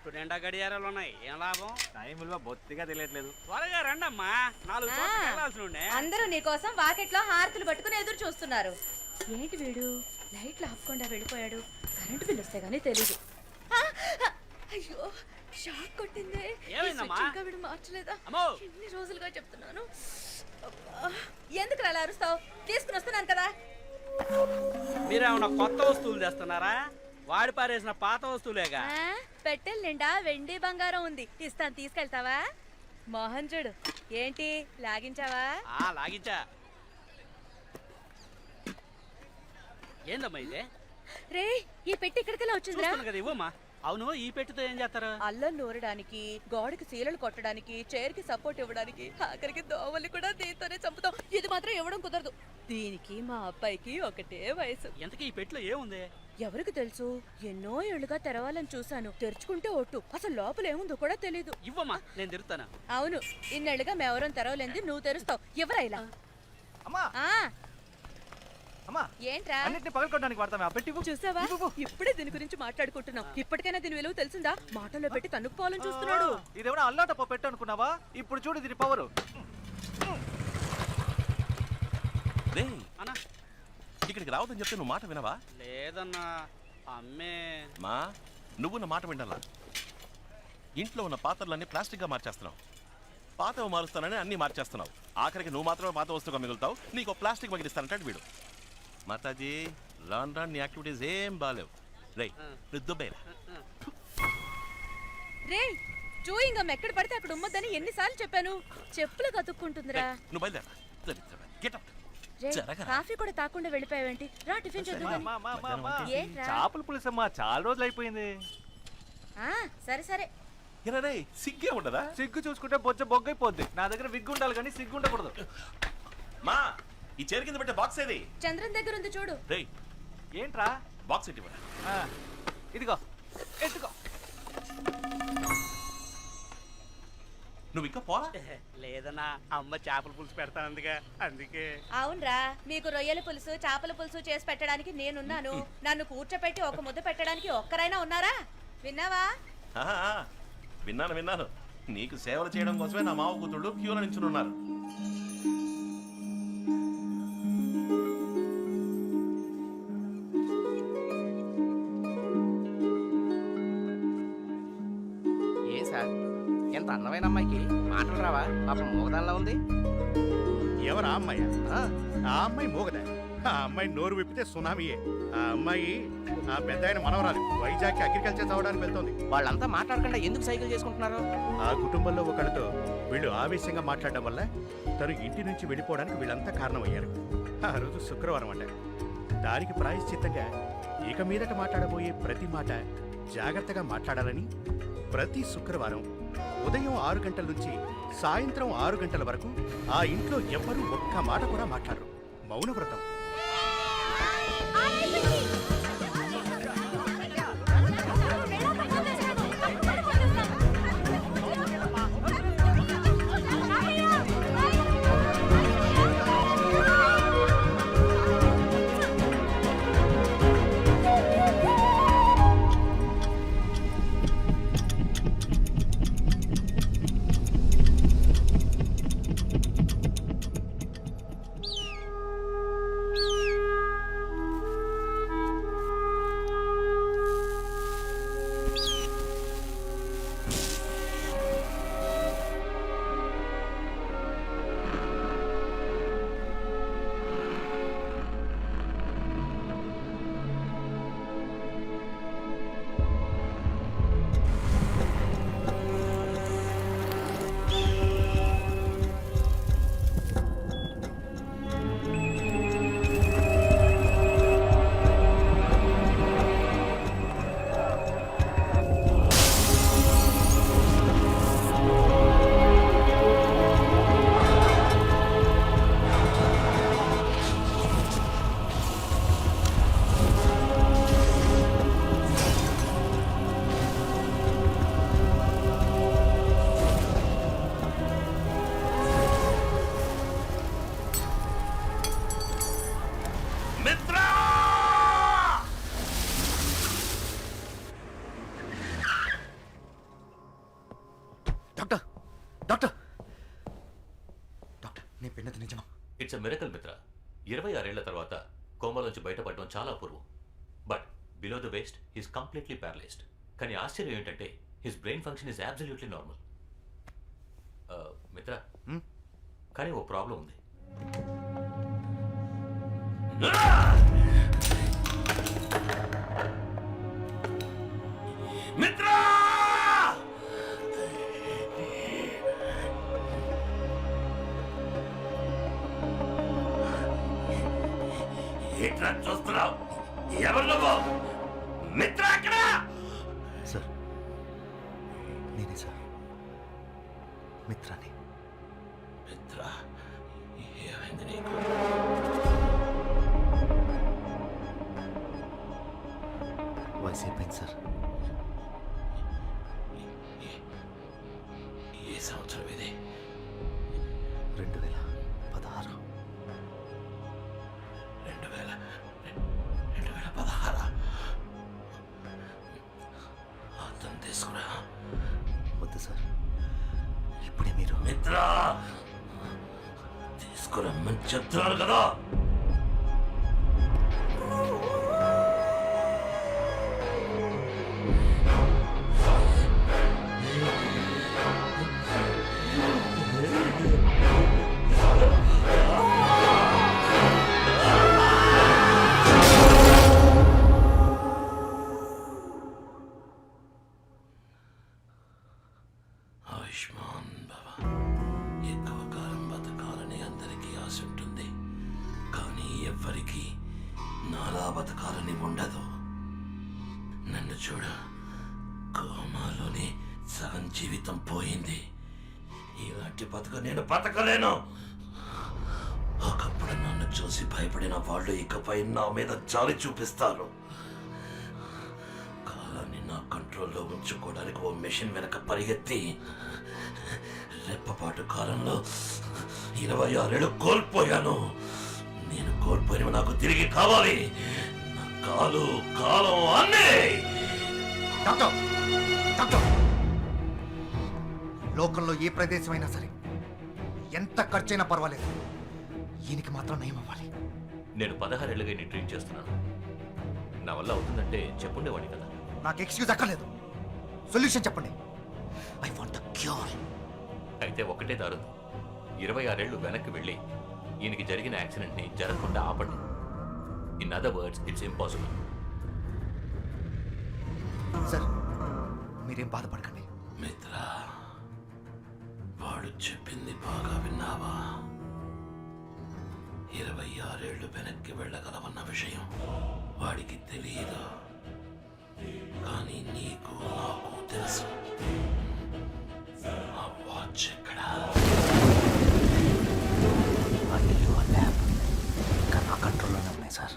కొట్టు నిండా గడియారాలు ఉన్నాయి, ఏం లాభం? టైం విలువ బొత్తిగా తెలియట్లేదు. త్వరగా రండమ్మా, 4 చోట్ల వెళ్ళాల్సి ఉండే. అందరూ నీకోసం వాకెట్లో హారతులు పట్టుకుని ఎదురు చూస్తున్నారు. ఏంటి వీడు లైట్లు ఆపకుండా వెళ్ళిపోయాడు? కరెంటు బిల్లు వస్తే గానీ తెలీదు. అయ్యో షాక్ కొట్టిందే. ఏమైందమ్మా? ఇంకా వీడు మార్చలేదా? అమ్మో, ఎన్ని రోజులుగా చెప్తున్నాను. ఎందుకు అలా అరుస్తావు? తీసుకుని వస్తున్నాను కదా. మీరేమన్నా కొత్త వస్తువులు తెస్తున్నారా? వాడి పారేసిన పాత వస్తువులేగా. పెట్టెల నిండా వెండి బంగారం ఉంది, ఇస్తాను, తీసుకెళ్తావా? మోహన్ చూడు, ఏంటి లాగించావా? లాగించా. ఏందమ్మా ఇదే? రే, ఈ పెట్టి ఇక్కడికెలా వచ్చిందిరా? కదా, ఇవ్వమ్మా. అవును, ఈ పెట్టితో ఏం చేస్తారు? అల్లం నూరడానికి, గోడకి సీలలు కొట్టడానికి, చైర్ కి సపోర్ట్ ఇవ్వడానికి, ఆఖరికి దోవల్ని కూడా దీంతోనే చంపుతాం. ఇది మాత్రం ఇవ్వడం కుదరదు. దీనికి మా అబ్బాయికి ఒకటే వయసు. ఎంతకీ ఈ పెట్టిలో ఏముంది? ఎవరికి తెలుసు? ఎన్నో ఏళ్లుగా తెరవాలని చూశాను, తెరుచుకుంటే ఒట్టు. అసలు లోపల ఏముందో కూడా తెలీదు. ఇవ్వమ్మా, నేను తెరుస్తాను. అవును, ఇన్నేళ్లుగా మేవరం తెరవలేంది, నువ్వు తెరుస్తావు. ఎవరా ఇలా? అమ్మా అమ్మా, ఏంట్రా? అన్నిటిని పగలకొట్టడానికి వాడతామే, ఆ పెట్టి చూసావా, ఇప్పుడే దీని గురించి మాట్లాడుకుంటున్నాం. ఇప్పటికైనా దీని విలువ తెలిసిందా? మాటల్లో పెట్టి తన్నుకుపోవాలని చూస్తున్నాడు. ఇదేమన్నా అల్లాటప్ప పెట్టు అనుకున్నావా? ఇప్పుడు చూడు దీని పవరు. అన్నా, ఇక్కడికి రావద్దని చెప్తే నువ్వు మాట వినవా? లేదన్నా, అమ్మే. మా నువ్వు నా మాట వింటాలా? ఇంట్లో ఉన్న పాత్రలన్నీ ప్లాస్టిక్గా మార్చేస్తున్నావు. పాతవి మారుస్తానని అన్నీ మార్చేస్తున్నావు. ఆఖరికి నువ్వు మాత్రమే పాత వస్తువుగా మిగులుతావు. నీకు ప్లాస్టిక్ మిగిలిస్తానంటాడు వీడు. మాతాజీ, రాన్ రాన్ నీ యాక్టివిటీస్ ఏం బాలేవు. రే దుబ్బేరా. రే, చూయింగం ఎక్కడ పడితే అక్కడ ఉమ్మద్దని ఎన్నిసార్లు చెప్పాను? చెప్పులు కతుక్కుంటుందిరా. నువ్వు బయలుదేరా. Get out. కాఫీ కూడా తాకుండా వెళ్ళిపోయావేంటి? రా, టిఫిన్ చేద్దాం. చేపల పులుసమ్మా, చాలా రోజులు అయిపోయింది. సరే సరే. రే, సిగ్గే ఉండదా? సిగ్గు చూసుకుంటే బొచ్చ బొగ్గైపోద్ది. నా దగ్గర విగ్గు ఉండాలి కానీ సిగ్గు ఉండకూడదు. మా ఈ చైర్ కింద పెట్టే బాక్స్ ఏది? చంద్రన్ దగ్గర ఉంది చూడు. రేయ్, ఏంట్రా? బాక్స్ ఇవ్వరా. ఇదిగో ఎత్తుకో. నువ్వు ఇంకా పోరా? లేదన్నా, అమ్మ చేపల పులుసు పెడతానందుగా, అందుకే. అవునరా, మీకు రొయ్యల పులుసు, చేపల పులుసు చేసి పెట్టడానికి నేనున్నాను. నన్ను కూర్చోపెట్టి ఒక ముద్ద పెట్టడానికి ఒక్కరైనా ఉన్నారా? విన్నావా? విన్నాను. నీకు సేవలు చేయడం కోసమే నా మావ కూతుళ్ళు క్యూలో నించున్నారు. ఏ సార్, ఎంత అందమైన అమ్మాయికి మాటలు రావా? పాపం మూగదానిలా ఉంది. ఎవరా అమ్మాయి? ఆ అమ్మాయి మూగదా? ఆ అమ్మాయి నోరు విప్పితే సునామీయే. ఆ అమ్మాయి ఆ పెద్ద ఆయన మనవరాలు. వైజాగ్ అగ్రికల్చర్ చదవడానికి వెళ్తోంది. వాళ్ళంతా మాట్లాడకుండా ఎందుకు సైకిల్ చేసుకుంటున్నారు? ఆ కుటుంబంలో ఒకరితో వీళ్ళు ఆవేశంగా మాట్లాడడం వల్ల తను ఇంటి నుంచి వెళ్ళిపోవడానికి వీళ్ళంతా కారణమయ్యారు. ఆ రోజు శుక్రవారం అంట. దానికి ప్రాయశ్చిత్తంగా ఇక మీదట మాట్లాడబోయే ప్రతి మాట జాగ్రత్తగా మాట్లాడాలని ప్రతి శుక్రవారం ఉదయం 6 గంటల నుంచి సాయంత్రం 6 గంటల వరకు ఆ ఇంట్లో ఎవ్వరూ ఒక్క మాట కూడా మాట్లాడరు. మౌనవ్రతం. డాక్టర్ డాక్టర్ నేను విన్నది నిజమా? ఇట్స్ అ మిరకల్ మిత్ర. 26 ఏళ్ల తర్వాత కోమాలోంచి బయటపడడం చాలా అపూర్వం. But below the waist he's completely paralysed. కానీ ఆశ్చర్యం ఏంటంటే his brain function is absolutely normal. Mitra, కానీ ఓ ప్రాబ్లం ఉంది. మిత్రా! ఏంట్రా చూస్తున్నావు? ఎవరు నువ్వు? మిత్ర అక్కడ! సార్ నేనే సార్, మిత్రాని. మిత్ర, ఏమైంది నీకు? వయసు అయిపోయింది సార్. ఏ సంవత్సరం ఇది? 2016. 2016. అర్థం తీసుకురా. వద్దు సార్, ఇప్పుడే మీరు. మిత్ర, తీసుకురమ్మని చెప్తున్నాను కదా. ఆయుష్మాన్ భవ. ఎక్కువ కాలం బతకాలని అందరికీ ఆశ ఉంటుంది, కానీ ఎవ్వరికీ నాలా బతకాలని ఉండదు. నన్ను చూడ, కోమాలోనే సగం జీవితం పోయింది. ఇలాంటి బతుకు నేను బతకలేను. ఒకప్పుడు నన్ను చూసి భయపడిన వాళ్ళు ఇకపై నా మీద జాలి చూపిస్తారు. కాలాన్ని నా కంట్రోల్లో ఉంచుకోవడానికి ఓ మెషిన్ వెనక పరిగెత్తి రెప్పపాటు కాలంలో 26 ఏళ్ళు కోల్పోయాను. నేను కోల్పోయినవి నాకు తిరిగి కావాలి. నా కాలు, కాలం అన్నీ. డాక్టర్ డాక్టర్, లోకంలో ఏ ప్రదేశమైనా సరే ఎంత ఖర్చైనా పర్వాలేదు, ఈయనకి మాత్రం నయం అవ్వాలి. నేను 16 ఏళ్ళుగా నీ ట్రీట్ చేస్తున్నాను. నా వల్ల అవుతుందంటే చెప్పుండేవాడిని కదా. నాకు ఎక్స్క్యూజ్ అక్కర్లేదు, సొల్యూషన్ చెప్పండి. I want the cure. అయితే ఒకటే దారు. 26 ఏళ్ళు వెనక్కి వెళ్ళి ఈయనకి జరిగిన యాక్సిడెంట్ని జరగకుండా ఆపండి. In other words, it's impossible. Sir మీరేం బాధపడకండి. మిత్ర, వాడు చెప్పింది బాగా విన్నావా? 26 ఏళ్ళు వెనక్కి వెళ్ళగలవన్న విషయం వాడికి తెలియదు, కానీ నీకు నాకు తెలుసు. ఆ వాచ్ ఎక్కడా? ఇంకా నా కంట్రోల్లోనే ఉన్నాయి సార్.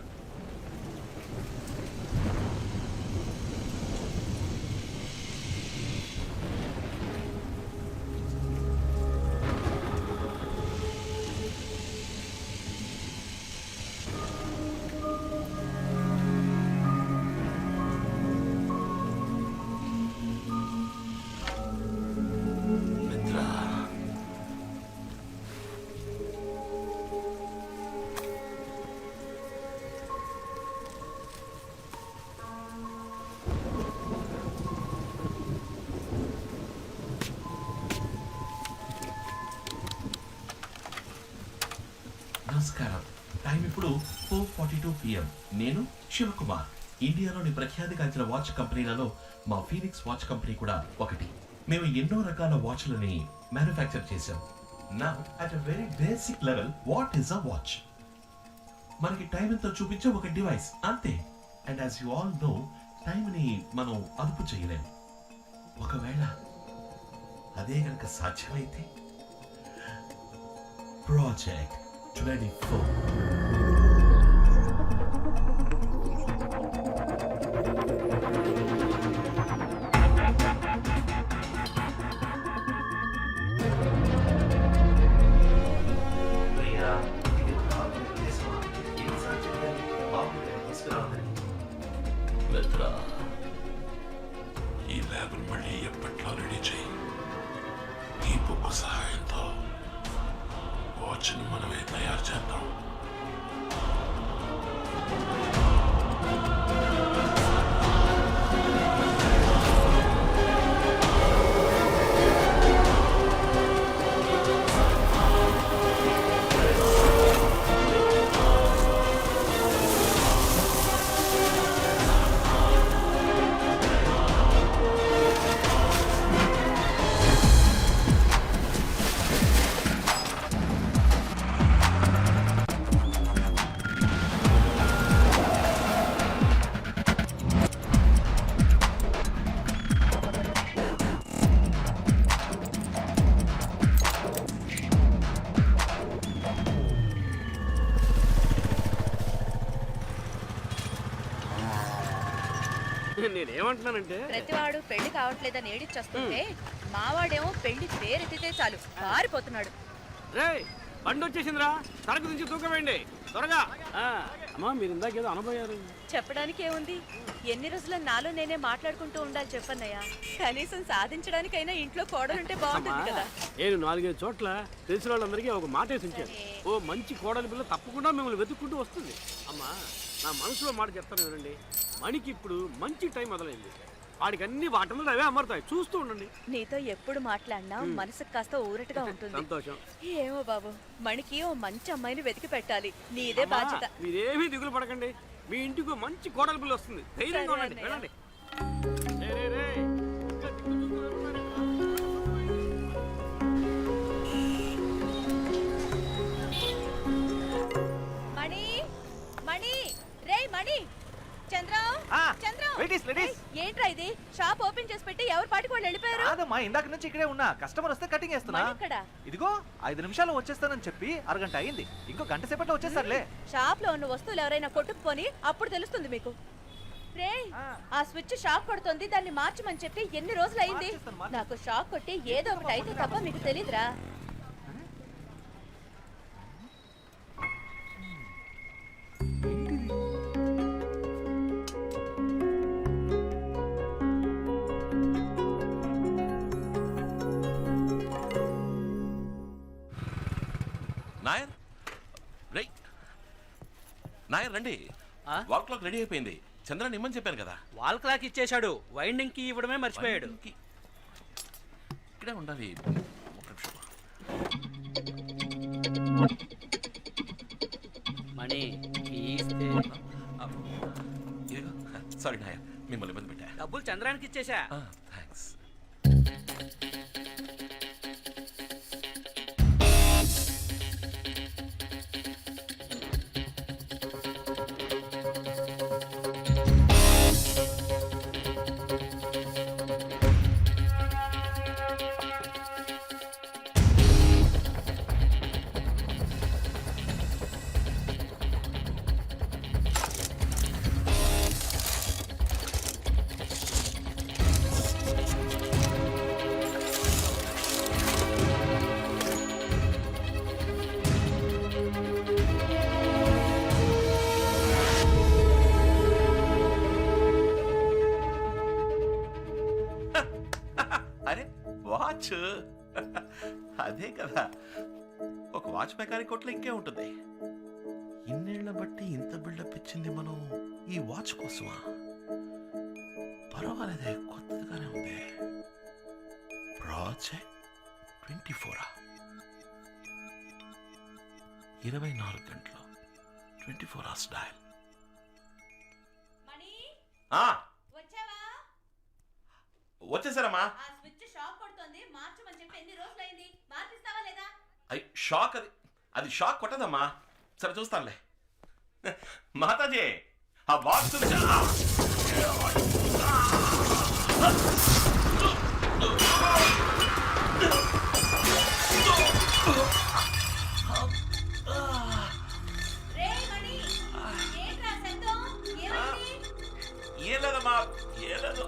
నమస్కారం. టైం ఇప్పుడు 4:42 PM. నేను శివకుమార్. ఇండియాలోని ప్రఖ్యాతిగాంచిన వాచ్ కంపెనీలలో మా ఫీనిక్స్ వాచ్ కంపెనీ కూడా ఒకటి. మేము ఎన్నో రకాల వాచ్లని మ్యానుఫ్యాక్చర్ చేశాం. నా at a very basic level, what is a watch? మనకి టైం ఎంతో చూపించే ఒక డివైస్ అంతే. And as you all know, టైంని మనం అదుపు చేయలేము. ఒకవేళ అదే కనుక సాధ్యమైతే ప్రాజెక్ట్ 24. ఈ ల్యాబ్ మళ్ళీ ఎప్పట్లో రెడీ చేయి. దీపపు సహాయంతో వాచ్ని మనమే తయారు చేద్దాం. నేనేమంటున్నానంటే ప్రతివాడు పెళ్లి కావట్లేదని ఏడిచ్చేస్తుంటే మావాడేమో పెళ్లి పేరెత్తితే చాలు పారిపోతున్నాడు. రే బండి వచ్చేసిందిరా, సరుకు నుంచి తూకవేయండి త్వరగా. అమ్మా మీరు ఇందాకేదో అనబోయారు. చెప్పడానికి ఏముంది, ఎన్ని రోజుల నాలో నేనే మాట్లాడుకుంటూ ఉండాలి చెప్పన్నయ్య. కనీసం సాధించడానికైనా ఇంట్లో కోడలుంటే బాగుంటుంది కదా. నేను 4-5 చోట్ల తెలిసిన వాళ్ళందరికీ ఒక మాట వేసి ఉంచాను. ఓ మంచి కోడలి పిల్ల తప్పకుండా మిమ్మల్ని వెతుక్కుంటూ వస్తుంది. అమ్మా నా మనసులో మాట చెప్తాను వినండి, మణికి ఇప్పుడు మంచి టైం మొదలైంది. వాడికి అన్ని వాటంలో అవే అమరుతాయి, చూస్తూ ఉండండి. నీతో ఎప్పుడు మాట్లాడినా మనసుకు కాస్త ఊరటగా ఉంటుంది. సంతోషం. ఏమో బాబు, మణికి ఓ మంచి అమ్మాయిని వెతికి పెట్టాలి, నీదే బాధ్యత. మీరేమీ దిగులు పడకండి, మీ ఇంటికి మంచి కోడలి పిల్ల వస్తుంది. ధైర్యంగా ఉండండి, వెళ్ళండి. రే, రే, రే. ఇంకా దిక్కు చూస్తున్నారు. మణి మణి రే మణి, చంద్రం చంద్రం, ఏంట్రా ఇది? షాప్ ఓపెన్ చేసి పెట్టి ఎవరు పాటికి వాళ్ళు వెళ్ళిపోయారు? కాదమ్మా, ఇందాక నుంచి ఇక్కడే ఉన్నా. కస్టమర్ వస్తే కటింగ్ చేస్తున్నా. ఇదిగో 5 నిమిషాలు వచ్చేస్తానని చెప్పి అరగంట అయింది. ఇంకో గంట సేపట్లో వచ్చేస్తారులే. షాప్ లో ఉన్న వస్తువులు ఎవరైనా కొట్టుకుపోని అప్పుడు తెలుస్తుంది మీకు. రే ఆ స్విచ్ షాక్ కొడుతుంది, దాన్ని మార్చమని చెప్పి ఎన్ని రోజులు అయింది. నాకు షాక్ కొట్టి ఏదో ఒకటి అయితే తప్ప మీకు తెలీదురా. నాయర్ రైట్, నాయర్ రండి. వాల్ క్లాక్ రెడీ అయిపోయింది. చంద్ర ఇమ్మని చెప్పాను కదా. వాల్ క్లాక్ ఇచ్చేశాడు, వైండింగ్ కి ఇవ్వడమే మర్చిపోయాడు. ఇక్కడే ఉండాలి. మణి సారీ నాయర్, మిమ్మల్ని ఇబ్బంది పెట్టా. డబ్బులు చంద్రానికి ఇచ్చేశా. థ్యాంక్స్. అరే వాచ్, అదే కదా. ఒక వాచ్ మెకానిక్ కొట్లో ఇంకే ఉంటుంది. ఇన్నేళ్ల బట్టి ఇంత బిల్డప్ ఇచ్చింది మనం ఈ వాచ్ కోసమా? పర్వాలేదే, కొత్తగానే ఉంది. ప్రాజెక్ట్ 24 24 గంటలు 24 hours డయల్. వచ్చేసారమ్మా. షాక్, అది షాక్ కొట్టదమ్మా. సరే చూస్తానులే. మాతాజీ ఆ బాక్స్ ఏం లేదమ్మా, ఏం లేదు.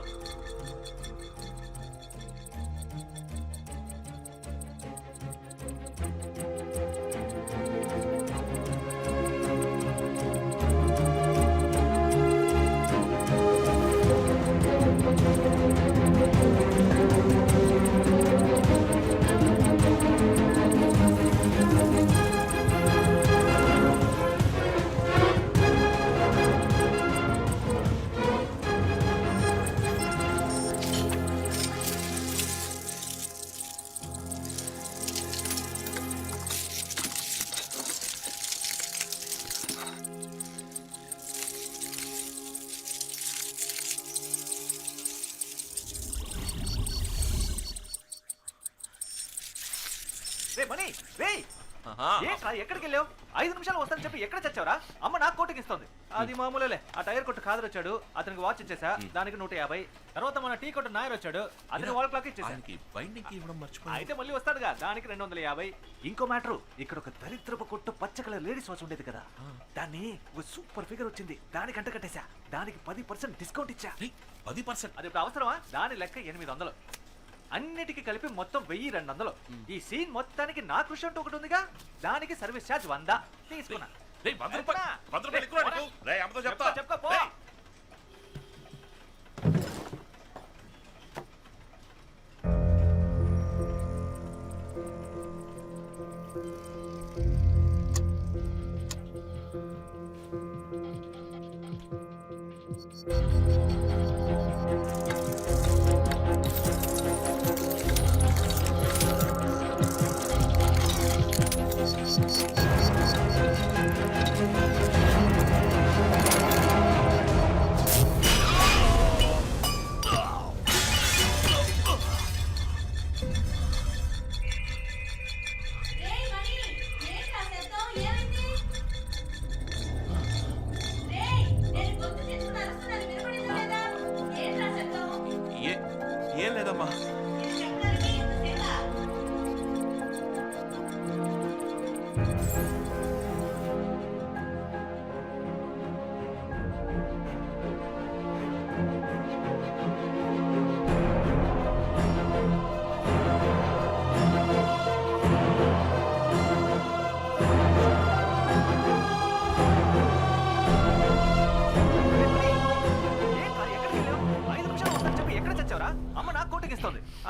రే మనీ రే ఆహా. ఏంట్రా ఎక్కడికి వెళ్ళావు 5 నిమిషాలు వస్తానని చెప్పి ఎక్కడ చచ్చావురా అమ్మ నాకు కోటింగ్ ఇస్తుంది అది మామూలులే ఆ టైర్ కొట్టు ఖాదర్ వచ్చాడు అతనికి వాచ్ ఇచ్చేసా దానికి 150 తర్వాత మన టీ కొట్టు నాయర్ వచ్చాడు అతనికి వాల్ క్లాక్ ఇచ్చేసా ఆయనకి బైండింగ్ ఇవ్వడం మర్చిపోయి అయితే మళ్ళీ వస్తాడుగా దానికి 250 ఇంకో మ్యాటర్ ఇక్కడ ఒక దరిద్రపు కొట్టు పచ్చ కలర్ లేడీస్ వాచ్ ఉండేది కదా దాన్ని ఒక సూపర్ ఫిగర్ వచ్చింది దానికి అంట కట్టేశా దానికి 10% డిస్కౌంట్ ఇచ్చా 10%. అది ఇప్పుడు అవసరమా దాని లెక్క 800 అన్నిటికీ కలిపి మొత్తం 1200 ఈ సీన్ మొత్తానికి నా కృషి అంటూ ఒకటి ఉందిగా దానికి సర్వీస్ ఛార్జ్ 100 తీసుకున్నా రేయ్, 100 రూపాయలు ఎక్కువ నీకు. రేయ్, అమ్మతో చెప్తా. చెప్తా పో రేయ్. ఏం లేదమ్మా.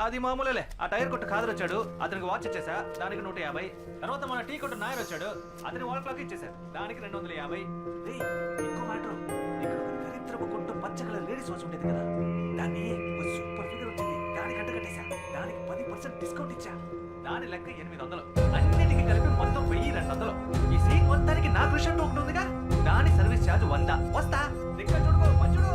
అది మామూలులే ఆ టైర్ కొట్టు ఖాదర్ వచ్చాడు అతనికి వాచ్ ఇచ్చేసా దానికి 150 తర్వాత మన టీ కొట్టు నాయర్ వచ్చాడు అతని వాల్ క్లాక్ ఇచ్చేసా దానికి 250 ఇంకో మ్యాటర్ ఇక్కడ ఒక దరిద్రపు కొట్టు పచ్చ కలర్ లేడీస్ వాచ్ ఉండేది కదా దాన్ని ఒక సూపర్ ఫిగర్ వచ్చింది దానికి అంట కట్టేశా దానికి 10% డిస్కౌంట్ ఇచ్చా దాని లెక్క 800 అన్నిటికీ కలిపి మొత్తం 1200 ఈ సీన్ మొత్తానికి నా కృషి అంటూ ఒకటి ఉందిగా దాని సర్వీస్ ఛార్జ్ 100 వస్తా దిక్క చూడుకో మంచుడు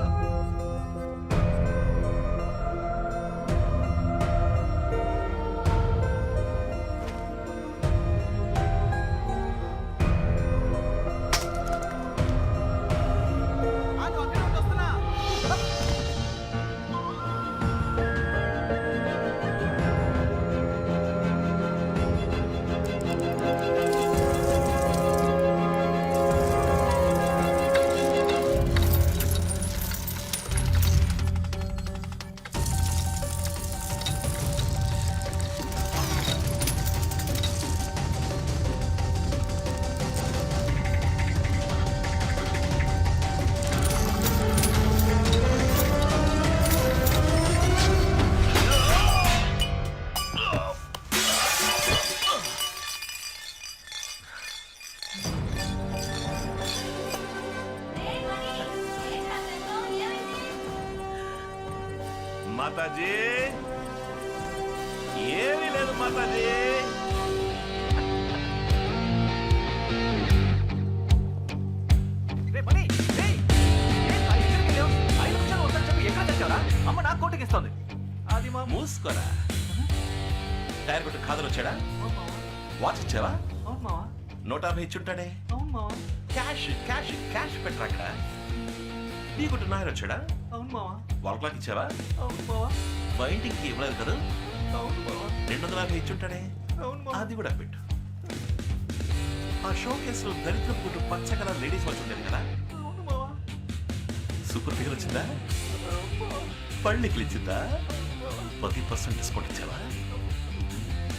మాతాజీ ఏమీ లేదు మాతాజీ. అమ్మ నాకు కోటింగ్ ఇస్తుంది అది మా మూసుకోరా. టైర్ కొట్టు ఖాదర్ వచ్చాడా? వాచ్ ఇచ్చావా? 150 ఇచ్చుంటాడే. క్యాష్ క్యాష్ క్యాష్ పెట్టరా అక్కడ. నీ కొట్టు నాయర్ వచ్చాడా? వాల్ క్లాక్ ఇచ్చావా? బైండింగ్ కి ఇవ్వలేదు కదా. 250 ఇచ్చుంటాడే. అది కూడా పెట్టు. ఆ షో కేసులో దరిద్రం కొట్టు పచ్చ కలర్ లేడీస్ వాచ్ ఉండేది కదా. సూపర్ ఫిగర్ వచ్చిందా? పళ్ళికి ఇచ్చిందా? 10% డిస్కౌంట్ ఇచ్చావా?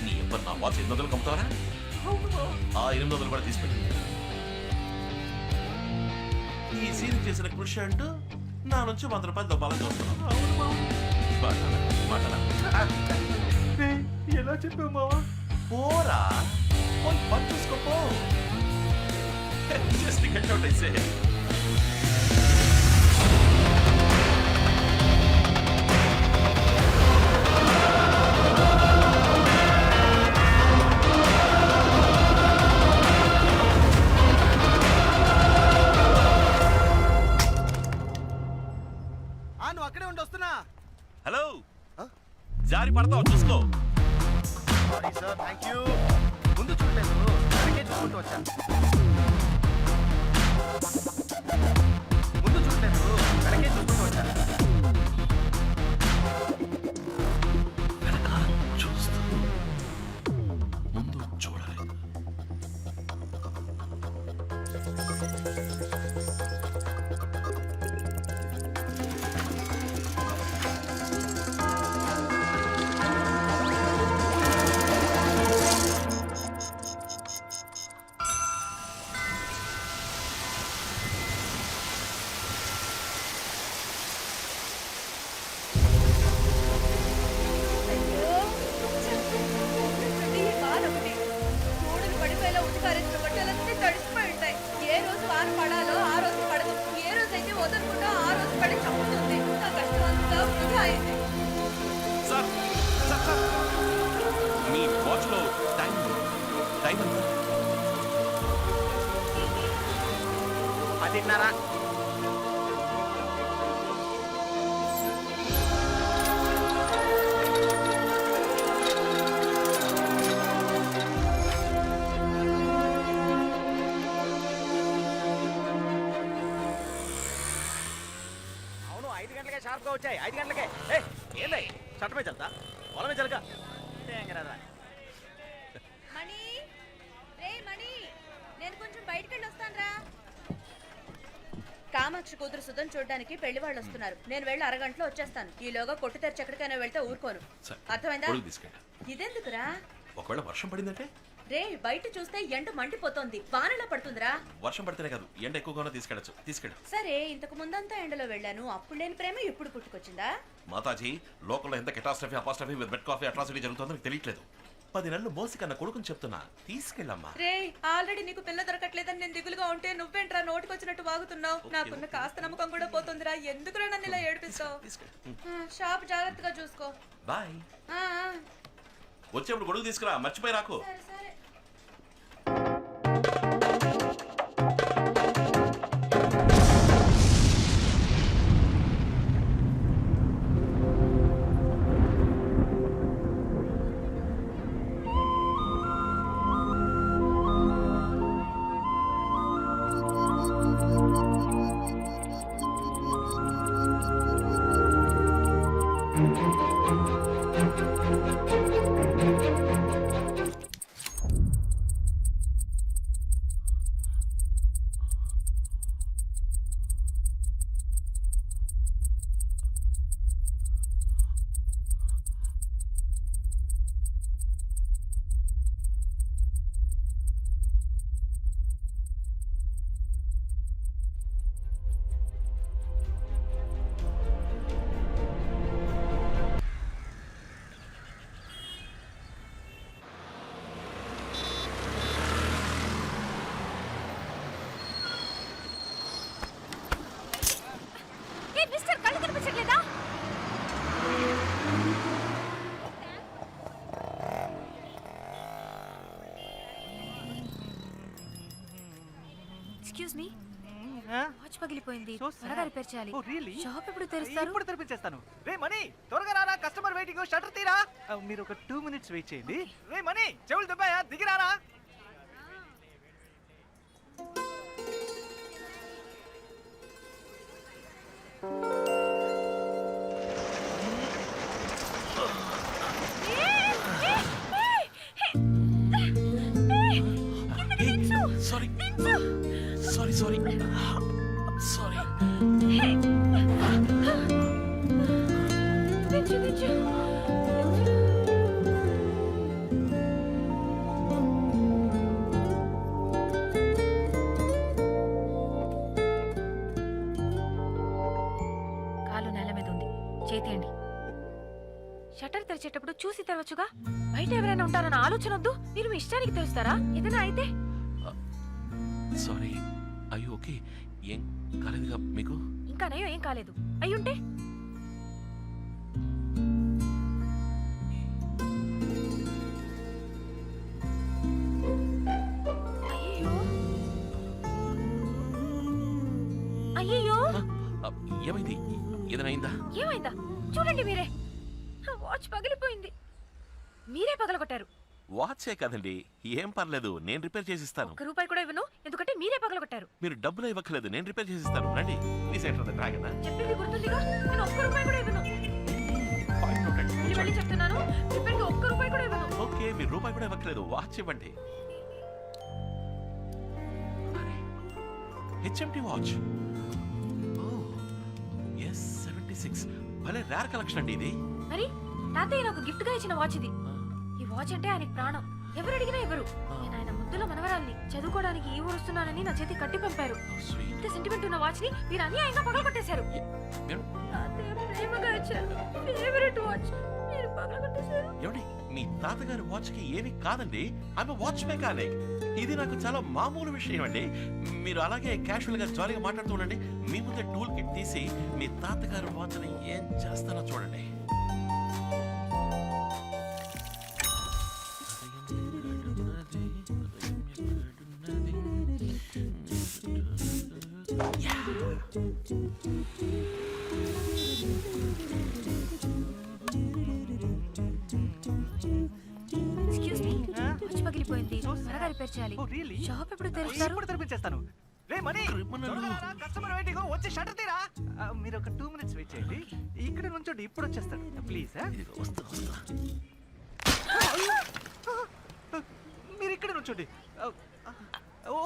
నీ ఎవ్వరు నా వాచ్ 800 కమ్ముతావరా? ఆ 800 కూడా తీసుకెళ్ళి ఈ సీన్ చేసిన కృషి అంటూ నా నుంచి 100 రూపాయలు దొబ్బాలని చూస్తున్నాను. ఎలా చెప్పావు మావా? పోరా పోయి పని చూసుకోపో. జస్ట్ గెట్ అవుట్ అయితే. నువ్వు అక్కడే ఉండి వస్తున్నా. హలో, జారి పడతావు చూసుకో. Sorry sir, thank you. ముందు చూడలేదు, వెనకే చూసుకుంటూ వచ్చా. ముందు చూడలేదు, వెనకే చూసుకుంటూ వచ్చా. వెనకాల చూస్తూ ముందు చూడాలి. అయ్యో, ఈ వాన ఒకటి. గూడులు పడిపోయేలా ఉతికారేసిన బట్టలన్నీ తడిసిపోయి ఉంటాయి. ఏ రోజు వాన పడాలో ఆ రోజు పడదు. ఏ రోజు అయితే వదలకుండా ఆ రోజు పడి చంపుతుంది. నా కష్టం అంతా వృధా అయింది. సార్ సార్ సార్ మీ వాచ్లో టైం టైం ఎంత? 10:30. అవును, 5 గంటలకే షార్ప్గా వచ్చాయి. 5 గంటలకే. ఏంది చట్టమే చల్తా, పొలమే చలక. మణి, రే మణి, నేను కొంచెం బయటికి వెళ్ళి వస్తానురా. కామాక్షి కూతురు సుధన్ చూడడానికి పెళ్లి వాళ్ళు వస్తున్నారు. నేను వెళ్ళి అరగంటలో వచ్చేస్తాను. ఈలోగా కొట్టు తెరిచి ఎక్కడికైనా వెళ్తే ఊరుకోను. సరే, అర్థమైందా? గొడుగు తీసుకెళ్ళి. ఇదెందుకురా? ఒకవేళ వర్షం పడిందంటే? రే, బయట చూస్తే ఎండ మండిపోతోంది. వానలా పడుతుందిరా. వర్షం పడితేనే కాదు, ఎండ ఎక్కువగానే తీసుకెళ్ళచ్చు. తీసుకెళ్ళు. సరే, ఇంతకు ముందంతా ఎండలో వెళ్ళాను. అప్పుడు లేని ప్రేమ ఇప్పుడు పుట్టుకొచ్చిందా? మాతాజీ, లోకంలో ఎంత catastrophe apostrophe with bed coffee atrocity జరుగుతుందో నీకు తెలియట్లేదు. 10 నెలలు మోసి కన్న కొడుకుని చెప్తున్నా, తీసుకెళ్ళమ్మా. రే, ఆల్రెడీ నీకు పిల్ల దొరకట్లేదని నేను దిగులుగా ఉంటే నువ్వేంట్రా నోటికొచ్చినట్టు వాగుతున్నావు? నాకున్న కాస్త నమ్మకం కూడా పోతుందిరా. ఎందుకురా నన్ను ఇలా ఏడిపిస్తావు? షాప్ జాగ్రత్తగా చూసుకో. బాయ్. ఆ, ఆ. వచ్చేప్పుడు గొడుగు తీసుకురా, మర్చిపోయి రాకు. సరే సరే. ఎక్స్క్యూజ్ మీ, వాచ్ పగిలిపోయింది. So త్వరగా sad. రిపేర్ చేయాలి. Oh, really? షాప్ ఎప్పుడు తెరుస్తారు? ఇప్పుడు తెరిపించేస్తాను. రే మనీ, త్వరగా రారా, కస్టమర్ వెయిటింగ్, షట్టర్ తీరా. మీరు ఒక 2 minutes వెయిట్ చేయండి. రే మనీ, చెవులు దెబ్బయా, దిగిరారా. Sorry sorry sorry sorry. కాలు నేల మీద ఉంది, చేతియండి. షట్టర్ తెరిచేటప్పుడు చూసి తెరవచ్చుగా. బయట ఎవరైనా ఉంటారన్న ఆలోచన వద్దు. మీరు మీ ఇష్టానికి తెరుస్తారా? ఏదైనా అయితే? సారీ. అయ్యో ఓకే, ఏం కాలేదుగా మీకు? ఇంకా నయ్యో, ఏం కాలేదు. అయ్యుంటే అయ్యో, ఏమైంది? ఏదైనా అయిందా? ఏమైందా? చూడండి మీరే, వాచ్ పగిలిపోయింది. మీరే పగలగొట్టారు. వాచే కదండి, ఏం పర్లేదు, నేను రిపేర్ చేసిస్తాను. ఒక్క రూపాయి కూడా ఇవ్వను, ఎందుకంటే మీరే పగలగొట్టారు. మీరు డబ్బులు ఇవ్వక్కర్లేదు, నేను రిపేర్ చేసిస్తాను. రండి, ప్లీజ్ ఎంటర్ ద డ్రాగన్. చెప్పింది గుర్తుందిగా, నేను ఒక్క రూపాయి కూడా ఇవ్వను. నేను మళ్ళీ చెప్తున్నాను, రిపేర్కి ఒక్క రూపాయి కూడా ఇవ్వను. ఓకే, మీరు రూపాయి కూడా ఇవ్వక్కర్లేదు, వాచ్ ఇవ్వండి. HMT watch. ఎస్ 76, భలే రేర్ కలెక్షన్ అండి ఇది. మరి తాతయ్య నాకు గిఫ్ట్ గా ఇచ్చిన వాచ్ ఇది. ఈ వాచ్ అంటే ఆయనకి ప్రాణం, ఎవరు అడిగినా ఎవరు. నేను ఆయన ముద్దుల మనవరాల్ని, చదువుకోవడానికి ఈ ఊరు వస్తున్నానని నా చేతి కట్టి పంపారు. ఇంత సెంటిమెంట్ ఉన్న వాచ్ ని మీరు అన్యాయంగా పగలగొట్టేశారు. తాతయ్య ప్రేమగా ఇచ్చారు ఫేవరెట్ వాచ్, మీరు పగలగొట్టేశారు. ఏమండి, మీ తాతగారి వాచ్ కి ఏమీ కాదండి, ఆమె వాచ్ మెకానిక్. ఇది నాకు చాలా మామూలు విషయం అండి. మీరు అలాగే క్యాషువల్ గా జాలీగా మాట్లాడుతూ ఉండండి. మీ ముందే టూల్ కిట్ తీసి మీ తాతగారి వాచ్ ని ఏం చేస్తానో చూడండి. ఎక్స్క్యూజ్ మీ, వాచ్ పగిలిపోయింది, త్వరగా రిపేర్ చేయాలి. షాప్ ఎప్పుడు తెరుస్తారు? ఇప్పుడు తెరిపించేస్తాను. రే మనీ, కస్టమర్ వెయిటింగ్, వచ్చి షట్టర్ తీరా. మీరు ఒక 2 minutes వెయిట్ చేయండి, ఇక్కడ నుంచోండి, ఇప్పుడు వచ్చేస్తాడు ప్లీజ్. మీరు ఇక్కడ నుంచోండి,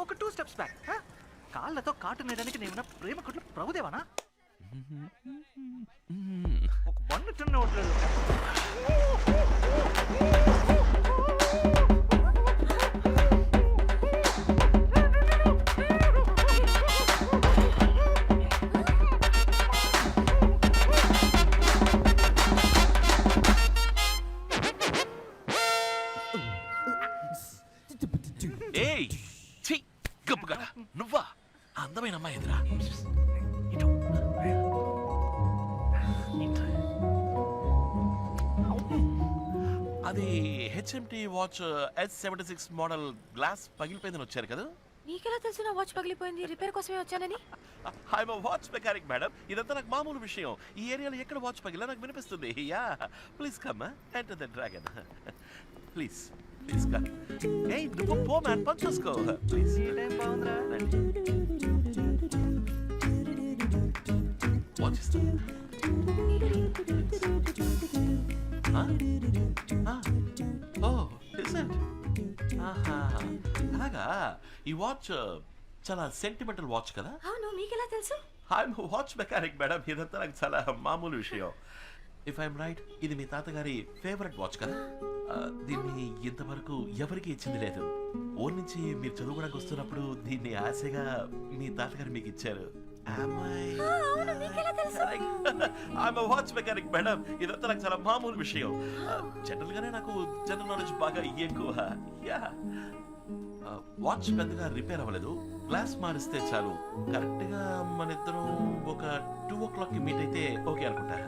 ఒక 2 steps బ్యాక్. కాళ్ళతో కాటు నేయడానికి నేను ప్రేమ కొట్లు ప్రభుదేవానా? ఒక 1 టన్ నోట్లేదు. ఏయ్ ఛీ, గబ్బుగా నువ్వా? అందమైన అమ్మాయి ఎదురా. అది HMT watch S76 model, glass పగిలిపోయిందని వచ్చారు కదా. నీకెలా తెలుసు నా వాచ్ పగిలిపోయింది? రిపేర్ కోసమే వచ్చానని. ఐఎమ్ వాచ్ మెకానిక్ మేడం, ఇదంతా నాకు మామూలు విషయం. ఈ ఏరియాలో ఎక్కడ వాచ్ పగిలా నాకు వినిపిస్తుంది. Yeah, please come enter the dragon. Please please come. ఏయ్ నువ్వు పో మ్యాన్, పని చూసుకో ప్లీజ్. వాచ్ ఇస్తా. Oh is it? అలాగా, ఈ వాచ్ చాలా సెంటిమెంటల్ వాచ్ కదా. అవును, మీకెలా తెలుసు? ఐఎమ్ వాచ్ మెకానిక్ మేడం, ఇదంతా నాకు చాలా మామూలు విషయం. ఇఫ్ ఐఎమ్ రైట్, ఇది మీ తాతగారి ఫేవరెట్ వాచ్ కదా. దీన్ని ఇంతవరకు ఎవరికి ఇచ్చింది లేదు. ఊరి నుంచి మీరు చదువుకోవడానికి వస్తున్నప్పుడు దీన్ని ఆశగా మీ తాతగారు మీకు ఇచ్చారు. వాచ్ మెకానిక్ మేడం, ఇదంతా నాకు చాలా మామూలు విషయం. జనరల్ గానే నాకు జనరల్ నాలెడ్జ్ బాగా ఎక్కువ. యా, వాచ్ పెద్దగా రిపేర్ అవ్వలేదు, గ్లాస్ మారిస్తే చాలు. కరెక్ట్ గా మన ఇద్దరం ఒక 2 o'clock కి మీట్ అయితే ఓకే అనుకుంటా.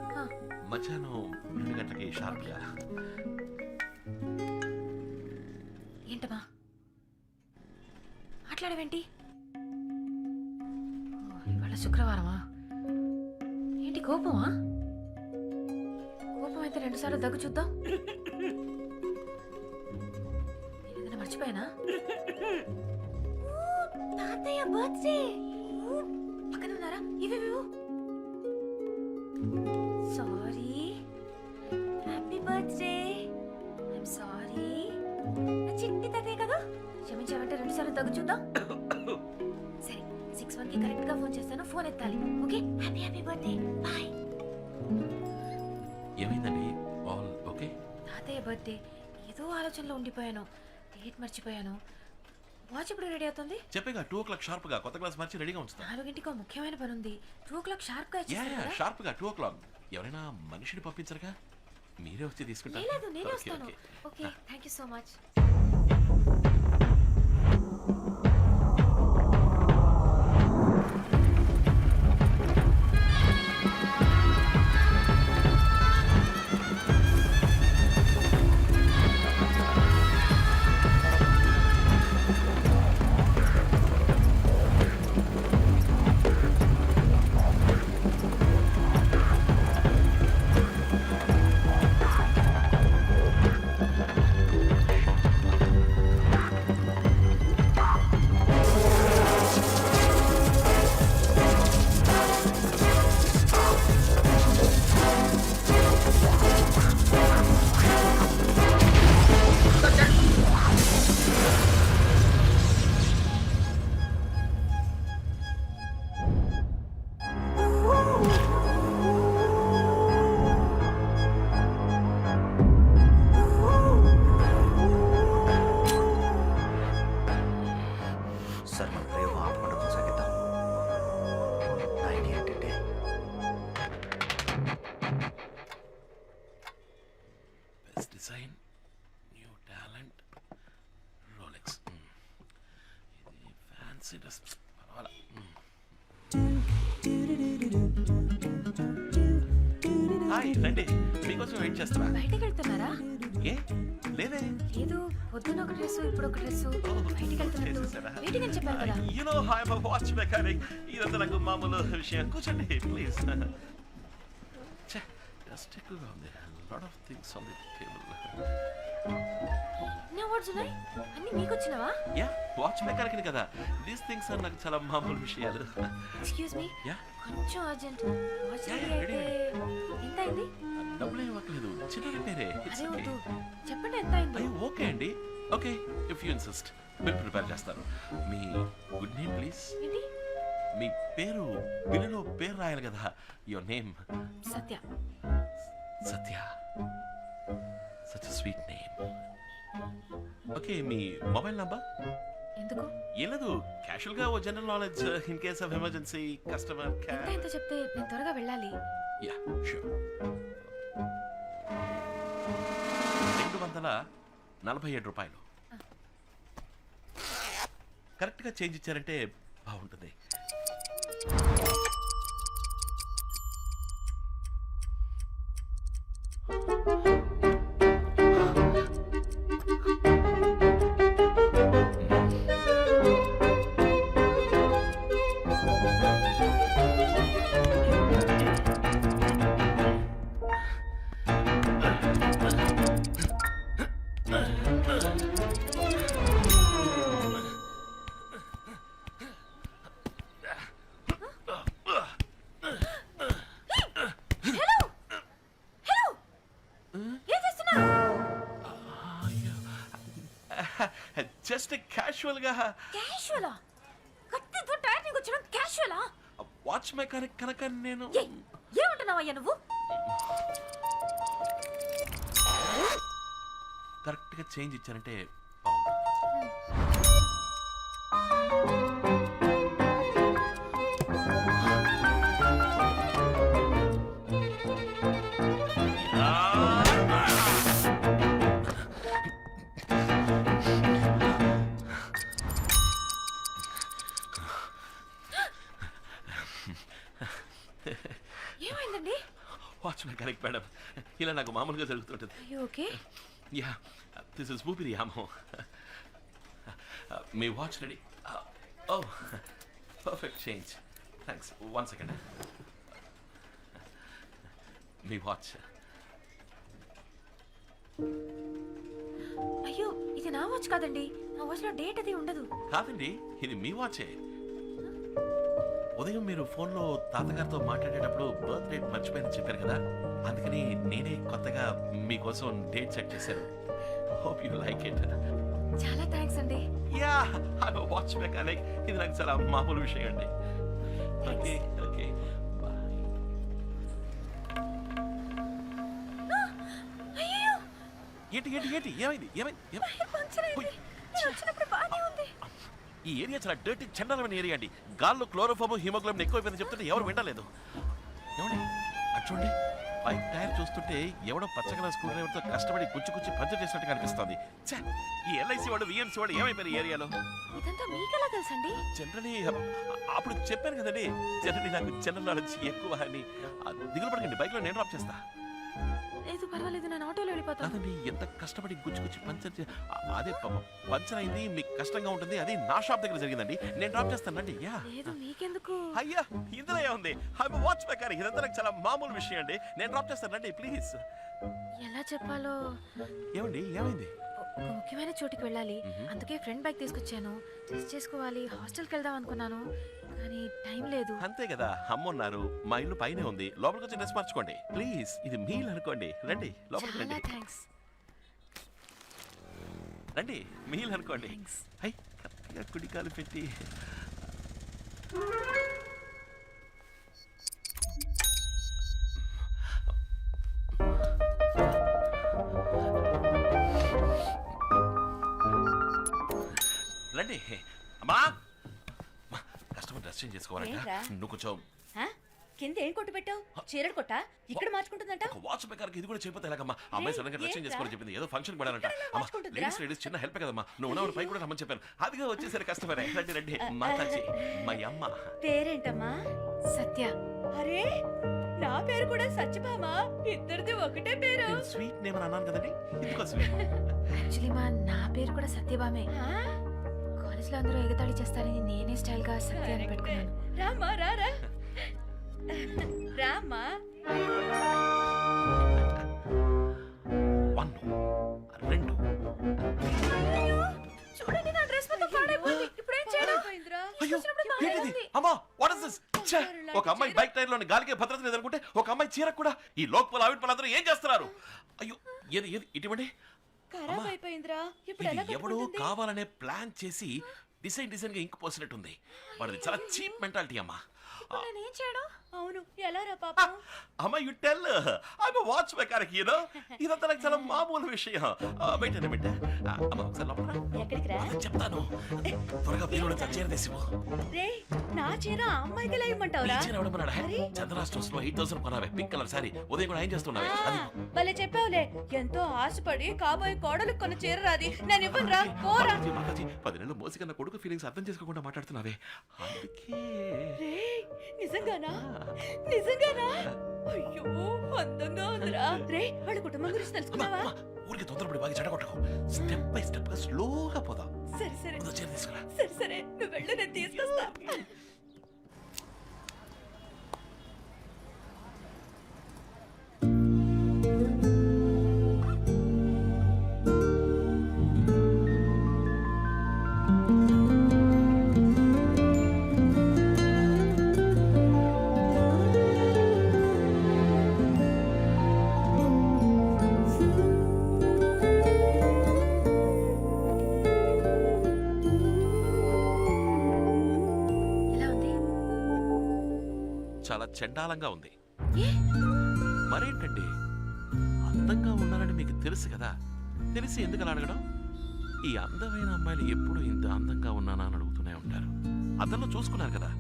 మధ్యాహ్నం 2 గంటలకి షార్ప్ గా. ఏంటమ్మా మాట్లాడవేంటి? ఇవాళ శుక్రవారమా? ఏంటి కోపమా? కోపం అయితే 2 సార్లు దగ్గు చూద్దాం. ఏదైనా మర్చిపోయానా? తాతయ్య బర్త్డే పక్కన ఉన్నారా? ఇవేవేవో. Sorry, happy birthday. I'm sorry. నా చిట్టి తాతయ్య కదా, క్షమించామంటే 2 సార్లు దగ్గు చూద్దాం. సరే, 6:1కి కరెక్ట్ గా ఫోన్ చేస్తాను, ఫోన్ ఎత్తాలి. Okay, happy happy birthday, bye. ఏమైందండి? All okay? తాతయ్య బర్త్డే, ఏదో ఆలోచనలో ఉండిపోయాను, డేట్ మర్చిపోయాను. వాచ్ ఇప్పుడు రెడీ అవుతుంది. చెప్పేగా 2 o'clock షార్ప్ గా కొత్త గ్లాస్ మార్చి రెడీగా ఉంచుతా. 4 ముఖ్యమైన పని ఉంది. 2 o'clock షార్ప్ గా యా షార్ప్ గా 2 o'clock. ఎవరైనా మనిషిని పంపించరుగా, మీరే వచ్చి తీసుకుంటారు. లేదు, నేనే వస్తాను. Okay, thank you so much. Nice design, new talent, Rolex. ఇది ఫ్యాన్సీ డ్రెస్, పర్వాలా. హాయ్, రండి, మీకోసం వెయిట్ చేస్తున్నా. బయటికి వెళ్తున్నారా? ఏ లేదే. లేదు, పొద్దున ఒక డ్రెస్, ఇప్పుడు ఒక డ్రెస్. బయటికి వెళ్తున్నట్టు వెయిటింగ్ అని చెప్పారు కదా. You know, I'm a watch mechanic. ఇదంతా నాకు మామూలు విషయం. కూర్చోండి ప్లీజ్. Just ఎక్కువగా ఉంది. Lot of things on the table. నా వర్డ్స్ ఉన్నాయి అన్ని మీకు వచ్చినవా? యా, వాచ్ మెకానిక్ కదా. దీస్ థింగ్స్ ఆర్ నాకు చాలా మామూలు విషయాలు. ఎక్స్క్యూజ్ మీ, యా, కొంచెం urgent. Watch Yeah, ready ready, అయితే ఎంత అయింది? డబ్బులు ఇవ్వట్లేదు, చిన్న రిపేరే. అదే వద్దు, చెప్పండి ఎంత అయింది? అయ్యో ఓకే అండి. Okay, if you insist bill prepare చేస్తాను. మీ గుడ్ నేమ్ ప్లీజ్. ఏంటి? మీ పేరు బిల్లులో పేరు రాయాలి కదా. Your name Satya. Satya, such sweet name. Okay, మీ మొబైల్ నంబర్? ఎందుకు? ఏం లేదు, క్యాషువల్ గా ఓ general knowledge in case of emergency customer ఎంత ఎంత చెప్తే నేను త్వరగా వెళ్ళాలి. Yeah sure. 247 రూపాయలు. కరెక్ట్ గా చేంజ్ ఇచ్చారంటే బాగుంటుంది. జస్ట్ క్యాషువల్ గా. క్యాషువలా? కత్తితో టైరింగ్ వచ్చడం క్యాషువలా? వాచ్ మెకానిక్ కనుక నేను. ఏమంటున్నావయ్యా నువ్వు? కరెక్ట్ గా చేంజ్ ఇచ్చారంటే బాగుంటుంది. ఏమైందండి? వాచ్ మెకానిక్ మేడం, ఇలా నాకు మామూలుగా జరుగుతుంటుంది. ఓకే. యా, దిస్ ఇస్ ఊపిరి యామో. మీ వాచ్ రెడీ. ఓ, పర్ఫెక్ట్ చేంజ్. థ్యాంక్స్. 1 సెకండ్. మీ వాచ్. అయ్యో, ఇది నా వాచ్ కాదండి. నా వాచ్ లో డేట్ అది ఉండదు. కాదండి, ఇది మీ వాచే. ఉదయం మీరు ఫోన్లో తాతగారితో మాట్లాడేటప్పుడు బర్త్ డేట్ మర్చిపోయిందని చెప్పారు కదా, అందుకని నేనే కొత్తగా మీకోసం డేట్ సెట్ చేశాను. Hope you like it. చాలా థ్యాంక్స్ అండి. Yeah, I am watch mechanic. ఇది నాకు చాలా మామూలు విషయం అండి. Okay okay bye. అయ్యో, ఏంటి ఏంటి ఏంటి ఏమైంది ఏమైంది? పంచర్ అయింది. నేను వచ్చినప్పుడు బాగానే ఉంది. ఈ ఏరియా చాలా డర్టీ చండాలమైన ఏరియా అండి. గాల్లో క్లోరోఫామ్ హిమోగ్లోబిన్ ఎక్కువైపోయిందని చెప్తుంటే ఎవరు వింటలేదు. ఏమండి అటు చూడండి, బైక్ టైర్ చూస్తుంటే ఎవడో పచ్చగల స్క్రూ డ్రైవర్తో కష్టపడి గుచ్చి పంచర్ చేసినట్టుగా అనిపిస్తుంది. ఛే, ఈ ఎల్ఐసి వాడు విఎంసీ వాడు ఏమైపోయారు ఈ ఏరియాలో? ఇదంతా మీకెలా తెలుసండి? జనరలీ అప్పుడు చెప్పాను కదండి, జనరలీ నాకు జనరల్ నాలెడ్జ్ ఎక్కువ అని. దిగులు పడకండి, బైక్లో నేను డ్రాప్ చేస్తా. లేదు పర్వాలేదు, నేను ఆటోలో వెళ్ళిపోతాను. కాదండి, ఎంత కష్టపడి గుచ్చి పంచర్ అదే పంచర్ అయింది, మీకు కష్టంగా ఉంటుంది. అది నా షాప్ దగ్గర జరిగిందండి, నేను డ్రాప్ చేస్తానండి. యా, లేదు మీకెందుకు? అయ్యా ఇందులో ఏముంది, ఐఎమ్ వాచ్ మెకానిక్. ఇదంతా నాకు చాలా మామూలు విషయం అండి, నేను డ్రాప్ చేస్తానండి ప్లీజ్. ఎలా చెప్పాలో. ఏమండి ఏమైంది? ఒక ముఖ్యమైన చోటికి వెళ్ళాలి, అందుకే ఫ్రెండ్ బైక్ తీసుకొచ్చాను. డ్రెస్ చేసుకోవాలి, హాస్టల్కి వెళ్దాం అనుకున్నాను, కానీ టైం లేదు. అంతే కదా, అమ్మున్నారు. మా ఇల్లు పైనే ఉంది, లోపలికి వచ్చి డ్రెస్ మార్చుకోండి ప్లీజ్. ఇది మీల్ అనుకోండి, రండి లోపలికి రండి. థ్యాంక్స్. రండి, మీల్ అనుకోండి. హై, కరెక్ట్గా కుడికాలు పెట్టి. రండి. అమ్మా, కస్టమర్ డ్రెస్ చేంజ్ చేసుకోవాలంట. ఏంట్రా? నువ్వు కొంచెం కింద ఏం కొట్టు పెట్టావు? చీరడు కొట్టా? ఇక్కడ మార్చుకుంటుందంట. ఒక వాచ్ మేకర్కి ఇది కూడా చెప్పితే ఎలాగమ్మా? అమ్మాయి సడన్గా డ్రెస్సింగ్ చేసుకోవాలని చెప్పింది. ఏదో ఫంక్షన్ పడాలంట. అమ్మా లేడీస్ చిన్న హెల్ప్ కదమ్మా. నువ్వు ఉన్నవాడు పై కూడా రమ్మని చెప్పాను. అదిగా వచ్చేసరికి కష్టపడే. రండి రండి. మాతాజీ మా అమ్మ పేరేంటమ్మా? సత్య. అరే నా పేరు కూడా సత్యభామ. ఇద్దరిది ఒకటే పేరు. స్వీట్ నేమ్ అని అన్నాను కదండి. ఎందుకో స్వీట్. యాక్చువల్లీ నా పేరు కూడా సత్యభామే. కాలేజ్లో అందరూ ఎగతాళి చేస్తారని నేనే స్టైల్ గా సత్య అని పెట్టుకున్నాను. రామా రారా రామా. 1 2 చూడండి నా డ్రెస్ మొత్తం పాడైపోయింది. ఇప్పుడు ఏం చేయడం? అయ్యో ఏంటిది? అమ్మా వాట్ ఇస్ దిస్? ఒక అమ్మాయి బైక్ టైర్ లోని గాలికే భద్రత లేదనుకుంటే ఒక అమ్మాయి చీర కూడా ఈ లోకల్ ఆవిడ అందరూ ఏం చేస్తున్నారు? అయ్యో ఏది ఏది ఇటువంటి ఖరాబ్ అయిపోయిందిరా. ఇప్పుడు ఎలా ఎవడో కట్టుకుంటుంది? కావాలనే ప్లాన్ చేసి డిజైన్ గా ఇంక్ పోసినట్టుంది. వాడిది చాలా చీప్ మెంటాలిటీ అమ్మా. నేను ఏం చేయడం? అవును ఎలా రా పాపం. అమ్మా you tell I'm a watch mechanic you know. ఇదంతా నాకు చాలా మామూలు విషయం. వెయిట్ అన్న బిడ్డ. అమ్మా ఒకసారి లోపల ఎక్కడికి రా? చెప్తాను. త్వరగా బీరులో చీర తీసిపో. రే నా చీర ఆ అమ్మాయికి ఎలా ఇమ్మంటావురా? చీర ఎవడమన్నాడా? చంద్ర స్టోర్స్ లో 8000 కొనావే పింక్ కలర్ సారీ. ఉదయం కూడా ఏం చేస్తున్నావే? అది భలే చెప్పావులే. ఎంతో ఆశపడి కాబోయే కోడలు కొన్న చీర రాది. నేను ఇవ్వను రా. పోరా. మాతాజీ 10 నెలలు మోసికన్న కొడుకు ఫీలింగ్స్ అర్థం చేసుకోకుండా మాట్లాడుతున్నావే. అందుకే రే నిజంగానా? నిజంగానా? అయ్యో అందంగా ఉందిరా. రే వాళ్ళ కుటుంబం గురించి తెలుసుకున్నావా? ఊరికి తొందరపడి బాగా చెడగొట్టకు. స్టెప్ బై స్టెప్ గా స్లోగా పోదాం. సరే సరే చీర తీసుకురా. సరే సరే నువ్వు వెళ్ళు నేను తీసుకొస్తా. ఎలా ఉంది? చాలా చండాలంగా ఉంది. ఏ? మరేంటండి అందంగా ఉన్నారని మీకు తెలుసు కదా, తెలిసి ఎందుకు అలా అడగడం? ఈ అందమైన అమ్మాయిలు ఎప్పుడు ఇంత అందంగా ఉన్నానా అని అడుగుతూనే ఉంటారు. అతను చూసుకున్నారు కదా.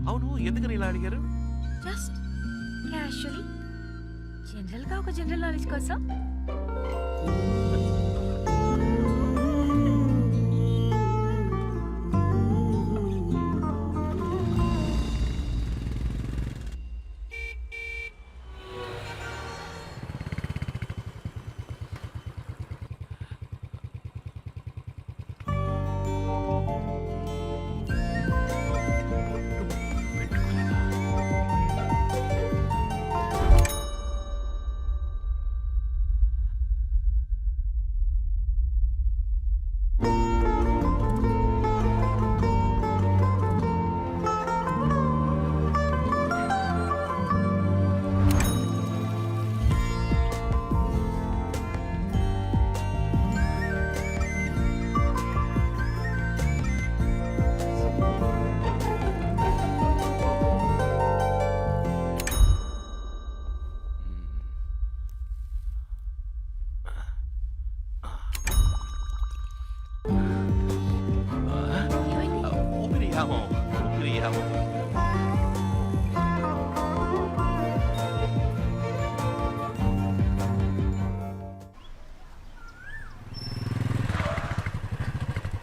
అవును ఎందుకని ఇలా అడిగారు? జస్ట్ క్యాషువల్లీ జనరల్ గా ఒక జనరల్ నాలెడ్జ్ కోసం.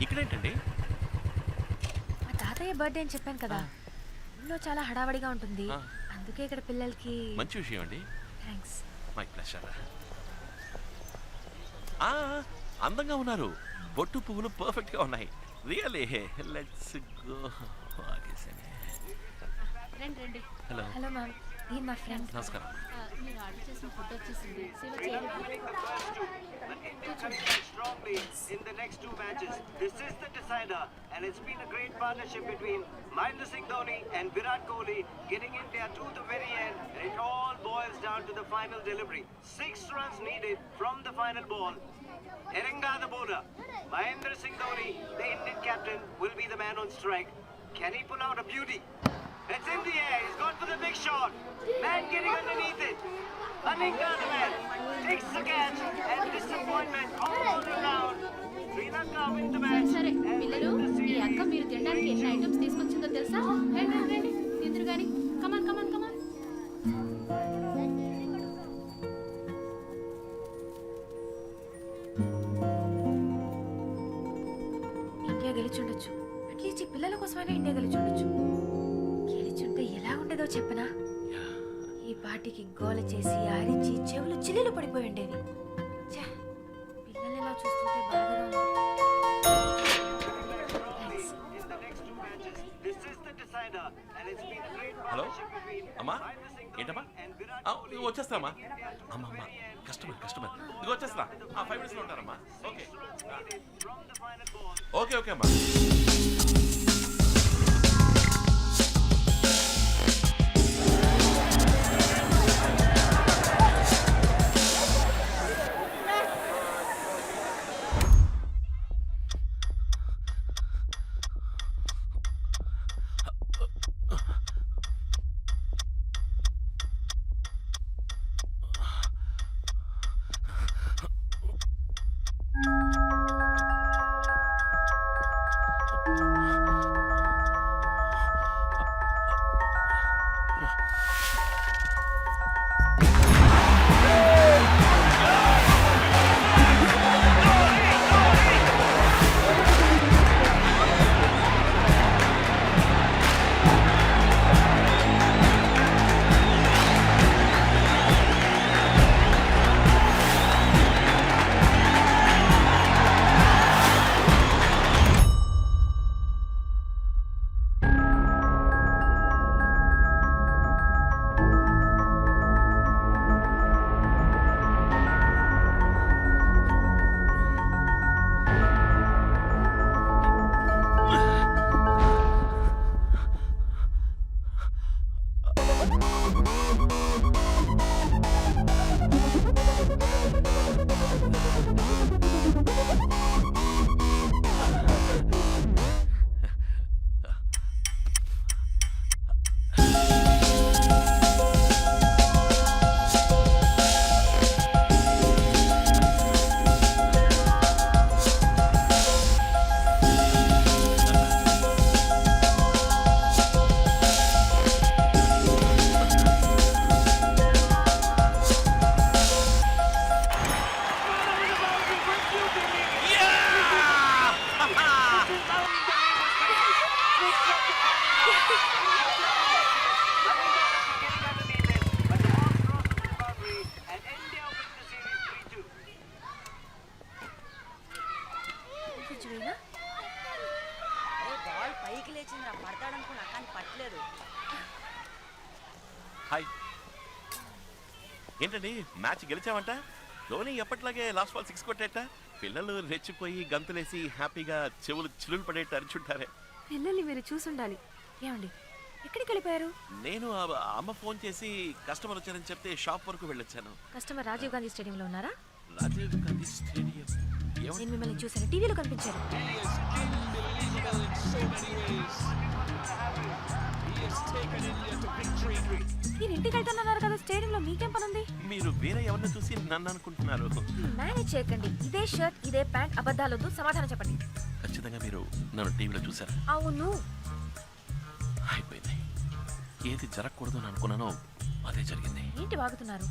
ఇక్కడేంటండి? మా తాతయ్య బర్త్డే అని చెప్పాను కదా, ఊళ్ళో చాలా హడావడిగా ఉంటుంది. అందుకే ఇక్కడ పిల్లలకి. మంచి విషయం అండి. థ్యాంక్స్. My pleasure. అందంగా ఉన్నారు. బొట్టు పువ్వులు పర్ఫెక్ట్ గా ఉన్నాయి. Really let's go. రండి హలో. హలో మ్యామ్, ఈయన మా ఫ్రెండ్. నమస్కారం. మీరు ఆర్డర్ చేసిన ఫుడ్ వచ్చేసింది. Strongly in the next two matches. This is the decider, and it's been a great partnership between Mahendra Singh Dhoni and Virat Kohli, getting India to the very end. And it all boils down to the final delivery. 6 runs needed from the final ball. Eranga the bowler. Mahendra Singh Dhoni, the Indian captain, will be the man on strike. Can he pull out a beauty? It's in the air. He's gone for the big shot. Man getting underneath it. Aninga the man takes the catch, and disappointment all around. Sri Lanka win the match. సరే పిల్లలు, ఈ అక్క మీరు తినడానికి ఎన్ని items తీసుకొచ్చిందో తెలుసా? రండి రండి తిందురు గాని. కమాన్ కమాన్ కమాన్. పాటికి గోల చేసి అరిచి చెవులు చిల్లులు పడిపోయి ఉండేవి. ఛే, పిల్లల్ని ఇలా చూస్తుంటే బాధగా ఉంది. Thanks. In the next 2 matches, this is the decider, and it's been a great hello partnership between అమ్మా Mahendra Singh ఏంటమ్మా Dhoni and Virat ఆ, Kohli. ఇదిగో వచ్చేస్తామా అమ్మ అమ్మ కస్టమర్ ఇదిగో వచ్చేస్తా 5 minutes లో ఉంటారమ్మా okay From the final ball. Okay okay అమ్మా బాల్ పైకి లేచిందిరా, పడతాడనుకున్నా కానీ పట్టలేదు. హాయ్ ఏంటండి మ్యాచ్ గెలిచామంట ధోని ఎప్పట్లాగే లాస్ట్ బాల్ 6 కొట్టేట పిల్లలు రెచ్చిపోయి గంతులేసి హ్యాపీగా చెవులు చిల్లులు పడేట్టు అరిచుంటారే పిల్లల్ని మీరు చూసుండాలి. ఏమండి ఎక్కడికి వెళ్ళిపోయారు? నేను అమ్మ ఫోన్ చేసి కస్టమర్ వచ్చారని చెప్తే షాప్ వరకు వెళ్ళొచ్చాను. కస్టమర్ రాజీవ్ గాంధీ స్టేడియంలో ఉన్నారా? రాజీవ్ గాంధీ స్టేడియం నేను మిమ్మల్ని చూసాను, టీవీలో కనిపించారు. మీరు ఇంటికి వెళ్తున్నారు కదా, స్టేడియంలో మీకేం పని ఉంది? మీరు వేరే ఎవరిని చూసి నన్ను అనుకుంటున్నారు. మేనేజ్ చేయకండి. ఇదే షర్ట్ ఇదే ప్యాంట్, అబద్ధాలొద్దు, సమాధానం చెప్పండి. ఖచ్చితంగా మీరు నన్ను టీవీలో చూసారు. అవును. అయిపోయింది. ఏది జరగకూడదు అని అనుకున్నానో అదే జరిగింది. ఏంటి వాగుతున్నారు?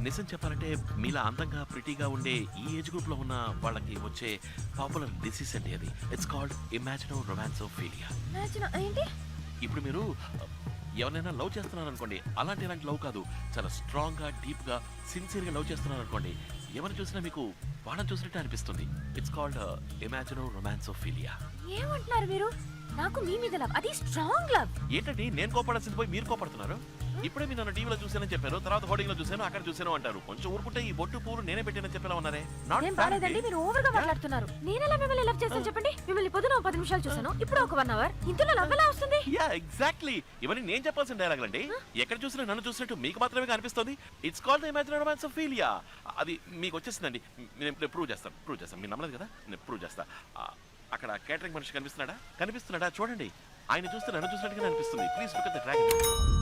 నిజం చెప్పాలంటే మీలా అందంగా ప్రిటీగా ఉండే ఈ ఏజ్ గ్రూప్ లో ఉన్న వాళ్ళకి వచ్చే పాపులర్ డిసీజ్ అండి అది. It's called imagino romancophilia. ఏంటి? ఇప్పుడు మీరు ఎవరైనా లవ్ చేస్తున్నారు అనుకోండి, అలాంటి లవ్ కాదు, చాలా స్ట్రాంగ్ గా డీప్ గా సిన్సియర్ గా లవ్ చేస్తున్నారు అనుకోండి, ఎవరిని చూసినా మీకు వాళ్ళని చూసినట్టే అనిపిస్తుంది. It's called imagino romancophilia. ఏమంటున్నారు మీరు? నాకు మీ మీద లవ్, అది స్ట్రాంగ్ లవ్. ఏంటండి నేను కోపడాల్సింది పోయి మీరు కోపడుతున్నారు? ఇప్పుడే మీరు నన్ను టీవీలో చూసానని చెప్పారు, తర్వాత హోర్డింగ్ లో చూసాను, అక్కడ చూసాను అంటారు. కొంచెం ఊరుకుంటే ఈ బొట్టు పూలు నేనే పెట్టానని చెప్పేలా ఉన్నారే. నేను బాలేదండి, మీరు ఓవర్ గా మాట్లాడుతున్నారు. నేనెలా మిమ్మల్ని లవ్ చేస్తాను చెప్పండి? మిమ్మల్ని పొద్దున 10 నిమిషాలు చూసాను, ఇప్పుడు ఒక 1 అవర్. ఇంతలో లవ్ ఎలా వస్తుంది? Yeah exactly. ఇవన్నీ నేను చెప్పాల్సిన డైలాగ్ అండి. ఎక్కడ చూసినా నన్ను చూసినట్టు మీకు మాత్రమే కనిపిస్తుంది. It's called the imaginary romancophilia. అది మీకు వచ్చేసిందండి. నేను ప్రూవ్ చేస్తాను. మీరు నమ్మలేదు కదా, నేను ప్రూవ్ చేస్తా. అక్కడ కేటరింగ్ మనిషి కనిపిస్తున్నాడా చూడండి. ఆయన చూస్తే నన్ను చూసినట్టుగా అనిపిస్తుంది. Please look at the dragon.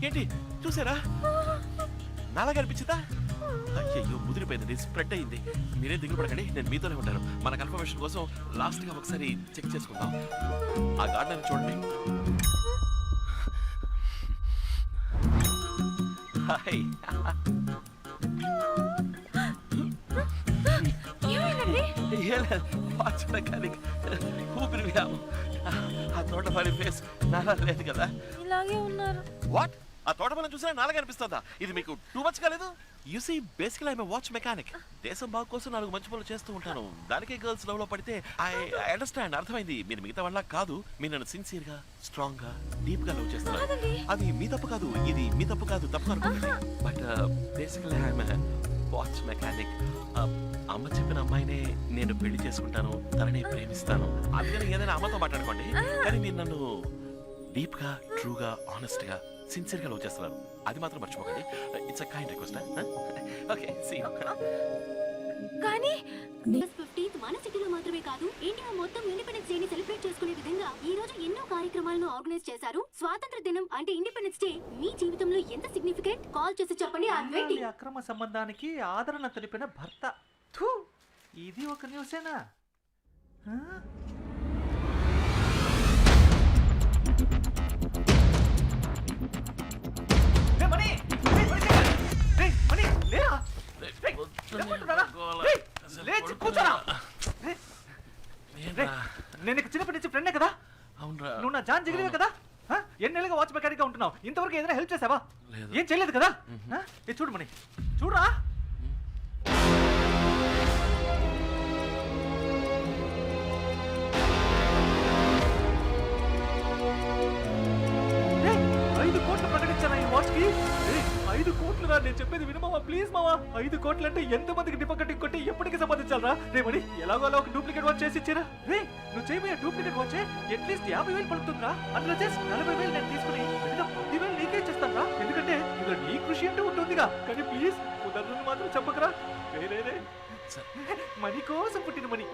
ఏంటి చూసారా? నాలాగా అనిపించిందా? అయ్యో ముదిరిపోయిందండి, స్ప్రెడ్ అయింది. మీరే దిగులు పడకండి, నేను మీతోనే ఉంటాను. మన కన్ఫర్మేషన్ కోసం లాస్ట్ గా ఒకసారి చెక్ చేసుకుందాం. ఆ గార్డెన్ చూడండి. హాయ్. ఏమైందండి? ఏం లేదు, వాచ్ మెకానిక్ ఊపిరి వ్యాము. ఆ తోటమాలి ఫేస్ నాలా లేదు కదా. ఇలాగే ఉన్నారు. వాట్? ఆ తోటమాలని చూసినా నాలుగు అనిపిస్తుందా? ఇది మీకు టూ మచ్ కాలేదు? యు సీ బేసికల్ ఐఎమ్ వాచ్ మెకానిక్. దేశం బాగు కోసం 4 మంచి పనులు చేస్తూ ఉంటాను. దానికే గర్ల్స్ లవ్ లో పడితే ఐ అండర్స్టాండ్, అర్థమైంది. మీరు మిగతా వాళ్ళ కాదు. మీరు నన్ను సిన్సియర్ గా, స్ట్రాంగ్ గా, డీప్ గా లవ్ చేస్తున్నారు. అది మీ తప్పు కాదు, ఇది మీ తప్పు కాదు, తప్పు అనుకుంటుంది. బట్ బేసికల్ ఐఎమ్ వాచ్ మెకానిక్. అమ్మ చెప్పిన అమ్మాయినే నేను పెళ్లి చేసుకుంటాను, తనని ప్రేమిస్తాను. అందుకని ఏదైనా అమ్మతో మాట్లాడుకోండి. కానీ మీరు నన్ను డీప్ గా, ట్రూగా, ఆనెస్ట్ గా, సిన్సియర్ గా లవ్ చేస్తున్నారు. అది మాత్రం మర్చిపోకండి. It's a kind request. Okay, see you. కానీ 15th మన సిటీలో మాత్రమే కాదు, ఇండియా మొత్తం ఇండిపెండెన్స్ డే ని సెలబ్రేట్ చేసుకునే విధంగా ఈ రోజు ఎన్నో కార్యక్రమాలను ఆర్గనైజ్ చేశారు. స్వాతంత్ర దినం అంటే ఇండిపెండెన్స్ డే మీ జీవితంలో ఎంత సిగ్నిఫికెంట్? కాల్ చేసి చెప్పండి. ఈ అక్రమ సంబంధానికి ఆదరణ తెలిపిన భర్త. థూ, ఇది ఒక న్యూసేనా? నేను చిన్నప్పటి నుంచి ఫ్రెండే కదా. అవునరా. నువ్వు నా జాన్ జిగిరివే కదా. ఎన్నేళ్ళుగా వాచ్ మెకానిక్ గా ఉంటున్నావు. ఇంతవరకు ఏదైనా హెల్ప్ చేసావా? లేదు. ఏం చేయలేదు కదా. ఇది చూడు మణి, చూడరా. ఏయ్, 5 కోట్లు ప్రకటించాను ఈ వాచ్ కి. 5 కోట్లు రా, నేను చెప్పేది విను మావా, ప్లీజ్ మావా. 5 కోట్లు అంటే ఎంత మందికి డిపాజిట్ కొట్టి ఎప్పటికి సంపాదించాలరా? రే మరి ఎలాగో అలా ఒక డూప్లికేట్ వాచ్ చేసి ఇచ్చారా? రే, నువ్వు చేయబోయే డూప్లికేట్ వాచ్ అట్లీస్ట్ 50,000 పడుతుందిరా. అందులో చేసి 40,000 నేను తీసుకుని 10,000 నీకే ఇచ్చేస్తాను. ఎందుకంటే ఇందులో నీ కృషి అంటూ ఉంటుందిగా. కానీ ప్లీజ్ కుదరదు మాత్రం చెప్పకరా. రే మనీ కోసం పుట్టిన మనీ.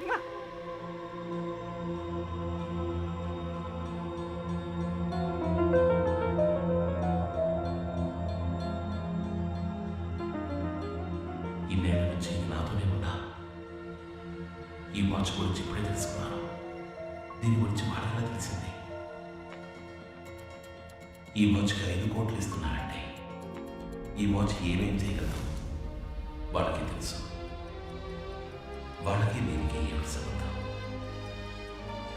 ఇన్నేళ్ల నుంచి నాతోనే ఉన్నా. ఈ వాచ్ గురించి ఇప్పుడే తెలుసుకున్నాను. దీని గురించి మాటలా తెలిసింది. ఈ వాచ్కి 5 కోట్లు ఇస్తున్నారంటే ఈ వాచ్ ఏమేం చేయగలదు వాళ్ళకి తెలుసు. వాళ్ళకి దీనికి ఏమిటి సంబంధం?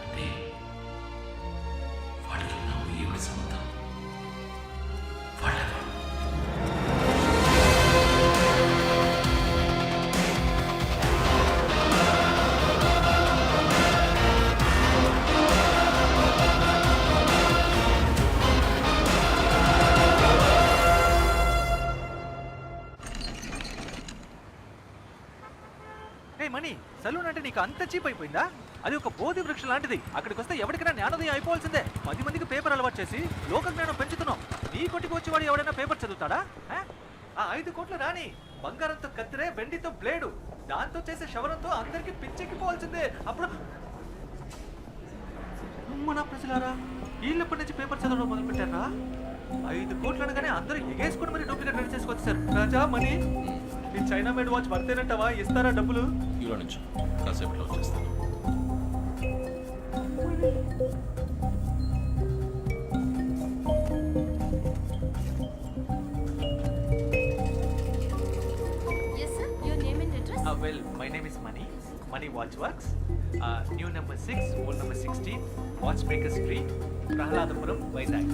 అంటే వాళ్ళకి నాకు ఏమిటి సంబంధం? వాళ్ళెవరు? మనీ, సలూన్ అంటే నీకు అంత చీప్ అయిపోయిందా? అది ఒక బోధి వృక్షం లాంటిది. అక్కడికి వస్తే ఎవరికైనా జ్ఞానోదయం అయిపోవాల్సిందే. 10 మందికి పేపర్ అలవాటు చేసి లోక జ్ఞానం పెంచుతున్నావు. నీ కొట్టుకు వచ్చేవాడు ఎవడైనా పేపర్ చదువుతాడా? ఆ 5 కోట్లు రాని బంగారంతో కత్తిరే, వెండితో బ్లేడు, దాంతో చేసే శవరంతో అందరికి పిచ్చెక్కిపోవాల్సిందే. అప్పుడు మన ప్రజలారా, వీళ్ళెప్పటి నుంచి పేపర్ చదవడం మొదలు పెట్టారా? 5 కోట్లు అనగానే అందరూ ఎగేసుకుని మరి డూప్లికేట్ రెడీ చేసుకొచ్చారు. రాజా మనీ, ఈ చైనా మేడ్ వాచ్ వర్తేనంటావా? ఇస్తారా డబ్బులు? ఈలో నుంచి కాసేపట్లో వచ్చేస్తాను. Yes, sir. Your name and address? Well, my name is Mani. Mani Watch Works. New number 6, old number 16, Watchmaker Street, Prahaladapuram, Vizag.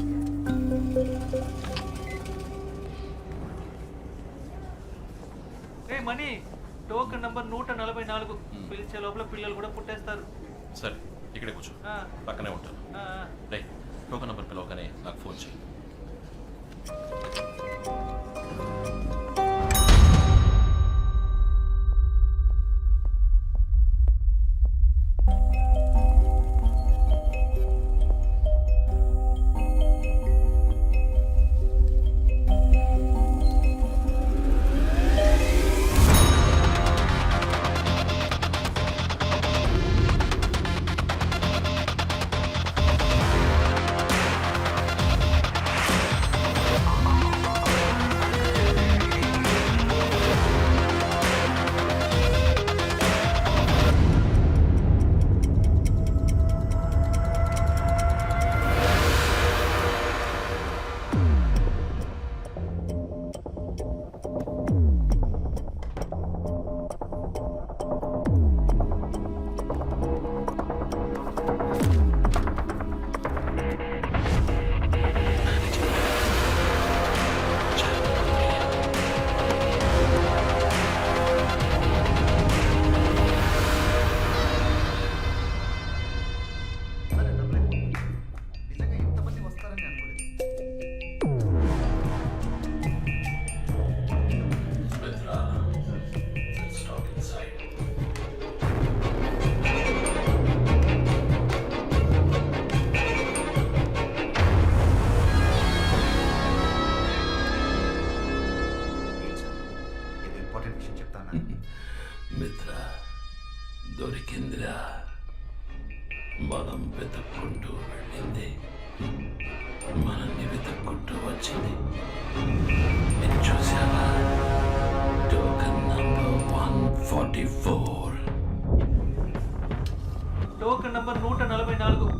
Hey, Mani, token number 144. పిలిచే లోపల పిల్లలు కూడా పుట్టేస్తారు. సరే, ఇక్కడే కూర్చో, పక్కనే ఉంటాను. రే, టోకెన్ నంబర్ పిలవగానే నాకు ఫోన్ చేయి. విషయం చెప్తానా? మిత్ర దొరికిందిరా. మనం వెతుక్కుంటూ వెళ్ళింది మనల్ని వెతుక్కుంటూ వచ్చింది. మీరు చూసావా? Token number 144. Token number 144.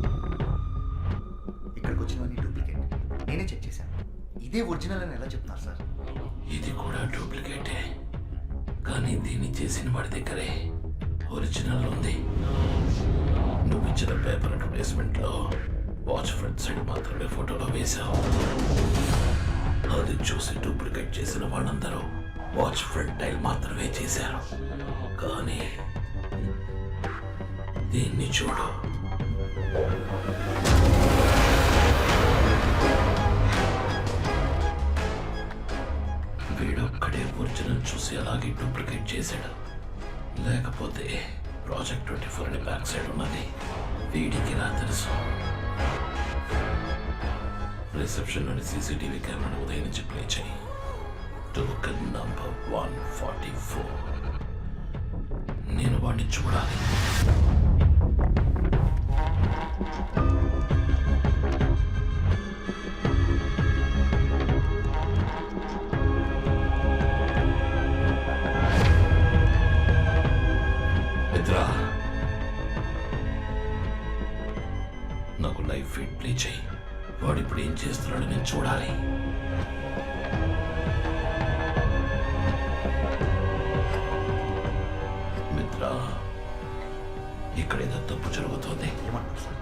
ఇక్కడికి వచ్చినవన్నీ డూప్లికేట్. నేనే చెక్ చేశాను. ఇదే ఒరిజినల్ అని ఎలా చెప్తున్నారు సార్? ఇది కూడా డూప్లికేటే, కానీ దీన్ని చేసిన వాడి దగ్గరే ఒరిజినల్ ఉంది. నువ్వు ఇచ్చిన పేపర్ అడ్వర్టైజ్మెంట్లో వాచ్ ఫ్రంట్ సైడ్ మాత్రమే ఫోటోలో వేశావు. అది చూసి డూప్లికేట్ చేసిన వాళ్ళందరూ వాచ్ ఫ్రంట్ టైల్ మాత్రమే చేశారు. కానీ దీన్ని చూడు. వీడొక్కడే ఒరిజినల్ చూసి అలాగే డూప్లికేట్ చేశాడు. లేకపోతే ప్రాజెక్ట్ 24 అని బ్యాక్ సైడ్ ఉన్నది వీడికి రా తెలుసు. రిసెప్షన్లోని సీసీటీవీ కెమెరాను ఉదయం నుంచి ప్లే చేయి. Token number 144. నేను వాడిని చూడాలి. నాకు లైవ్ ఫీడ్ ప్లే చేయి. వాడు ఇప్పుడు ఏం చేస్తున్నాడో నేను చూడాలి. మిత్ర, ఇక్కడ ఏదో తప్పు జరుగుతోంది. ఏమంటారు సార్?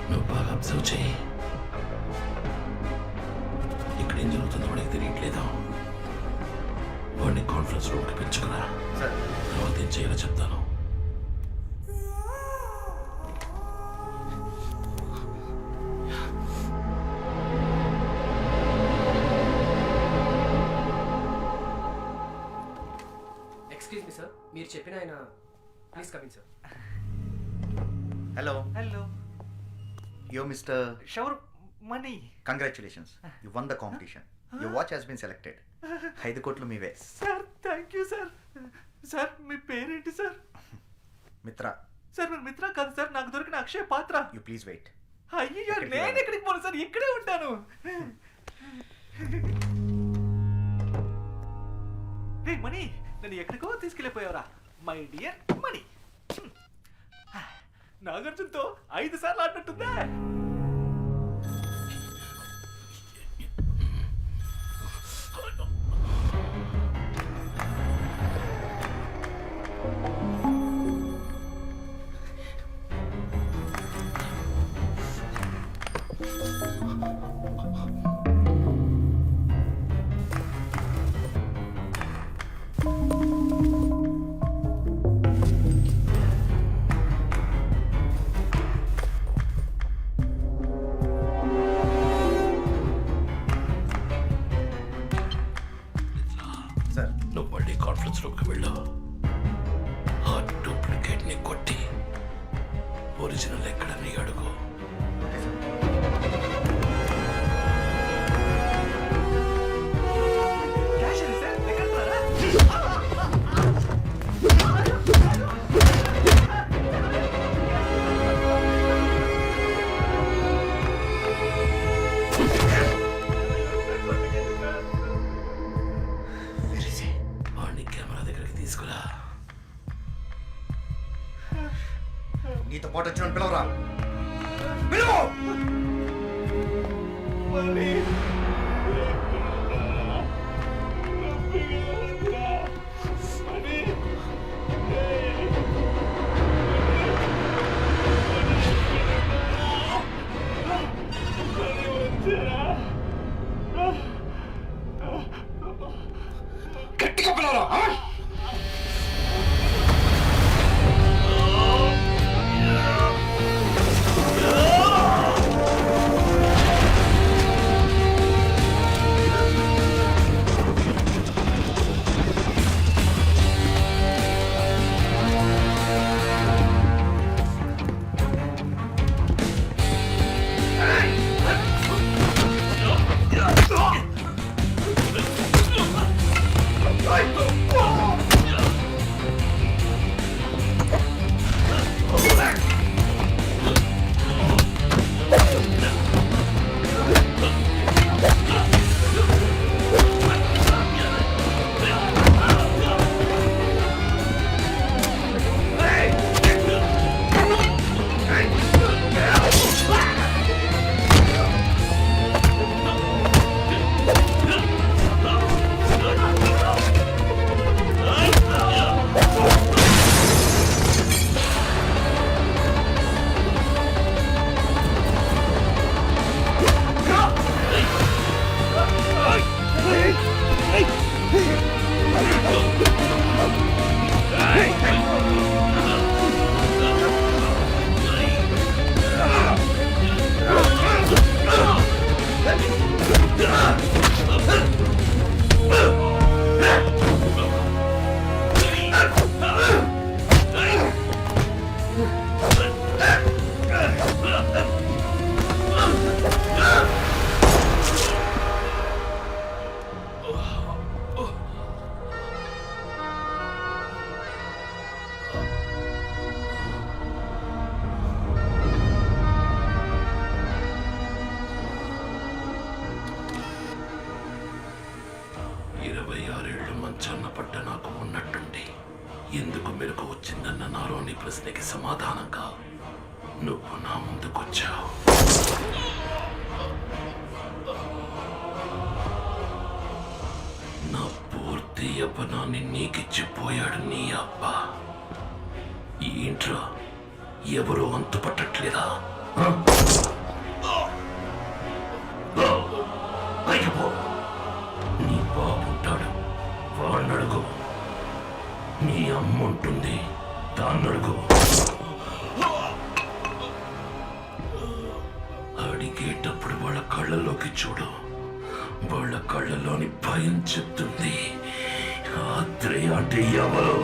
నువ్వు బాగా అబ్జర్వ్ చేయి. ఇక్కడ ఏం జరుగుతుందో వాడికి తెలియట్లేదు. వాడిని కాన్ఫరెన్స్ రూమ్కి పెంచుకురా. సార్ తర్వాత ఏం చేయాలో చెప్తాను. ఎక్స్క్యూజ్ మీ సార్, మీరు చెప్పిన ఆయన please coming sir. Hello, hello. Yo mister shower Mani. Congratulations, you won the competition. Your watch has been selected. 5 కోట్లు మీవే. Sir thank you sir. Sir మీ పేరేంటి సార్? మిత్ర. సార్ మీరు మిత్ర కాదు సార్, నాకు దొరికిన అక్షయ పాత్ర. You please wait. అయ్యో నేను ఎక్కడికి పోను సార్, ఇక్కడే ఉంటాను. రే మనీ, నన్ను ఎక్కడికో తీసుకెళ్ళిపోయావరా మై డియర్ మనీ. నాగార్జునతో 5 సార్లు ఆడినట్టుందా? నువ్వు మళ్ళీ కాన్ఫరెన్స్ రూమ్కి వెళ్ళు. ఆ డూప్లికేట్ని కొట్టి ఒరిజినల్ ఎక్కడని అడుగు. వాడిని కెమెరా దగ్గరికి తీసుకురా. నీతో పాటు వచ్చిన పిలవరా. పిలువు. గట్టిగా పిలవరా. 26 ఏళ్ళు మంచాన్న పడ్డ నాకు ఉన్నట్టుండి ఎందుకు మెలకు వచ్చిందన్న నాలోని ప్రశ్నకి సమాధానంగా నువ్వు నా ముందుకొచ్చావు. నా పూర్తి యవ్వనాన్ని నీకిచ్చిపోయాడు నీ అబ్బా. ఈ ఇంట్లో ఎవరూ అంతు పట్టట్లేదా? పైకి పో. నీ బాబుంటాడు, వాడినడుగు. నీ అమ్మ ఉంటుంది, దాన్నడుగు. అడిగేటప్పుడు వాళ్ళ కళ్ళల్లోకి చూడు. వాళ్ళ కళ్ళలోని భయం చెప్తుంది ఆత్రేయ అంటే ఎవరు.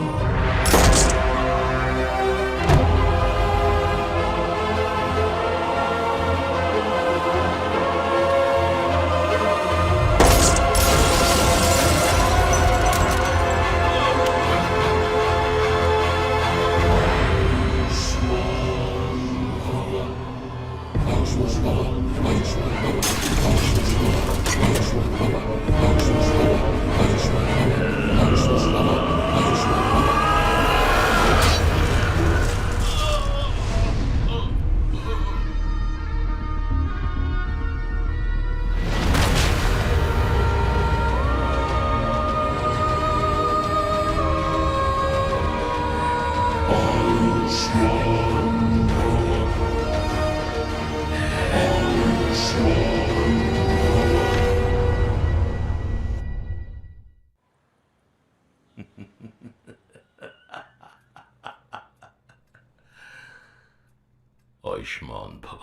ఆయుష్మాన్ భవ.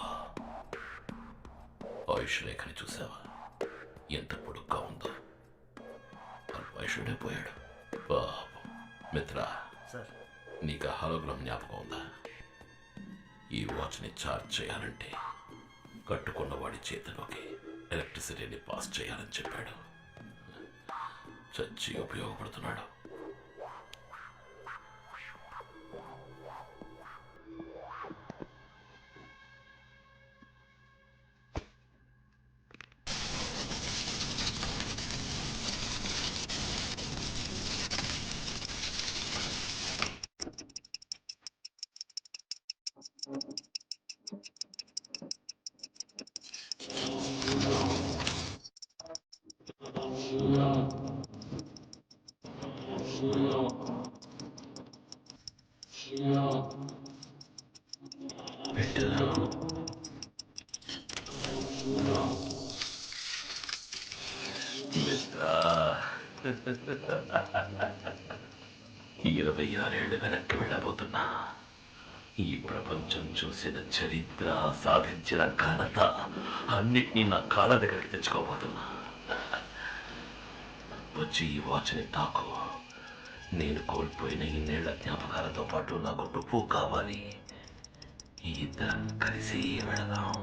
ఆయుష్ రేఖని చూసావా? ఎంత పొడుగ్గా ఉందో. అల్పాయుషుడైపోయాడు బాబు. మిత్ర, నీకు హాలోగ్రామ్ జ్ఞాపకం ఉందా? ఈ వాచ్ని ఛార్జ్ చేయాలంటే కట్టుకున్న వాడి చేతిలోకి ఎలక్ట్రిసిటీని పాస్ చేయాలని చెప్పాడు. చచ్చి ఉపయోగపడుతున్నాడు. మిత్రా, 26 ఏళ్ళు వెనక్కి వెళ్ళబోతున్నా. ఈ ప్రపంచం చూసిన చరిత్ర, సాధించిన ఘనత అన్నిటినీ నా కాళ్ళ దగ్గరికి తెచ్చుకోబోతున్నా. వచ్చి ఈ వాచ్ని తాకు. నేను కోల్పోయిన ఇన్నేళ్ల జ్ఞాపకాలతో పాటు నాకు నువ్వు కావాలి. ఇద్దరం కలిసి వెళదాం.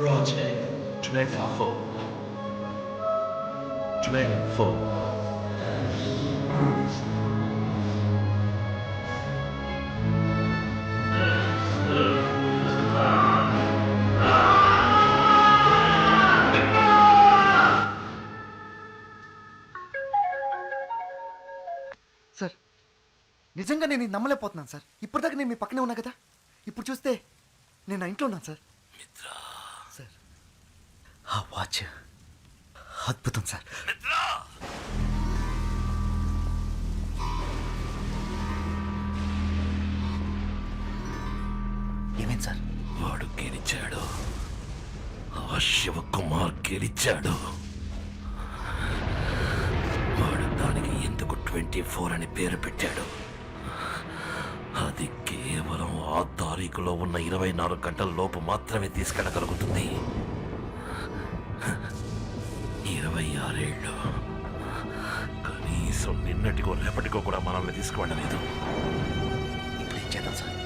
Roger, Dragon 4. Dragon 4. సార్, నిజంగా నేను ఇది నమ్మలేకపోతున్నాను సార్. ఇప్పటిదాకా నేను మీ పక్కనే ఉన్నా కదా, ఇప్పుడు చూస్తే నేను నా ఇంట్లో ఉన్నాను సార్. సార్, ఆ వాచ్ అద్భుతం సార్. ఏమైంది సార్? వాడు గెలిచాడు. ఆ శివకుమార్ గెలిచాడు. వాడు దానికి ఎందుకు 24 అని పేరు పెట్టాడు? అది కేవలం ఆ తారీఖులో ఉన్న 24 గంటల లోపు మాత్రమే తీసుకెళ్ళగలుగుతుంది. 26 ఏళ్ళు కనీసం నిన్నటికో రేపటికో కూడా మనల్ని తీసుకువెళ్ళలేదు. ఇప్పుడు ఏం చేద్దాం సార్?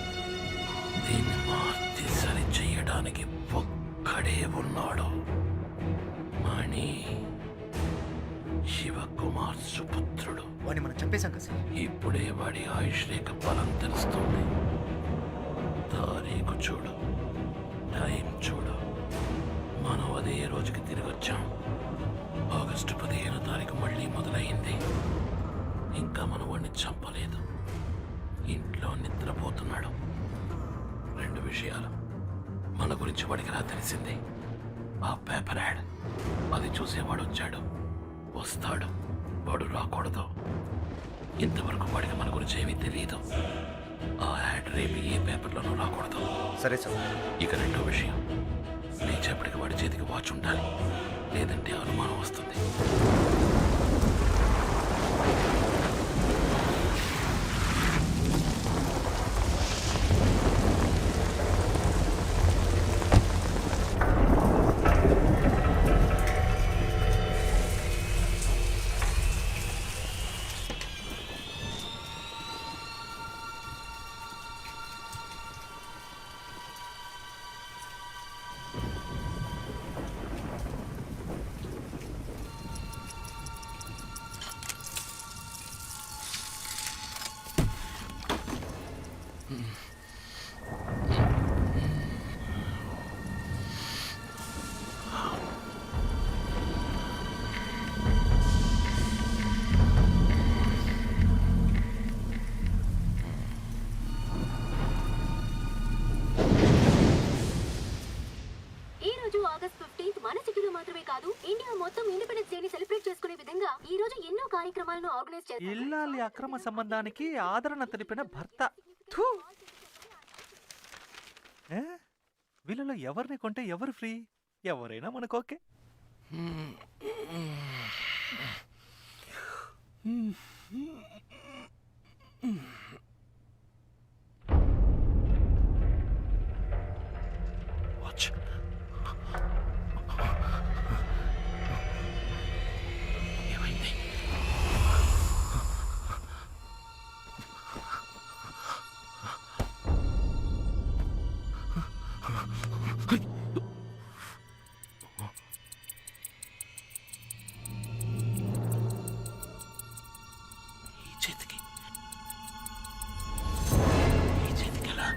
దీన్ని మార్చి సరి చెయ్యడానికి ఒక్కడే ఉన్నాడు. మణి, శివకుమార్ సుపుత్రుడు. వాడిని మనం చంపేశాం కదా సార్? ఇప్పుడే వాడి ఆయుష్ రేఖ బలం తెలుస్తుంది. తారీఖు చూడు, టైం చూడు. మనం అదే రోజుకి తిరిగి వచ్చాం. ఆగస్టు 15వ తారీఖు మళ్ళీ మొదలైంది. ఇంకా మనం వాడిని చంపలేదు. ఇంట్లో నిద్రపోతున్నాడు. 2 విషయాలు మన గురించి వాడికి రా తెలిసింది. ఆ పేపర్ యాడ్, అది చూసేవాడు వచ్చాడు, వస్తాడు. వాడు రాకూడదు. ఇంతవరకు వాడికి మన గురించి ఏమీ తెలియదు. ఆ యాడ్ రేపు ఏ పేపర్లోనూ రాకూడదు. సరే సార్. ఇక 2వ విషయం, లేచేపటికి వాడి చేతికి వాచ్ ఉండాలి, లేదంటే అనుమానం వస్తుంది. ఆగస్ట్ 15th మన సిటీలో మాత్రమే కాదు, ఇండియా మొత్తం ఇండిపెండెన్స్ డే ని సెలబ్రేట్ చేసుకునే విధంగా ఈ రోజు ఎన్నో కార్యక్రమాలను ఆర్గనైజ్ చేస్తారు. ఇల్లాలి అక్రమ సంబంధానికి ఆదరణ తెలిపిన భర్త. వీళ్ళలో ఎవరిని కొంటే ఎవరు ఫ్రీ? ఎవరైనా మనకు ఓకే. వాచ్. ఏమైంది? ఈ చేతికి ఎలా?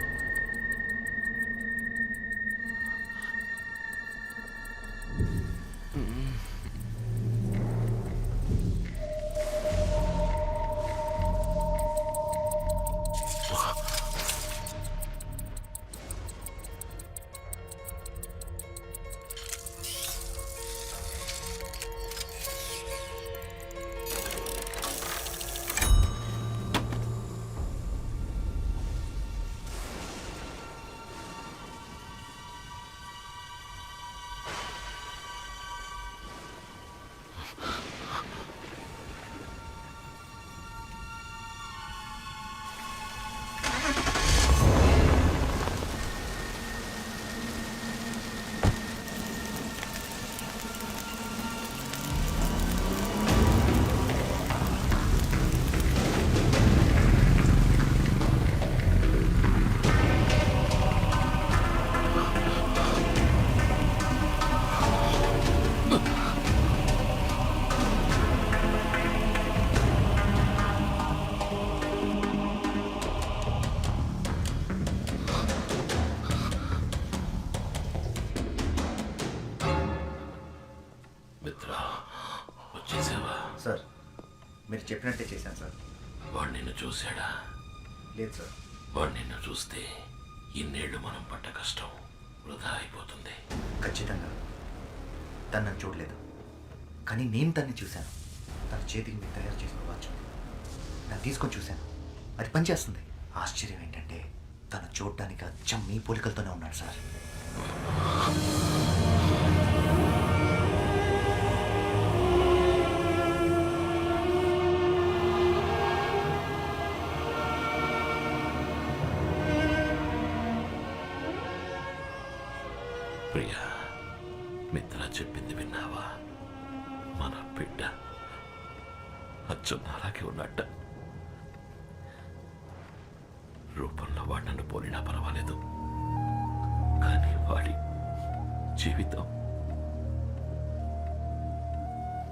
వచ్చేసావా? సార్, మీరు చెప్పినట్టే చేశాను సార్. వాడు నిన్ను చూశాడా? లేదు సార్. వాడు నిన్ను చూస్తే ఇన్నేళ్ళు మనం పడ్డ కష్టం వృధా అయిపోతుంది. ఖచ్చితంగా తను నన్ను చూడలేదు, కానీ నేను తన్ని చూశాను. తన చేతికి మీరు తయారు చేసిన వాచ్ నాకు తీసుకొని చూశాను. అది పనిచేస్తుంది. ఆశ్చర్యం ఏంటంటే తను చూడడానికి అచ్చం మీ పోలికలతోనే ఉన్నాడు సార్. ప్రియా, మిత్ర చెప్పింది విన్నావా? మన బిడ్డ అచ్చం అలాగే ఉన్నట్ట. రూపంలో వాడు నన్ను పోలినా పర్వాలేదు, కానీ వాడి జీవితం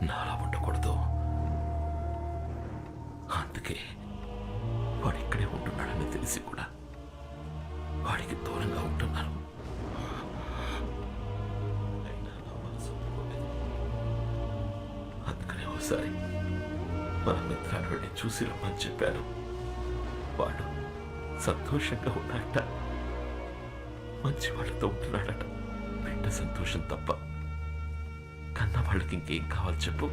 నాలా ఉండకూడదు. అందుకే వాడు ఇక్కడే ఉంటున్నాడని తెలిసి కూడా వాడికి దూరంగా ఉంటున్నాను. అందుకనే ఒకసారి మన మిత్రాన్ని వెళ్ళి చూసి రమ్మని చెప్పాను. వాడు సంతోషంగా ఉన్నాడట, మంచి వాళ్ళతో ఉంటున్నాడట. బిడ్డ సంతోషం తప్ప కన్న వాళ్ళకి ఇంకేం కావాలి చెప్పు?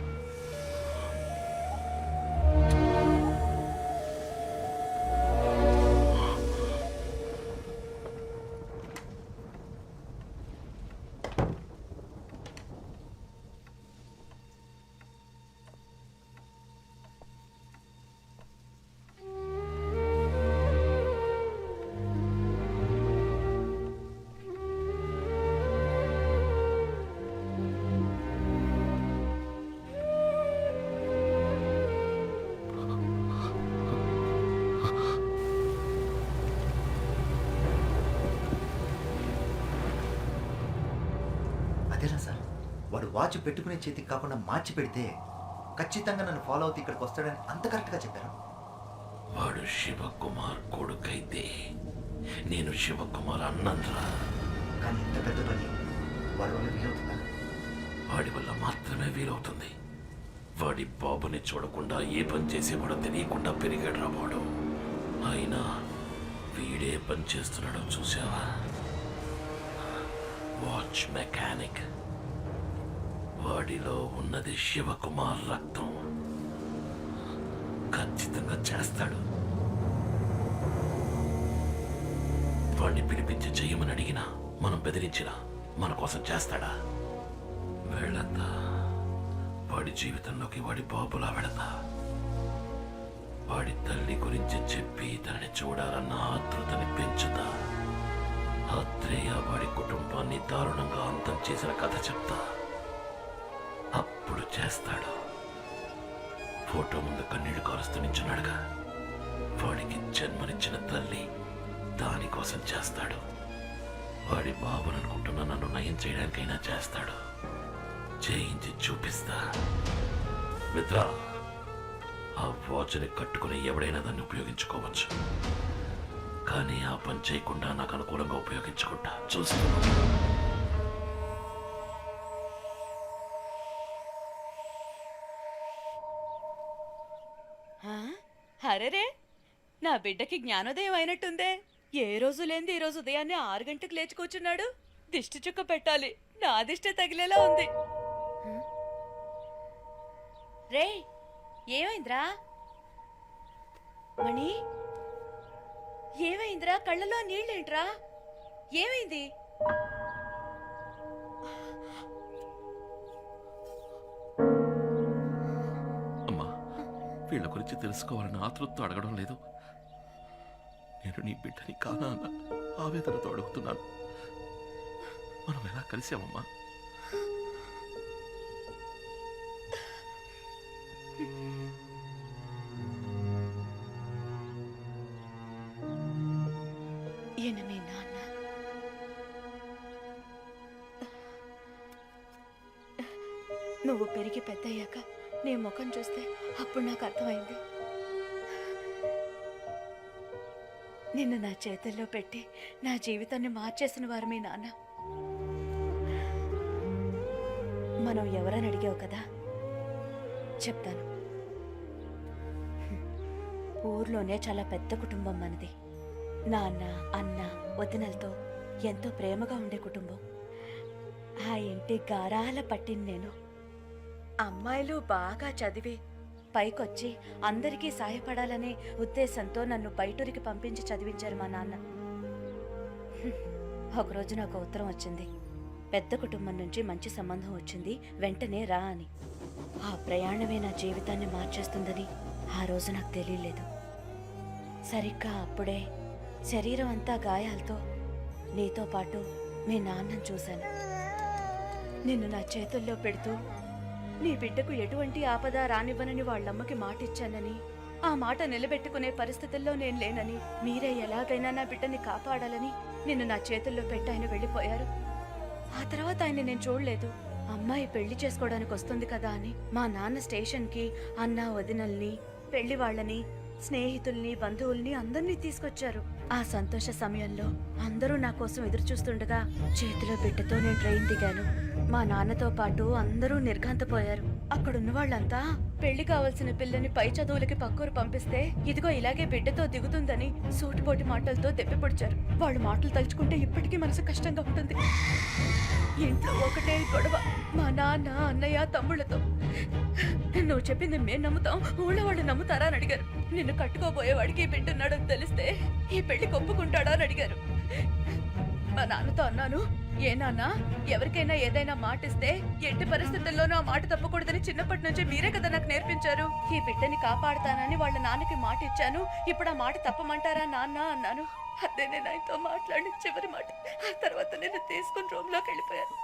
అదేనా సార్, వాడు వాచ్ పెట్టుకునే చేతికి కాకుండా మార్చి పెడితే ఖచ్చితంగా నన్ను ఫాలో అవుతూ ఇక్కడికి వస్తాడని అంత కరెక్ట్గా చెప్పారు. వాడు శివకుమార్ కొడుకైతే నేను శివకుమార్ అన్నరా. కానీ ఇంత పెద్ద పని వాడి వల్ల వీలవుతుందా? వాడి వల్ల మాత్రమే వీలవుతుంది. వాడి బాబుని చూడకుండా ఏ పని చేసేవాడో తెలియకుండా పెరిగాడు వాడు. అయినా వీడే పని చేస్తున్నాడో చూసావా? Watch mechanic. వాడిలో ఉన్నది శివకుమార్ రక్తం. ఖచ్చితంగా చేస్తాడు. వాడిని పిలిపించి చెయ్యమని అడిగినా, మనం బెదిరించినా మన కోసం చేస్తాడా? వెళతా. వాడి జీవితంలోకి వాడి బాబులా వెళతా. వాడి తల్లి గురించి చెప్పి తనని చూడాలన్న ఆతృతని పెంచుతా. ఆత్రేయ వాడి కుటుంబాన్ని దారుణంగా అంతం చేసిన కథ చెప్తా. అప్పుడు చేస్తాడు. ఫోటో ముందు కన్నీళ్లు కారుస్తూ నించున్నాడుగా, వాడికి జన్మనిచ్చిన తల్లి దానికోసం చేస్తాడు. వాడి బాబుననుకుంటున్న నన్ను నయం చేయడానికైనా చేస్తాడు. చేయించి చూపిస్తా. మిత్ర, ఆ వాచ్ని కట్టుకుని ఎవడైనా దాన్ని ఉపయోగించుకోవచ్చు, కానీ ఆ పని చేయకుండా నాకు అనుకూలంగా ఉపయోగించుకుంటా. చూసుకో. అరేరే, నా బిడ్డకి జ్ఞానోదయం అయినట్టుందే. ఏ రోజు లేనిది ఈ రోజు ఉదయాన్నే 6 గంటలకు లేచి కూర్చున్నాడు. దిష్టి చుక్క పెట్టాలి, నా దిష్టి తగిలేలా ఉంది. రే, ఏమైందిరా మణి? ఏమైందిరా? కళ్ళలో నీళ్ళేంట్రా? ఏమైంది? అమ్మా, వీళ్ళ గురించి తెలుసుకోవాలని ఆతృతతో అడగడం లేదు. నేను నీ బిడ్డని కానా అన్న ఆవేదనతో అడుగుతున్నాను. మనం ఎలా కలిసామమ్మా? ఈయన మీ నాన్న. నువ్వు పెరిగి పెద్దయ్యాక నీ ముఖం చూస్తే అప్పుడు నాకు అర్థమైంది. నిన్ను నా చేతుల్లో పెట్టి నా జీవితాన్ని మార్చేసిన వారు మీ నాన్న. మనం ఎవరని అడిగావు కదా, చెప్తాను. ఊర్లోనే చాలా పెద్ద కుటుంబం మనది. నాన్న, అన్న, వదినలతో ఎంతో ప్రేమగా ఉండే కుటుంబం. ఆ ఇంటి గారాల పట్టింది నేను. అమ్మాయిలు బాగా చదివి పైకొచ్చి అందరికీ సాయపడాలనే ఉద్దేశంతో నన్ను బయటూరికి పంపించి చదివించారు మా నాన్న. ఒకరోజు నాకు ఉత్తరం వచ్చింది. పెద్ద కుటుంబం నుంచి మంచి సంబంధం వచ్చింది, వెంటనే రా అని. ఆ ప్రయాణమే నా జీవితాన్ని మార్చేస్తుందని ఆ రోజు నాకు తెలియలేదు. సరిగ్గా అప్పుడే శరీరం అంతా గాయాలతో నీతో పాటు మీ నాన్నను చూశాను. నిన్ను నా చేతుల్లో పెడుతూ నీ బిడ్డకు ఎటువంటి ఆపద రానివ్వనని వాళ్ళమ్మకి మాటిచ్చానని, ఆ మాట నిలబెట్టుకునే పరిస్థితుల్లో నేను లేనని, మీరే ఎలాగైనా నా బిడ్డని కాపాడాలని నిన్ను నా చేతుల్లో పెట్టి ఆయన వెళ్ళిపోయారు. ఆ తర్వాత ఆయన నేను చూడలేదు. అమ్మాయి పెళ్లి చేసుకోవడానికి వస్తుంది కదా అని మా నాన్న స్టేషన్కి అన్న వదినల్ని, పెళ్లి వాళ్ళని, స్నేహితుల్ని, బంధువుల్ని అందరినీ తీసుకొచ్చారు. ఆ సంతోష సమయంలో అందరూ నా కోసం ఎదురు చూస్తుండగా చేతిలో బిడ్డతో నేను ట్రైన్ దిగాను. మా నాన్నతో పాటు అందరూ నిర్ఘాంతపోయారు. అక్కడున్న వాళ్ళంతా పెళ్లి కావాల్సిన పిల్లని పై చదువులకి పక్కూరు పంపిస్తే ఇదిగో ఇలాగే బిడ్డతో దిగుతుందని సూటిపోటి మాటలతో దెప్పిపొడిచారు. వాళ్ళ మాటలు తలుచుకుంటే ఇప్పటికీ మనసు కష్టంగా ఉంటుంది. ఇంట్లో ఒకటే గొడవ మా నాన్న, అన్నయ్య, తమ్ముళ్ళతో. నువ్వు చెప్పింది మేము నమ్ముతాం, ఊళ్ళో వాళ్ళు నమ్ముతారా అని అడిగారు. నిన్ను కట్టుకోబోయేవాడికి ఈ బిడ్డ ఉన్నాడని తెలిస్తే ఈ పెళ్లి ఒప్పుకుంటాడా అని అడిగారు. మా నాన్నతో అన్నాను, ఏ నాన్న, ఎవరికైనా ఏదైనా మాట ఇస్తే ఎట్టి పరిస్థితుల్లోనూ ఆ మాట తప్పకూడదని చిన్నప్పటి నుంచి మీరే కదా నాకు నేర్పించారు. ఈ బిడ్డని కాపాడుతానని వాళ్ళ నాన్నకి మాట ఇచ్చాను, ఇప్పుడు ఆ మాట తప్పమంటారా నాన్న అన్నాను. అదే నేను ఆయనతో మాట్లాడిన చివరి మాట. ఆ తర్వాత నేను తీసుకుని రూమ్లోకి వెళ్ళిపోయాను.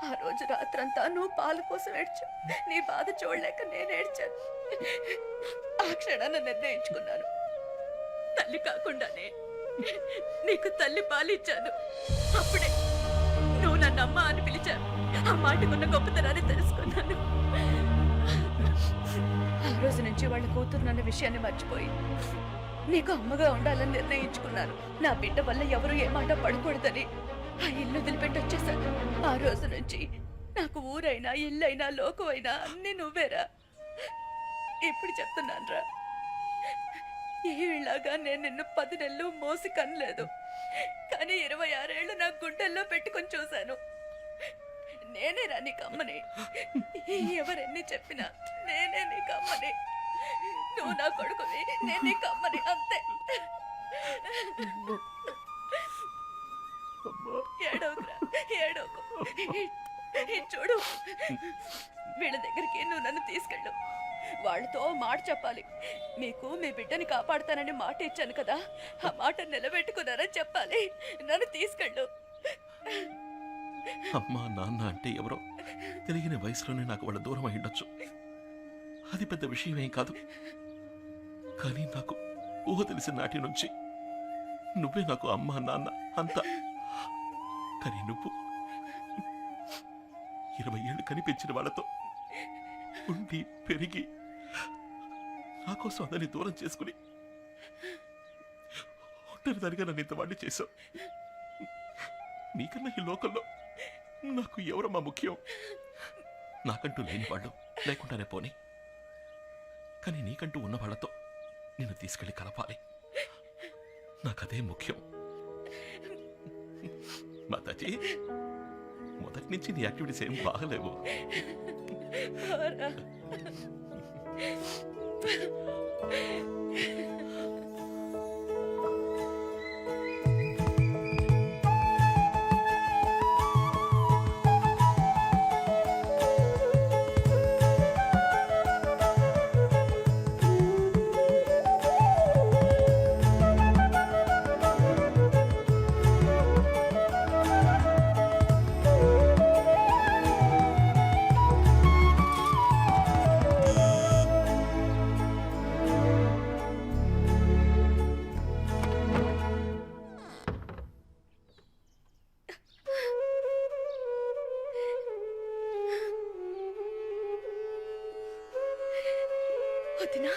ఆ రోజు రాత్రంతా నువ్వు పాల కోసం ఏడ్చావు. నీ బాధ చూడలేక నేను ఏడ్చాను. ఆ క్షణాన్ని నిర్ణయించుకున్నాను, తల్లి కాకుండానే నీకు తల్లి పాలిచ్చాను. అప్పుడే నువ్వు నన్ను అమ్మ అని పిలిచాను. ఆ మాటకున్న గొప్పతనాన్ని తెలుసుకున్నాను. ఆ రోజు నుంచి వాళ్ళ కూతురునన్న విషయాన్ని మర్చిపోయి నీకు అమ్మగా ఉండాలని నిర్ణయించుకున్నాను. నా బిడ్డ వల్ల ఎవరు ఏ మాట పడకూడదని ఆ ఇల్లు వదిలిపెట్టి వచ్చేసాను. ఆ రోజు నుంచి నాకు ఊరైనా, ఇల్లైనా, లోకమైనా అన్నీ నువ్వేరా. ఇప్పుడు చెప్తున్నాను రా, ఈలాగా నేను నిన్ను 10 నెలలు మోసి కనలేదు, కానీ 26 ఏళ్ళు నా గుండెల్లో పెట్టుకొని చూశాను. నేనేరా నీకు అమ్మని. ఎవరెన్ని చెప్పినా నేనే నీకు అమ్మని. నువ్వు నా కొడుకుని, నేను నీకు అమ్మని, అంతే. ఏడవకురా, ఏడవకు. చూడు, వీళ్ళ దగ్గరికి నువ్వు నన్ను తీసుకెళ్ళు. వాళ్ళతో మాట చెప్పాలి. మీకు మీ బిడ్డని కాపాడుతానని మాట ఇచ్చాను కదా, ఆ మాట నిలబెట్టుకున్నారని చెప్పాలి. నన్ను తీసుకెళ్ళు. అమ్మా నాన్న అంటే ఎవరో తెలియని వయసులోనే నాకు వాళ్ళ దూరం అయ్యుండొచ్చు. అది పెద్ద విషయం ఏం కాదు. కానీ నాకు ఊహ తెలిసిన నాటి నుంచి నువ్వే నాకు అమ్మా నాన్న అంతా. కానీ నువ్వు 20 ఏళ్ళు కనిపించిన వాళ్ళతో ఉండి పెరిగి నా కోసం అదని దూరం చేసుకుని ఒంటరిదానిగా నన్ను ఇంతవాడిని చేశావు. నీకన్నా ఈ లోకంలో నాకు ఎవరమ్మా ముఖ్యం? నాకంటూ లేని వాళ్ళు లేకుండానే పోనీ, కానీ నీకంటూ ఉన్న వాళ్ళతో నిన్ను తీసుకెళ్లి కలపాలి. నాకదే ముఖ్యం. మాతాజీ, మొదటి నుంచి నీ యాక్టివిటీస్ ఏం బాగలేవు. వదినా,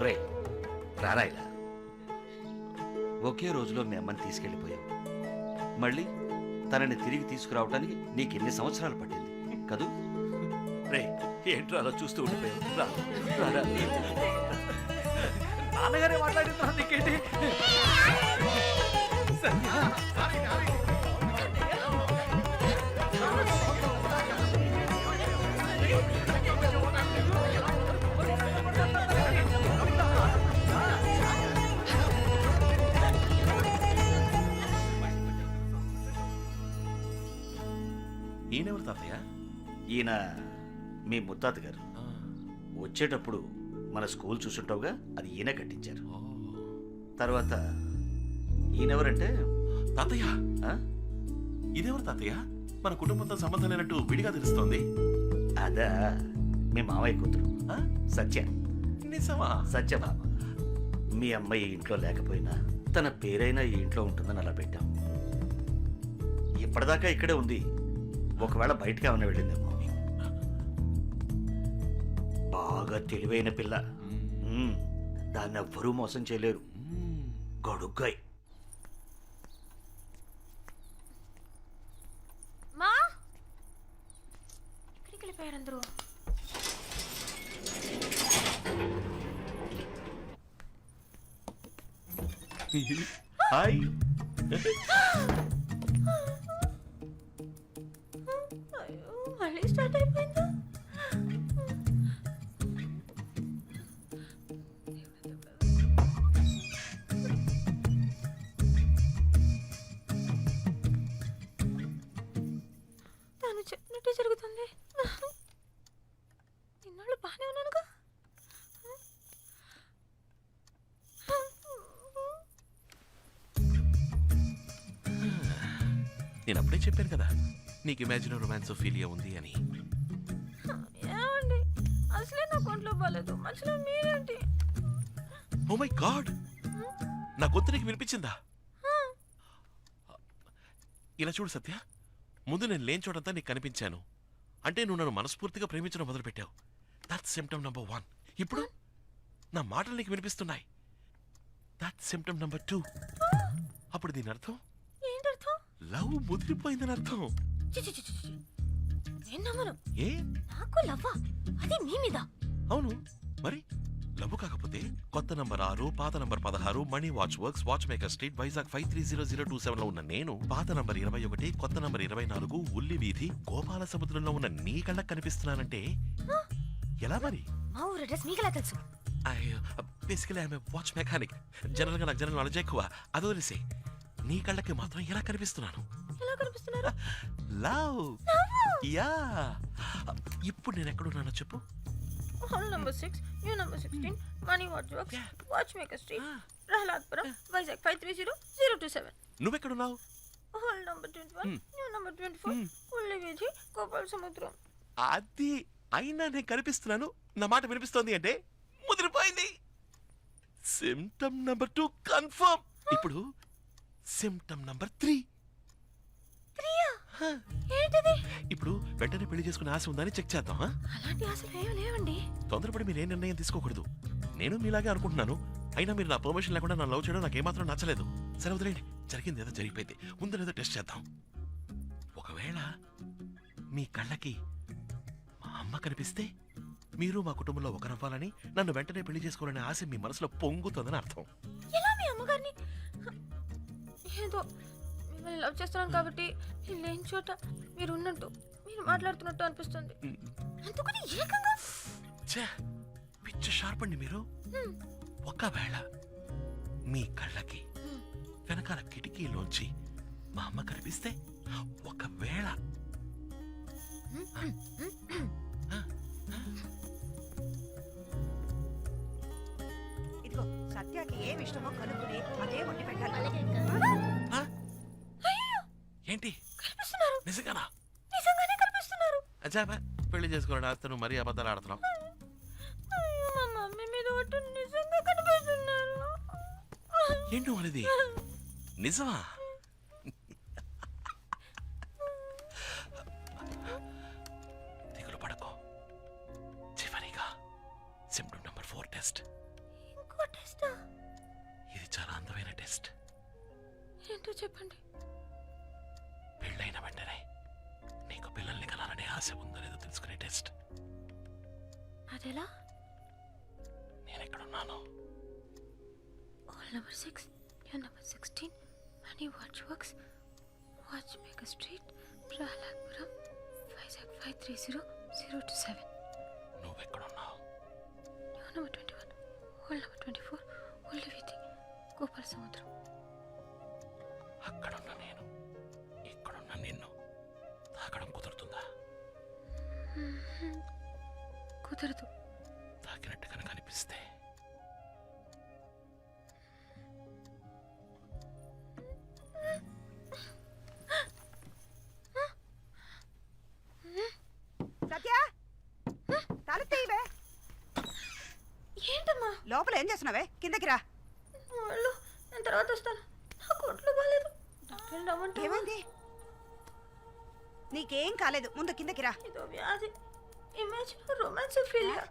రే రారా ఇలా. ఒకే రోజులో మీ అమ్మని తీసుకెళ్ళిపోయావు. మళ్ళీ తనని తిరిగి తీసుకురావడానికి నీకు ఎన్ని సంవత్సరాలు పట్టింది కదూ? రే ఏంట్రా అలా చూస్తూ ఉండిపోయావు? రారా. నాన్నగారే మాట్లాడుతున్నా నీకేంటి? ఈయనెవరు తాతయ్య? ఈయన మీ ముత్తాత గారు. వచ్చేటప్పుడు మన స్కూల్ చూసుంటావుగా, అది ఈయన కట్టించారు. తర్వాత ఈయనెవరంటే తాతయ్య ఆ? ఇదెవరు తాతయ్య? మన కుటుంబంతో సంబంధం లేనట్టు విడిగా తెలుస్తోంది. అదా మీ మామయ్య కూతురు సత్య. నిజమా? సత్యభామ. మీ అమ్మాయి ఇంట్లో లేకపోయినా తన పేరైనా ఈ ఇంట్లో ఉంటుందని అలా పెట్టాం. ఇప్పటిదాకా ఇక్కడే ఉంది. ఒకవేళ బయటకు ఏమైనా వెళ్ళిందేమో. బాగా తెలివైన పిల్ల. దాన్ని ఎవ్వరూ మోసం చేయలేరు. గడుగ్గాయి. మా ఎక్కడికి వెళ్ళిపోయారు అందరూ? హాయ్. అయ్యో, మళ్ళీ స్టార్ట్ అయిపోయిందా? తను చెప్పినట్టే జరుగుతుంది. ఇన్నాళ్ళు బాగానే ఉన్నానుగా. నేను అప్పుడే చెప్పాను కదా నీకు ఇమాజిన్ రొమాన్స్ ఫీలియా ఉంది అని. ఏమండి, అసలే నా కొంట్లో బాలేదు, మధ్యలో మీరేంటి? ఓ మై గాడ్, నా గొంతు నీకు వినిపించిందా? ఇలా చూడు సత్య, ముందు నేను లేని చోటంతా నీకు కనిపించాను అంటే నువ్వు నన్ను మనస్ఫూర్తిగా ప్రేమించడం మొదలుపెట్టావు. That's symptom number 1. ఇప్పుడు నా మాటలు నీకు వినిపిస్తున్నాయి. That's symptom number 2. అప్పుడు దీని అర్థం ఏంటర్థం? లవ్ ముదిరిపోయిందని అర్థం. నేను నమ్మను. ఏ? నాకు లవ్వా? అది మీ మీద? అవును మరి. లవ్ కాకపోతే కొత్త నంబర్ 6, పాత number 16, Mani watch works, watch maker street, Vizag 530027 లో ఉన్న నేను, పాత నంబర్ 21, కొత్త నంబర్ 24, ఉల్లి వీధి, గోపాల సముద్రంలో ఉన్న నీ కళ్ళకు కనిపిస్తున్నానంటే ఎలా మరి? మా ఊరు అడ్రస్ మీకెలా తెలుసు? Basically I'm watch mechanic. General గా నాకు జనరల్ నాలెడ్జ్ ఎక్కువ. అది వదిలేసే, నీ కళ్ళకి మాత్రం ఎలా కనిపిస్తున్నాను? ఎలా కనిపిస్తున్నారు? లవ్. యా. ఇప్పుడు నేను ఎక్కడున్నానో చెప్పు. Hall number 6, new number 16, Mani watch works, watch maker street, Prahladpuram, Vizag 530027. నువ్వెక్కడున్నావు? హాల్ నంబర్ 21, న్యూ నంబర్ 24, ఉల్లి వీధి, గోపాల సముద్రం. అది అయినా నేను కనిపిస్తున్నాను, నా మాట వినిపిస్తోంది అంటే ముదిరిపోయింది. Symptom number 2 confirm. ఇప్పుడు సిమ్టమ్ నంబర్ 3. ఏంటిది? ఇప్పుడు వెంటనే పెళ్లి చేసుకునే ఆశ ఉందని చెక్ చేద్దాం. అలాంటి ఆశలు ఏమీ లేవండి. తొందరపడి మీరు ఏ నిర్ణయం తీసుకోకూడదు. నేను మీలాగే అనుకుంటున్నాను. అయినా మీరు నా పర్మిషన్ లేకుండా నా లవ్ చేయడం నాకేమాత్రం నచ్చలేదు. సరే వదిలేండి, జరిగింది ఏదో జరిగిపోయింది. ముందు ఏదో టెస్ట్ చేద్దాం. ఒకవేళ మీ కళ్ళకి మా అమ్మ కనిపిస్తే మీరు మా కుటుంబంలో ఒకరవ్వాలని, నన్ను వెంటనే పెళ్లి చేసుకోవాలనే ఆశ మీ మనసులో పొంగుతుందని అర్థం. ఎలా మీ అమ్మగారిని? ఏదో మిమ్మల్ని లవ్ చేస్తున్నాను కాబట్టి లేని చోట మీరు ఉన్నట్టు, మీరు మాట్లాడుతున్నట్టు అనిపిస్తుంది. అందుకని ఏకంగా పిచ్చ షార్ప్ అండి మీరు. ఒకవేళ మీ కళ్ళకి వెనకాల కిటికీలోంచి మా అమ్మ కనిపిస్తే, ఒకవేళ ఇదిగో సత్యాకి ఏమి ఇష్టమో కనుక్కుని అదే వండి పెట్టాలి. ఏంటి నిజంగానా? నిజంగానే కనిపిస్తున్నారు. అచ్చాపా, పెళ్లి చేసుకోవాలని ఆస్తి నువ్వు మరీ అబద్ధాలు ఆడుతున్నావు. అయ్యో, మా మమ్మీ మీద ఒట్టు నిజంగా కనిపిస్తున్నారు. ఏంటి వాళ్ళది నిజమా? దిగులు పడకో, చివరిగా సిమ్టమ్ 4 టెస్ట్. ఇంకో టెస్టా? ఇది చాలా అందమైన టెస్ట్. ఏంటో చెప్పండి. పెళ్ళైన వెంటనే నీకు పిల్లల్ని కనాలనే ఆశ ఉందో లేదో తెలుసుకునే టెస్ట్. అదెలా? నేను ఎక్కడున్నాను? Call number 6, you're number 16, Money Watch Works, Watchmaker Street, Prahalakpuram, Vizag 530027. నువ్వెక్కడున్నావు? You're number 21, Hall number 24, Ullaviti, Gopal Samudram. అక్కడున్న నేను ఇక్కడున్న నిన్ను తాకడం కుదురుతుందా? కుదరదు. తాకినట్టు కనుక అనిపిస్తే సత్య తల తీయవే. ఏంటమ్మా? లోపల ఏం చేస్తున్నావే? కిందకి రా. వాళ్ళు నేను తర్వాత వస్తాను. నాకు ఒంట్లో బాగాలేదు. డాక్టర్ రమ్మంటే ఏమైంది? నీకేం కాలేదు, ముందు కిందకి రా. ఇదో వ్యాధి. Imagine romancophilia.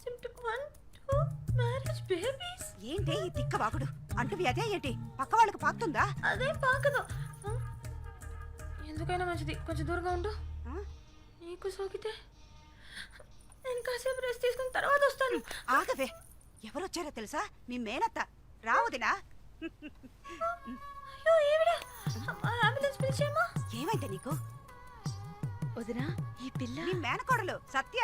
Symptom 1, 2 marriage babies. ఏంటి ఈ తిక్క వాగుడు? అంటువి అదే ఏంటి? పక్క వాళ్ళకి పాకుతుందా? అదేం పాకదు. ఎందుకైనా మంచిది కొంచెం దూరంగా ఉండు. నీకు సోకితే నేను కాసేపు రెస్ట్ తీసుకుని తర్వాత వస్తాను. ఆగవే. ఎవరొచ్చారో తెలుసా? మీ మేనత్త. రావుదినా? అయ్యో ఏమిడా? అంబులెన్స్ పిలిచేమ్మా. ఏమైంది నీకు? వదినా, ఈ పిల్ల నీ మేనకోడలు సత్య.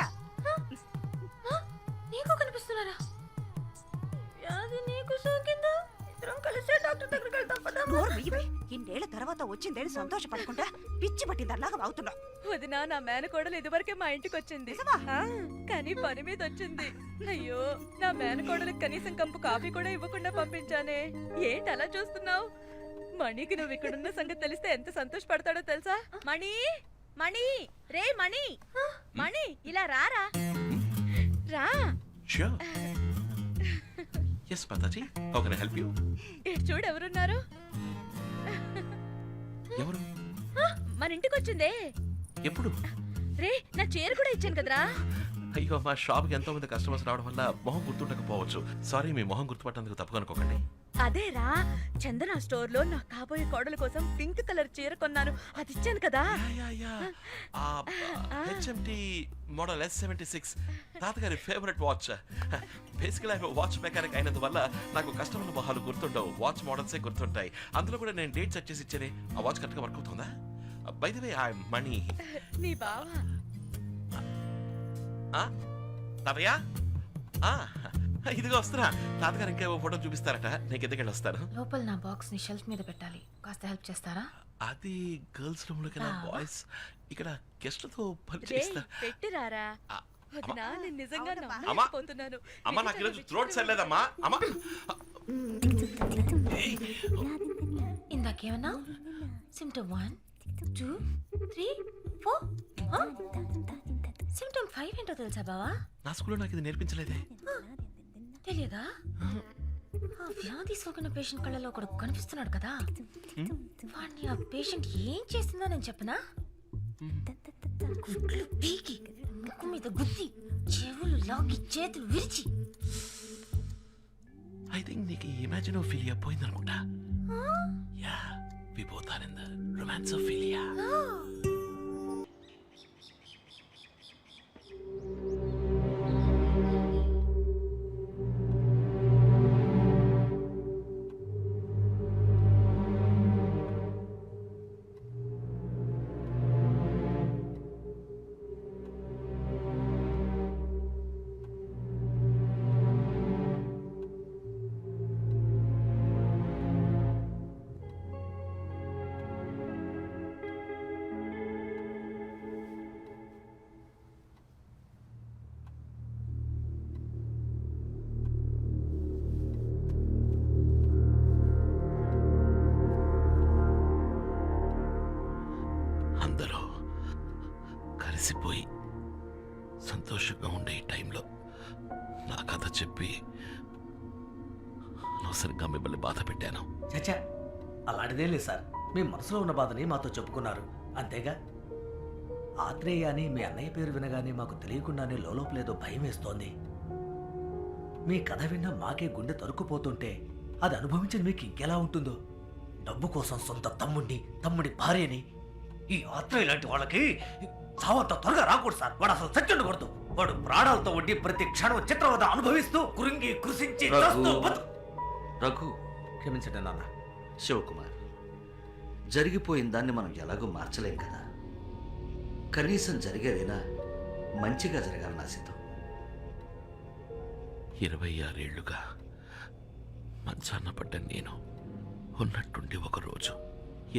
నీకు కనిపిస్తున్నారా? వ్యాధి నీకు సోకిందా? ఇద్దరం కలిసే డాక్టర్ దగ్గరికి వెళ్తాం పదా. ఇన్నేళ్ల తర్వాత వచ్చిందేని సంతోషపడకుండా పిచ్చి పట్టిందల్లాగా వాగుతున్నావు. వదినా, నా మేనకోడలు ఇదివరకే మా ఇంటికి వచ్చింది. కానీ పని మీద వచ్చింది. అయ్యో, నా మేనకోడలకు కనీసం కంపు కాఫీ కూడా ఇవ్వకుండా పంపించానే. ఏంటి అలా చూస్తున్నావు? మణికి నువ్వు ఇక్కడున్న సంగతి తెలిస్తే ఎంత సంతోషపడతాడో తెలుసా? మణి, మణి, రే మణి, మణి, ఇలా రారా. రా. Sure. Yes, Mataji. How can I help you? ఇటు చూడు ఎవరున్నారు. ఎవరు? మన ఇంటికి వచ్చిందే. ఎప్పుడు? రే, నా చీర కూడా ఇచ్చాను కదరా. అయ్యో, మా షాప్కి ఎంతో మంది కస్టమర్స్ రావడం వల్ల మొహం గుర్తుండకపోవచ్చు. సారీ, మీ మొహం గుర్తుపట్టేందుకు తప్పుగా అనుకోకండి. అదేరా, చందన స్టోర్ లో నా కాబోయే కోడల కోసం పింక్ కలర్ చీర కొన్నాను. అది ఇచ్చాను కదా. HMT మోడల్ S76 తాతగారి ఫేవరెట్ వాచ్. బేసికల్ వాచ్ మెకానిక్ అయినందువల్ల నాకు కస్టమర్ల మొహాలు గుర్తుండవు, వాచ్ మోడల్సే గుర్తుంటాయి. అందులో కూడా నేను డేట్ సెట్ చేసి ఇచ్చానే. ఆ వాచ్ కరెక్ట్గా వర్క్ అవుతుందా? By the way, I am Mani. నీ బావా? తాతయ్య, ఇదిగో వస్తున్నా. తాతగారు ఇంకేవో ఫోటో చూపిస్తారట, నేను కిందకెళ్ళి వస్తాను. లోపల నా బాక్స్ ని షెల్ఫ్ మీద పెట్టాలి. కాస్త హెల్ప్ చేస్తారా? అది గర్ల్స్ రూమ్ లోకి బాయ్స్ ఇక్కడ గెస్ట్లతో పని చేస్తా. పెట్టిరారా. వదినా, నేను నిజంగా నమ్మలేకపోతున్నాను. అమ్మా, నాకు ఈరోజు థ్రోట్ సరిలేదమ్మా. అమ్మా, ఇందాకేమన్నా? సిమ్టమ్ 1, 2, 3, 4. సిమ్టమ్ 5 ఏంటో తెలుసా బావా? నా స్కూల్లో నాకు ఇది నేర్పించలేదే. తెలియదా? ఆ వ్యాధి సోకిన పేషెంట్ కళ్ళలో ఒకడు కనిపిస్తున్నాడు కదా, వాడిని ఆ పేషెంట్ ఏం చేస్తుందో నేను చెప్పనా? గుడ్లు పీకి, ముక్కు మీద గుద్ది, చెవులు లాగి, చేతులు విరిచి. ఐ థింక్ నీకు ఇమాజినోఫిలియా పోయిందనుకుంటా. Yeah, we both are in the romancophilia. అందరూ కలిసిపోయి సంతోషంగా ఉండే ఈ టైంలో నా కథ చెప్పి అనవసరంగా మిమ్మల్ని బాధ పెట్టాను. చచ్చా, అలాంటిదే లేదు సార్. మీ మనసులో ఉన్న బాధని మాతో చెప్పుకున్నారు, అంతేగా. ఆత్రేయ అని మీ అన్నయ్య పేరు వినగానే మాకు తెలియకుండానే లోపలేదో భయం వేస్తోంది. మీ కథ విన్న మాకే గుండె తరుక్కుపోతుంటే అది అనుభవించిన మీకు ఇంకెలా ఉంటుందో. డబ్బు కోసం సొంత తమ్ముడి భార్యని, ఈ ఆత్మ ఇలాంటి వాళ్ళకి చావంత త్వరగా రాకూడదు సార్. వాడు అసలు చచ్చుండకూడదు. వాడు ప్రాణాలతో ఉండి ప్రతి క్షణం చిత్రవద అనుభవిస్తూ కృంగి కృషించి రఘు, క్షమించండి నాన్న. శివకుమార్, జరిగిపోయిన దాన్ని మనం ఎలాగో మార్చలేం కదా. కనీసం జరిగేదైనా మంచిగా జరగాలని ఆశిద్దాం. 26 ఏళ్లుగా మంచాన్న పడ్డ నేను ఉన్నట్టుండి ఒకరోజు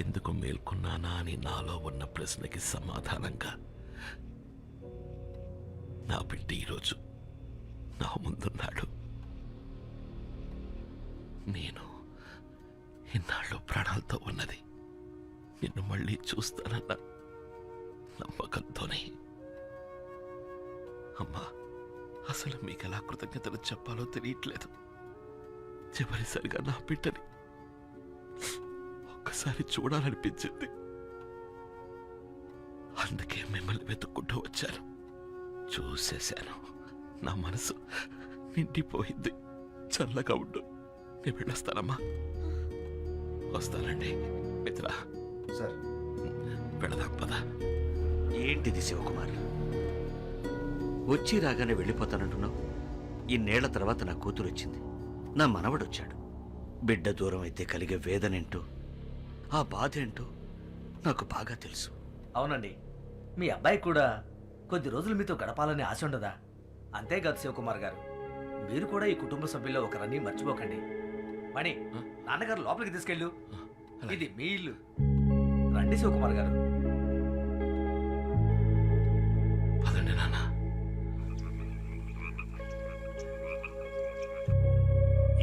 ఎందుకు మేల్కొన్నానా అని నాలో ఉన్న ప్రశ్నకి సమాధానంగా నా బిడ్డ ఈరోజు నా ముందున్నాడు. నేను ఇన్నాళ్ళు ప్రాణాలతో ఉన్నది నిన్ను మళ్ళీ చూస్తానన్న నమ్మకంతోనే. అమ్మా, అసలు మీకు ఎలా కృతజ్ఞతలు చెప్పాలో తెలియట్లేదు. చివరిసరిగా నా బిడ్డని ఒక్కసారి చూడాలనిపించింది. అందుకే మిమ్మల్ని వెతుక్కుంటూ వచ్చాను. చూసేశాను. నా మనసు నిండిపోయింది. చల్లగా ఉండు. నేను వెళ్ళొస్తానమ్మా. వస్తానండి మిత్రా. సార్, వెళదాం పదా. ఏంటిది శివకుమార్? వచ్చి రాగానే వెళ్ళిపోతానంటున్నావు. ఇన్నేళ్ల తర్వాత నా కూతురు వచ్చింది, నా మనవడొచ్చాడు. బిడ్డ దూరం అయితే కలిగే వేదనేంటో, ఆ బాధ ఏంటో నాకు బాగా తెలుసు. అవునండి, మీ అబ్బాయి కూడా కొద్ది రోజులు మీతో గడపాలని ఆశ ఉండదా? అంతేకాదు శివకుమార్ గారు, మీరు కూడా ఈ కుటుంబ సభ్యుల్లో ఒకరని మర్చిపోకండి. మణి, నాన్నగారు లోపలికి తీసుకెళ్ళు. ఇది మీ ఇల్లు. రండి శివకుమార్ గారు. పదండి నాన్న.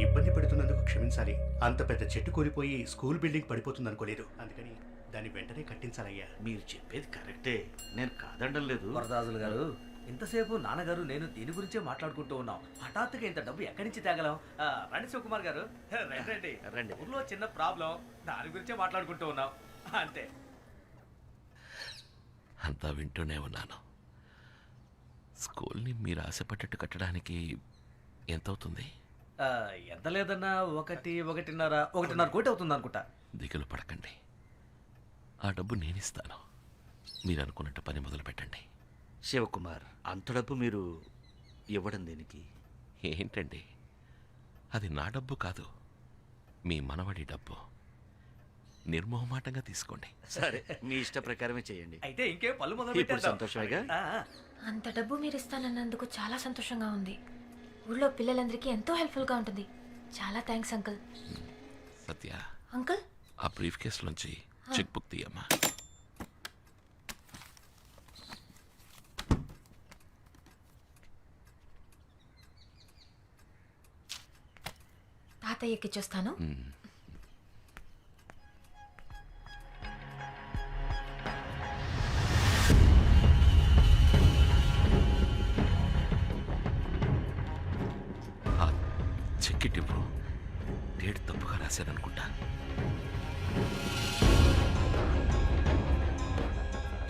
ఇబ్బంది పెడుతున్నందుకు క్షమించాలి. అంత పెద్ద చెట్టు కూలిపోయి స్కూల్ బిల్డింగ్ పడిపోతుంది అనుకోలేదు. అందుకని దాన్ని వెంటనే కట్టించాలయ్యా. మీరు చెప్పేది కరెక్టే, నేను కాదండం లేదు. వరదాజులు గారు, ఇంతసేపు నాన్నగారు నేను దీని గురించే మాట్లాడుకుంటూ ఉన్నాం. హఠాత్తుగా ఇంత డబ్బు ఎక్కడి నుంచి తేగలం? రండి శివకుమార్ గారు, రండి రండి. ఊర్లో చిన్న ప్రాబ్లం, దాని గురించే మాట్లాడుకుంటూ ఉన్నాం అంతే. అంతా వింటూనే ఉన్నాను. స్కూల్ని మీరు ఆశపడ్డట్టు కట్టడానికి ఎంత అవుతుంది? ఎంత లేదన్నా 1.5 కోటి అవుతుంది అనుకుంటా. దిగులు పడకండి, ఆ డబ్బు నేనిస్తాను. మీరు అనుకున్నట్టు పని మొదలు పెట్టండి. శివకుమార్, అంత డబ్బు మీరు ఇవ్వడం దేనికి? ఏంటండి, అది నా డబ్బు కాదు, మీ మనవడి డబ్బు. నిర్మోహమాటంగా తీసుకోండి. సరే, మీ ఇష్ట ప్రకారమే చేయండి. అయితే ఇంకే పళ్ళు మొదలు ఇప్పుడు సంతోషమేగా? అంత డబ్బు మీరు ఇస్తానన్నందుకు చాలా సంతోషంగా ఉంది. ఊళ్ళో పిల్లలందరికీ ఎంతో హెల్ప్ఫుల్గా ఉంటుంది. చాలా థ్యాంక్స్ అంకుల్. సత్య, అంకుల్ ఆ బ్రీఫ్ కేసులోంచి చెక్ బుక్ తీయమ్మా. తాతయ్యకి చూస్తాను. చెక్ ఇవ్వు. డేట్ తప్పుగా రాశారనుకుంటా.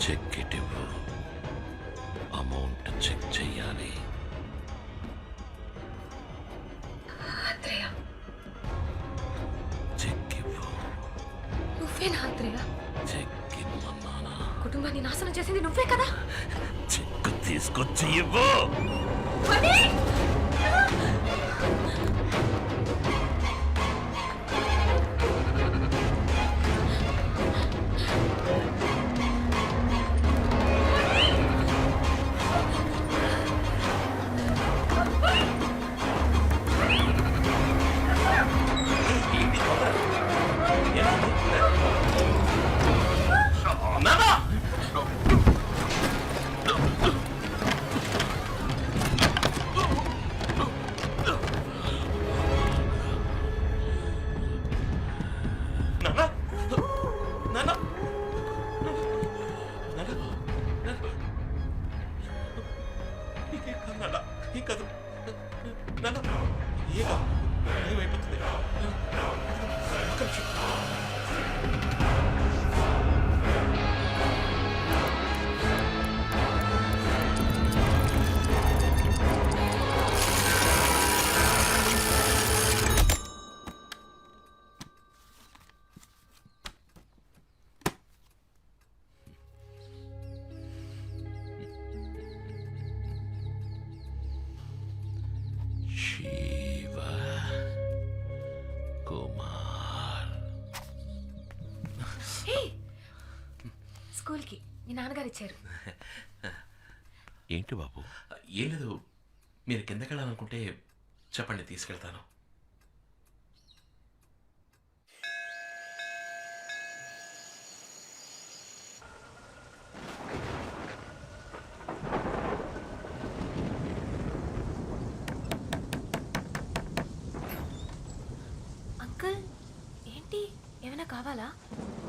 చెక్ ఇవ్వు. అమౌంట్ చెక్ చెయ్యాలి. చెక్ ఇవ్వు. నువ్వేనా ఆత్రేయ? చెక్ ఇవ్వమన్నానా? కుటుంబాన్ని నాశనం చేసింది నువ్వే కదా? చెక్ తీసుకొచ్చి ఇవ్వు. శివ కుమార్. హే! స్కూల్కి మీ నాన్నగారు ఇచ్చారు. ఏంటి బాబు? ఏం లేదు, మీరు కిందకి వెళ్ళాలనుకుంటే చెప్పండి, తీసుకెళ్తాను. అంకుల్ ఏంటి, ఏమైనా కావాలా?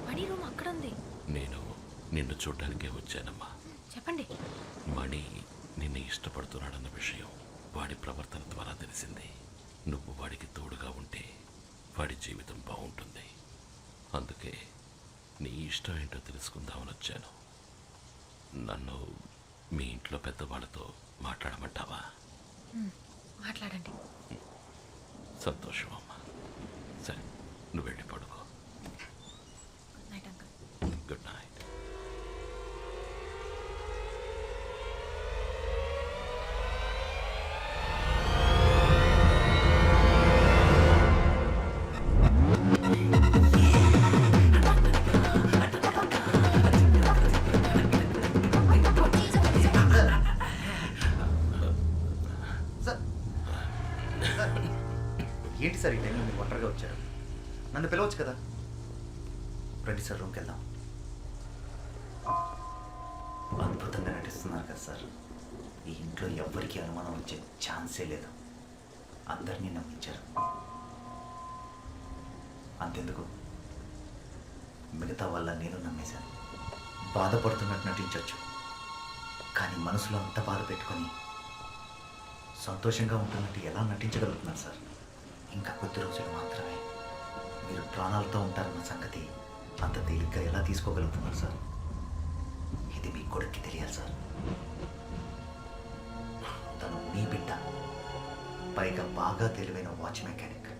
మణి రూమ్ అక్కడ ఉంది. నేను నిన్ను చూడ్డానికే వచ్చానమ్మా. చెప్పండి. మణి నిన్ను ఇష్టపడుతున్నాడన్న విషయం వాడి ప్రవర్తన ద్వారా తెలిసింది. నువ్వు వాడికి తోడుగా ఉంటే వాడి జీవితం బాగుంటుంది. అందుకే నీ ఇష్టం ఏంటో తెలుసుకుందామని వచ్చాను. నన్ను మీ ఇంట్లో పెద్దవాళ్ళతో మాట్లాడమంటావా? మాట్లాడండి. సంతోషం అమ్మా. సరే, నువ్వు వెళ్ళి పడుకో. Good night uncle. Good night. ఏంటి సార్ ఈ టైంలో మీరు ఒంటరిగా వచ్చారు? నన్ను పిలవచ్చు కదా. రండి సార్, రూమ్కి వెళ్దాం. అద్భుతంగా నటిస్తున్నారు కదా సార్. ఈ ఇంట్లో ఎవ్వరికీ అనుమానం వచ్చే ఛాన్సే లేదు. అందరినీ నమ్మించారు. అంతెందుకు, మిగతా వాళ్ళ నేను నమ్మేశాను. బాధపడుతున్నట్టు నటించవచ్చు, కానీ మనసులో అంత బాధ పెట్టుకొని సంతోషంగా ఉంటున్నట్టు ఎలా నటించగలుగుతున్నారు సార్? ఇంకా కొద్ది రోజులు మాత్రమే. మీరు ప్రాణాలతో ఉంటారన్న సంగతి అంత తేలిగ్గా ఎలా తీసుకోగలుగుతున్నారు సార్? ఇది మీ కొడుక్కి తెలియాలి సార్. తను మీ బిడ్డ, పైగా బాగా తెలివైన వాచ్ మెకానిక్.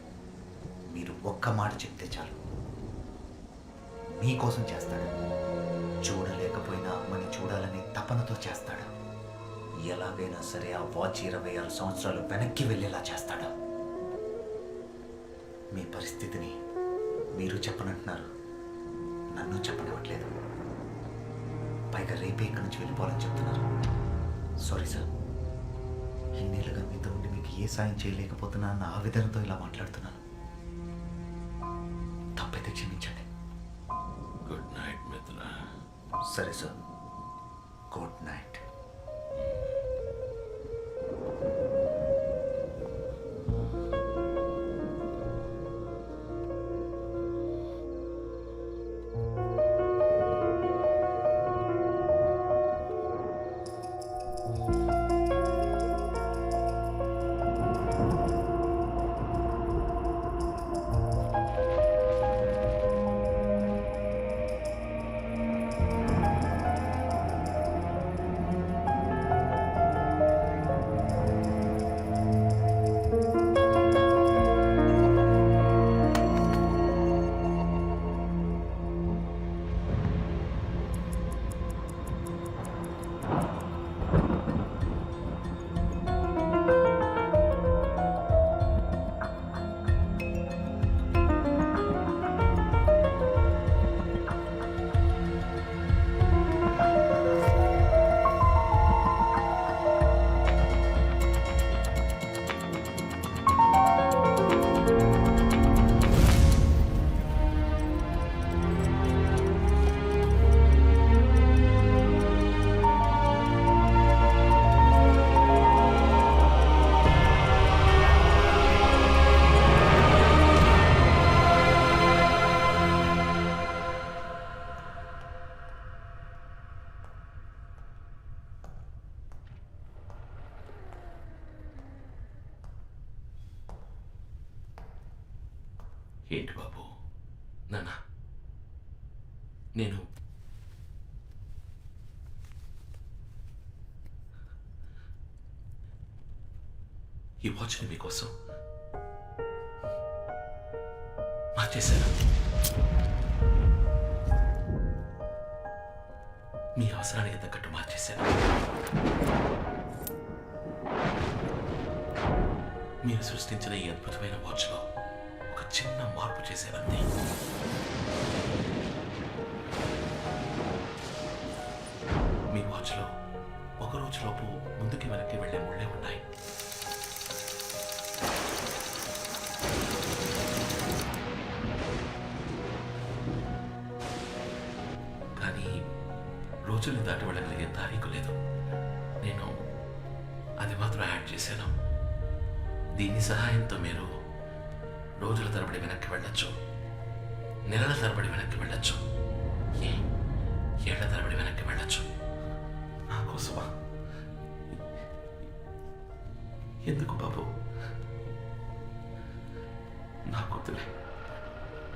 మీరు ఒక్క మాట చెప్తే చాలు, మీకోసం చేస్తాడు. చూడలేకపోయినా అమ్మని చూడాలని తపనతో చేస్తాడు. ఎలాగైనా సరే ఆ వాచ్ 26 సంవత్సరాలు వెనక్కి వెళ్ళేలా చేస్తాడు. మీ పరిస్థితిని మీరు చెప్పనంటున్నారు, నన్ను చెప్పనివ్వట్లేదు. పైగా రేపే ఇక్కడి నుంచి వెళ్ళిపోవాలని చెప్తున్నారు. సారీ సార్, ఇన్నేళ్ళుగా మీతో ఉండి మీకు ఏ సాయం చేయలేకపోతున్నా అన్న ఆవేదనతో ఇలా మాట్లాడుతున్నాను. తప్పైతే క్షమించండి. గుడ్ నైట్ మిత్ర. సరే సార్, గుడ్ నైట్. ఏంటి బాబు? నాన్న, నేను ఈ వాచ్ని మీకోసం మార్చేశాను. మీ అవసరానికి తగ్గట్టు మార్చేశాను. మీరు సృష్టించిన ఈ అద్భుతమైన వాచ్లో ఒక చిన్న మార్పు చేసేవంతే. మీ వాచ్లో ఒక రోజులోపు ముందుకి వెనక్కి వెళ్ళే ముళ్ళే ఉన్నాయి. కానీ రోజుల్ని దాటి వెళ్ళగలిగే తారీఖు లేదు. నేను అది మాత్రం యాడ్ చేశాను. దీని సహాయంతో మీరు రోజుల తరబడి వెనక్కి వెళ్ళొచ్చు, నెలల తరబడి వెనక్కి వెళ్ళొచ్చు, ఏళ్ల తరబడి వెనక్కి వెళ్ళొచ్చు. నా కోసమా? ఎందుకు బాబు? నా కూతురే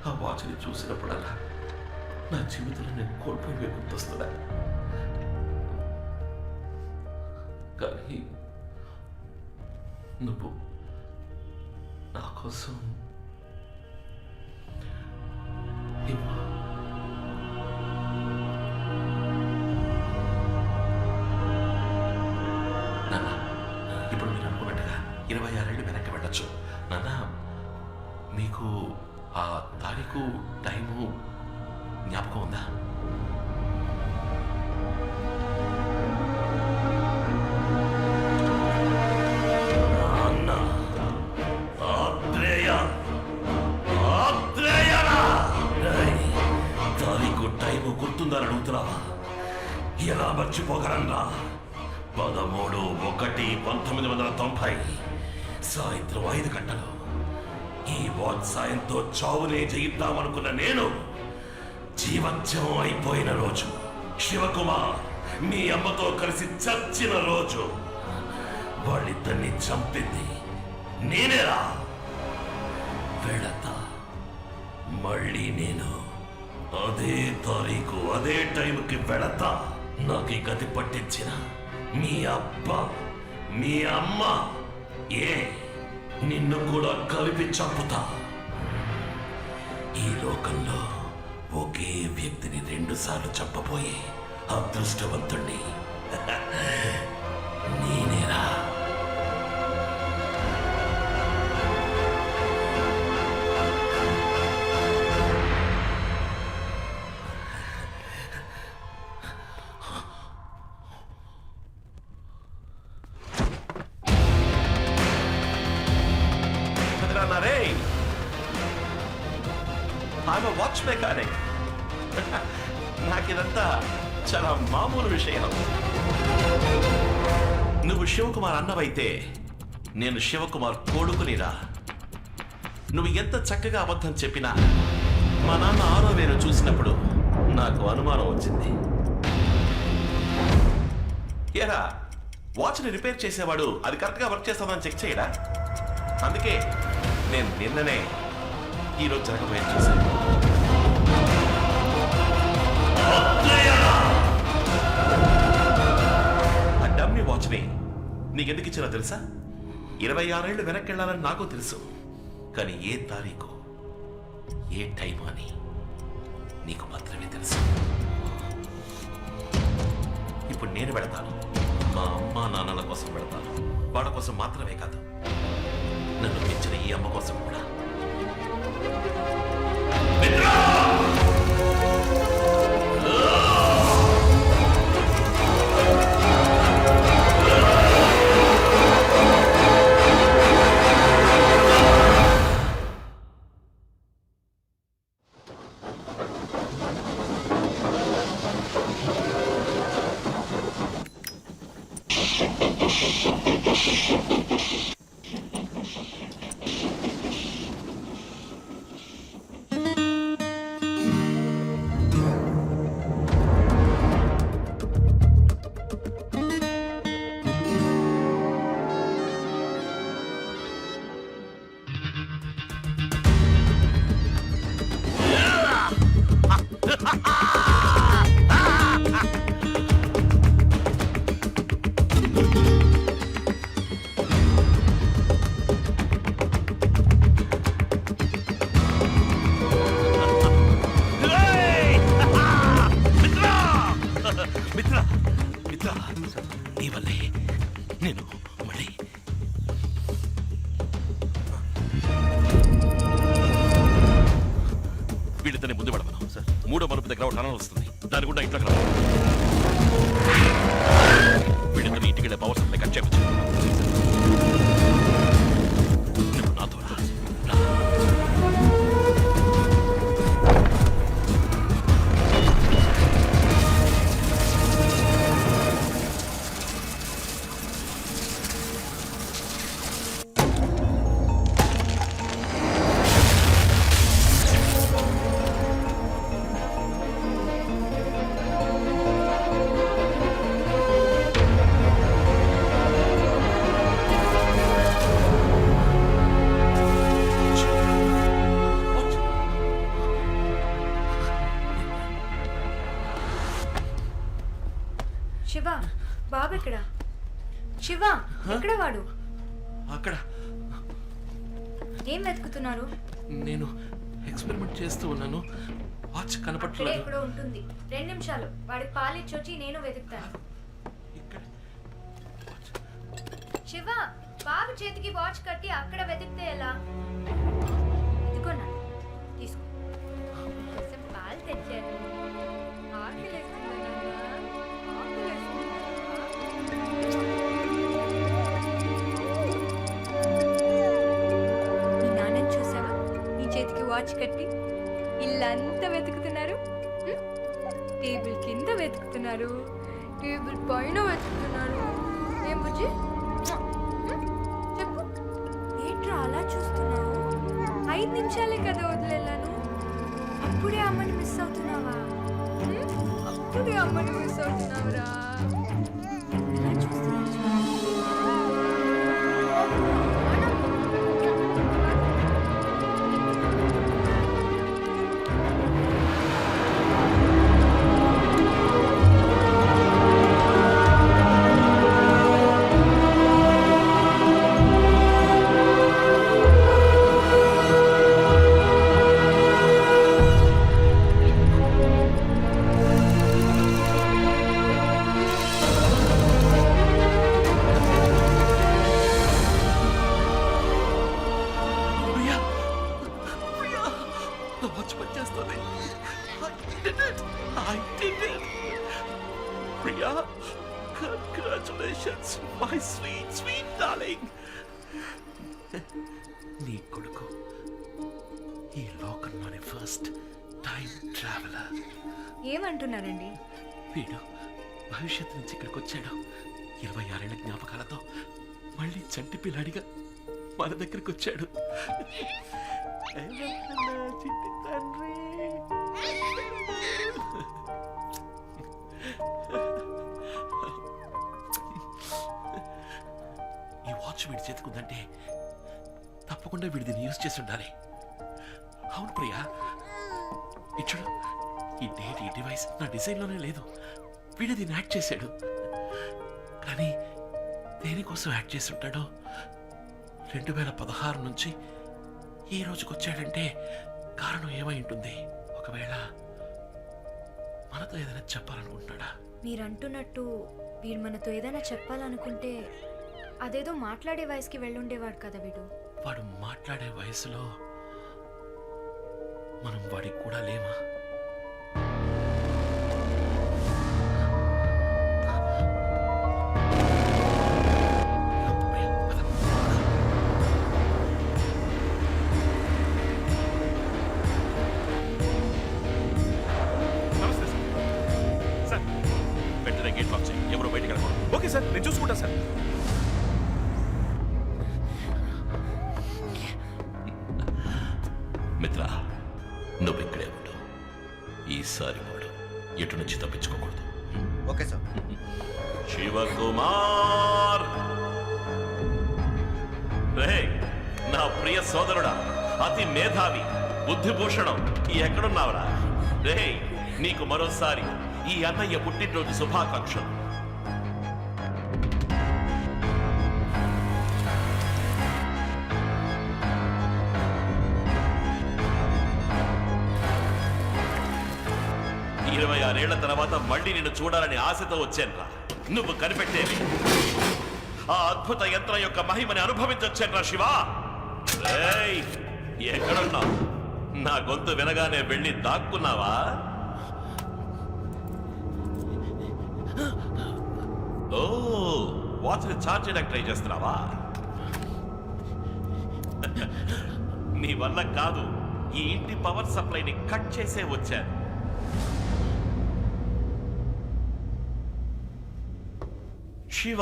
ఆ వాచ్ని చూసినప్పుడల్లా నా జీవితంలో నేను కోల్పోయి గుర్తొస్తున్నా. కానీ నువ్వు నా కోసం నాన్న, ఇప్పుడు మీరు అనుకున్నట్టుగా 26 ఏళ్ళు వెనక్కి వెళ్ళొచ్చు. నాన్న, మీకు ఆ తారీఖు టైము జ్ఞాపకం ఉందా? తారీఖు టైము గుర్తుందని అడుగుతున్నావా? ఎలా మర్చిపోగలరా? 13/1/1990 సాయంత్రం 5 గంటలు. ఈ వాచ్ సాయంతో చావునే జయిద్దామనుకున్న నేను జీవత్యం అయిపోయిన రోజు, శివకుమార్ మీ అమ్మతో కలిసి చచ్చిన రోజు, వాళ్ళిద్దరిని చంపింది నేనేరా. వెళతా, మళ్ళీ నేను అదే తారీఖు అదే టైంకి వెళతా. నాకు ఈ గతి పట్టించిన మీ అబ్బ మీ అమ్మ నిన్ను కూడా కలిపి చంపుతా. ఈ లోకంలో ఒకే వ్యక్తిని 2 సార్లు చంపబోయే అదృష్టవంతుణ్ణి నేనేరా. I'm a watch mechanic. నాకిదంతా చాలా మామూలు విషయం. నువ్వు శివకుమార్ అన్నవైతే నేను శివకుమార్ కొడుకునిరా. నువ్వు ఎంత చక్కగా అబద్ధం చెప్పినా మా నాన్న 6వ వేలు చూసినప్పుడు నాకు అనుమానం వచ్చింది. ఏరా, వాచ్ని రిపేర్ చేసేవాడు అది కరెక్ట్గా వర్క్ చేస్తుందని చెక్ చేయడా? అందుకే నేను నిన్ననే ఈరోజు జరగబోయేది చూశాను. ఆ డమ్మీ వాచ్ని నీకెందుకు ఇచ్చినా తెలుసా? 26 ఏళ్ళు వెనక్కి వెళ్ళాలని నాకు తెలుసు. కానీ ఏ తారీఖు ఏ టైం అని నీకు మాత్రమే తెలుసు. ఇప్పుడు నేను వెళతాను. మా అమ్మ నాన్నల కోసం వెళతాను. వాళ్ళ కోసం మాత్రమే కాదు, నన్ను పెంచిన ఈ అమ్మ కోసం కూడా. 3వ మలుపు దగ్గర ఒక టనల్ వస్తుంది. దాని గుండా ఇంట్లోకి రా. వీళ్ళిద్దరు ఇంటికి వెళ్ళే పవర్ సప్లై కట్ చేయవచ్చు. నువ్వు నాతో రా. శివ, బాబు ఎక్కడ? శివ, ఎక్కడ వాడు? అక్కడ ఏం వెతుకుతున్నారు? నేను ఎక్స్పెరిమెంట్ చేస్తూ ఉన్నాను. వాచ్ అక్కడే కనపట్లేదు. ఎక్కడో ఉంటుంది. 2 నిమిషాలు, వాడికి పాలిచ్చొచ్చి నేను వెతుకుతాను. శివ, బాబు చేతికి వాచ్ కట్టి అక్కడ వెతికితే ఎలా? ఇదిగోనా, తీసుకో. కొంచెం పాలు తెచ్చాను. ఆకలేస్తుందా నాన్న? ఆకలేస్తుందా? మీ నాన్నని చూసావా? నీ చేతికి వాచ్ కట్టి ఇల్లంతా వెతుకుతున్నారు. టేబుల్ కింద వెతుకుతున్నారు, టేబుల్ పైన వెతుకుతున్నారు. ఏం బుజ్జి, చెప్పు, ఏంట్రా అలా చూస్తున్నావు? 5 నిమిషాలే కదా వదిలేలాను. అప్పుడే అమ్మని మిస్ అవుతున్నావా? అప్పుడే అమ్మని మిస్ అవుతున్నావురా. ఎలా చూస్తున్నావు? వాచ్ పనిచేస్తుంది. I did it. Priya, congratulations, my sweet, sweet darling. నీ కొడుకు ఈ లోకంలోని ఫస్ట్ టైం ట్రావెలర్. ఏమంటున్నారండి? వీడు భవిష్యత్తు నుంచి ఇక్కడికి వచ్చాడు. 26 ఏళ్ల జ్ఞాపకాలతో మళ్ళీ చంటి పిల్లాడిగా మన దగ్గరికి వచ్చాడు. చిట్టి తండ్రి. ఈ వాచ్ వీడి చేతుకుందంటే తప్పకుండా వీడి దీన్ని యూజ్ చేసి ఉండాలి. అవును ప్రియా, ఇచ్చుడు, ఈ డేట్, ఈ డివైస్ నా డిజైన్లోనే లేదు. వీడు దీన్ని యాడ్ చేశాడు. కానీ దేనికోసం యాడ్ చేసి ఉంటాడో 2016 నుంచి ఈ రోజుకి వచ్చాడంటే కారణం ఏమై ఉంటుంది? ఒకవేళ మనతో ఏదైనా చెప్పాలనుకుంటున్నాడా? మీరంటున్నట్టు వీడు మనతో ఏదైనా చెప్పాలనుకుంటే అదేదో మాట్లాడే వయసుకి వెళ్ళుండేవాడు కదా వీడు. వాడు మాట్లాడే వయసులో మనం వాడికి కూడా లేమా? నమస్తే సార్. సార్, వెంటనే గేట్ లాక్ చేయి. ఎవరో బయటికి వెళ్ళకూడదు. ఓకే సార్, నేను చూసుకుంటా సార్. మిత్ర, నువ్వు ఇక్కడే ఉండు. ఈసారి వాడు ఎటు నుంచి తప్పించుకోకూడదు. Okay sir. శివకుమార్, రే నా ప్రియ సోదరుడా, అతి మేధావి, బుద్ధిభూషణం, ఎక్కడున్నావురా? రే, నీకు మరోసారి ఈ అన్నయ్య పుట్టినరోజు శుభాకాంక్షలు. ఇరవై 26 ఏళ్ల తర్వాత మళ్ళీ నిన్ను చూడాలని ఆశతో వచ్చానురా. నువ్వు కనిపెట్టేవి ఆ అద్భుత యంత్రం యొక్క మహిమని అనుభవించొచ్చానురా శివ. ఎక్కడున్నావు? నా గొంతు వినగానే వెళ్ళి దాక్కున్నావా? వాచ్ని ఛార్జ్ చేయడానికి ట్రై చేస్తున్నావా? నీ వల్ల కాదు. ఈ ఇంటి పవర్ సప్లైని కట్ చేసే వచ్చాను. శివ,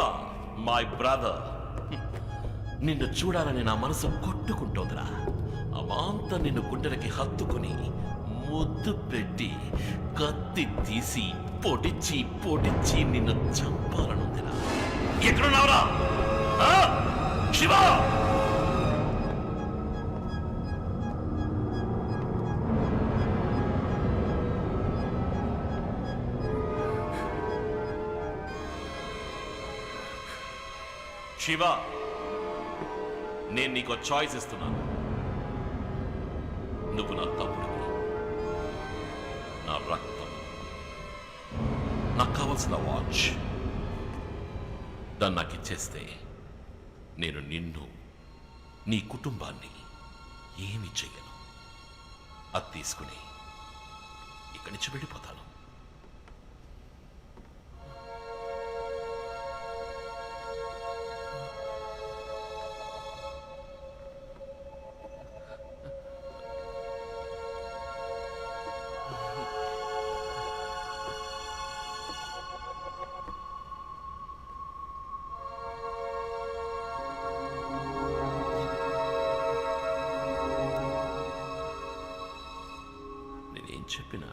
మై బ్రదర్, నిన్ను చూడాలని నా మనసు కొట్టుకుంటోందిరా. అమాంత నిన్ను గుండెలకి హత్తుకుని ముద్దు పెట్టి కత్తి తీసి పొడిచి పొడిచి నిన్ను చంపాలనుందిరా. ఎక్కడున్నావురా శివ? శివ, నేను నీకు చాయిస్ ఇస్తున్నాను. నువ్వు నా తమ్ముడివి, నా రక్తం. నాకు కావాల్సిన వాచ్ దాన్ని నాకు ఇచ్చేస్తే నేను నిన్ను, నీ కుటుంబాన్ని ఏమి చెయ్యను. అది తీసుకుని ఇక్కడి నుంచి వెళ్ళిపోతాను. నేనేం చెప్పినా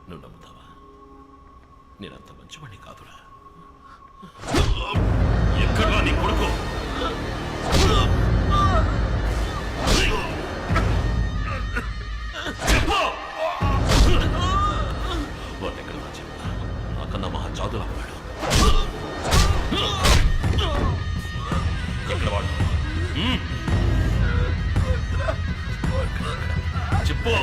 నువ్వు నమ్ముతావా? నేనంత మంచివాణ్ణి కాదురా. ఎక్కడా నీ కొడుకు? వాడెక్కడ చెప్పా? నాకన్నా మహా చాదులా ఉన్నాడు. ఎక్కడ వాడు? చెప్పు.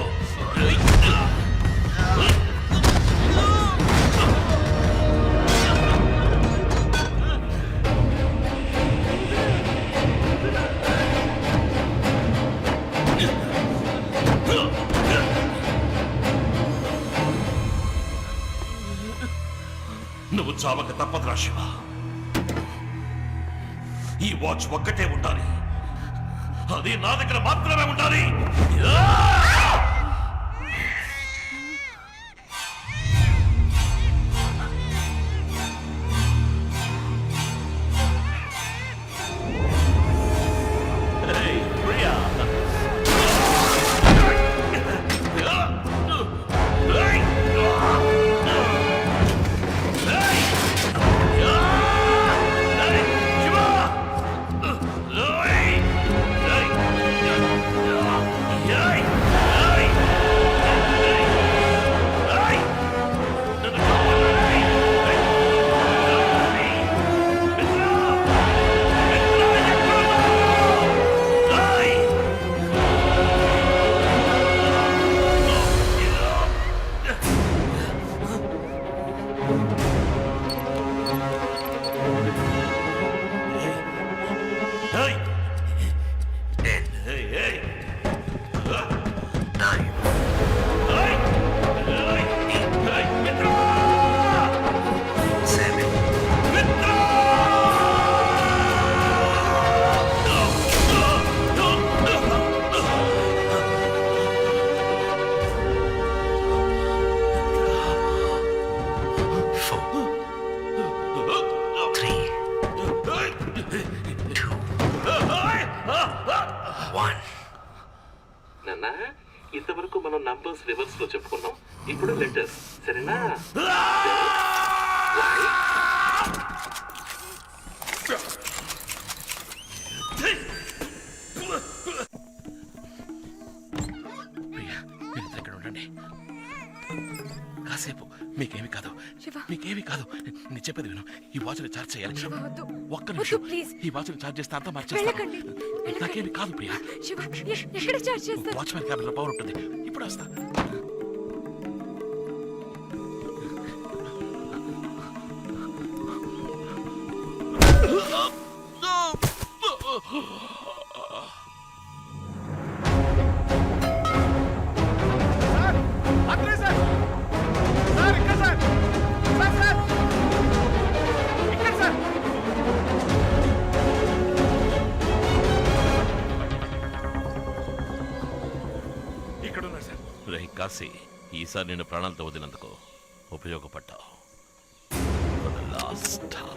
నువ్వు చావక తప్పదురా శివ. ఈ వాచ్ ఒక్కటే ఉండాలి. అది నా దగ్గర మాత్రమే ఉండాలి. ఇంతవరకు మనం నంబర్స్ రివర్స్ లో చెప్పుకున్నాం. ఇప్పుడు లెటర్స్, సరేనా? ఇక్కడ ఉండండి కాసేపు. మీకేమి కాదు, మీకేమి కాదు. నేను చెప్పేది విను. ఈ వాచ్ని ఛార్జ్ చేయాలి. ఒక్క నిమిషం. ఈ వాచ్ని ఛార్జ్ చేస్తే అంతా మార్చేస్తాను. నాకేమి కాదు ప్రియా. వాచ్మెన్ క్యాబిన్ లో పవర్ ఉంటుంది. ఇప్పుడు వస్తా. రే కాశీ, ఈసారి నేను ప్రాణాలతో వదిలినందుకు ఉపయోగపడ్డావు. For the last time.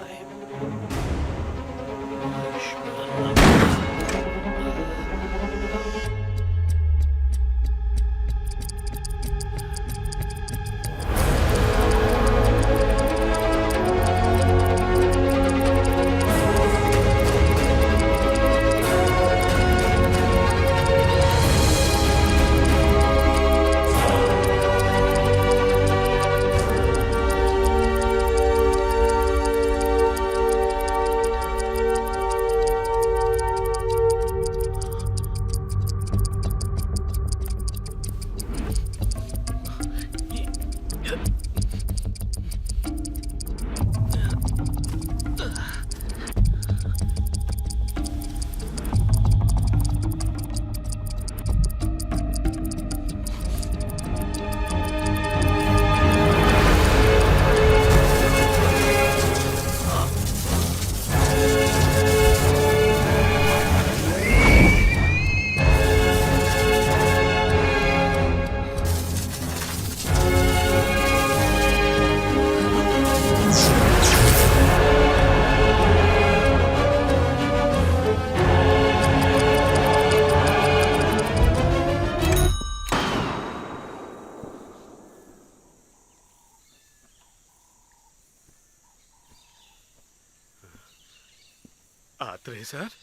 Atreya sir,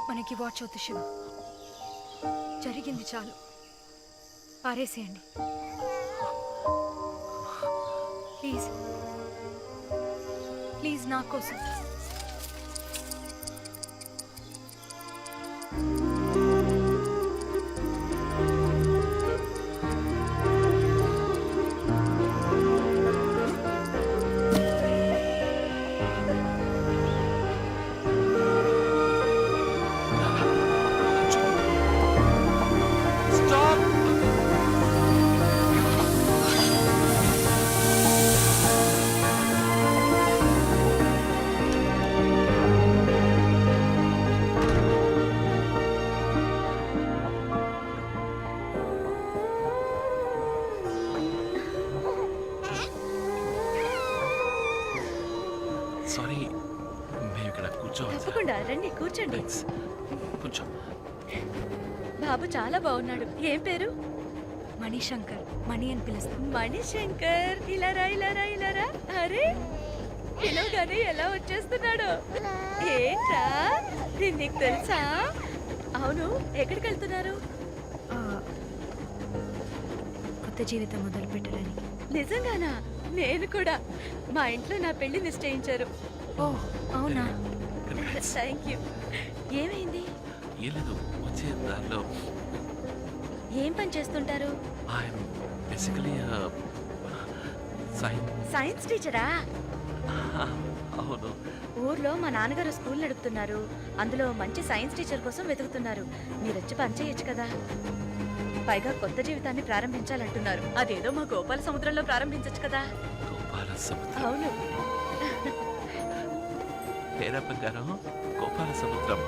మనకి వాచ్ అవుతు శివ. జరిగింది చాలు, పారేసేయండి ప్లీజ్. ప్లీజ్ నా కోసం. సారీ, మేము ఇక్కడ కూర్చోవాలి. తప్పకుండా రండి, కూర్చోండి. కొంచెం బాబు చాలా బాగున్నాడు. ఏం పేరు? మణిశంకర్. మణి అని పిలుస్తాం. మణిశంకర్. ఇలారా ఇలారా ఇలారా. అరే పిలవగానే ఎలా వచ్చేస్తున్నాడు. ఏంట్రా, నేను నీకు తెలుసా? అవును, ఎక్కడికి వెళ్తున్నారు? కొత్త జీవితం మొదలు పెట్టడానికి. నిజంగానా? నేను కూడా. మా ఇంట్లో నా పెళ్లి నిశ్చయించారు. ఓ అవునా? Thank you. ఏమైంది? ఏం లేదు, వచ్చే దారిలో. ఏం పని చేస్తుంటారు? సైన్స్ టీచరా? అవును. ఊర్లో మా నాన్నగారు స్కూల్ నడుపుతున్నారు. అందులో మంచి సైన్స్ టీచర్ కోసం వెతుకుతున్నారు. మీరు వచ్చి పని చేయొచ్చు కదా. పైగా కొత్త జీవితాన్ని ప్రారంభించాలంటున్నారు. అదేదో మా గోపాల సముద్రంలో ప్రారంభించచ్చు కదా. గోపాల సముద్రం? అవును. పేరా బంగారం, గోపాల సముద్రం.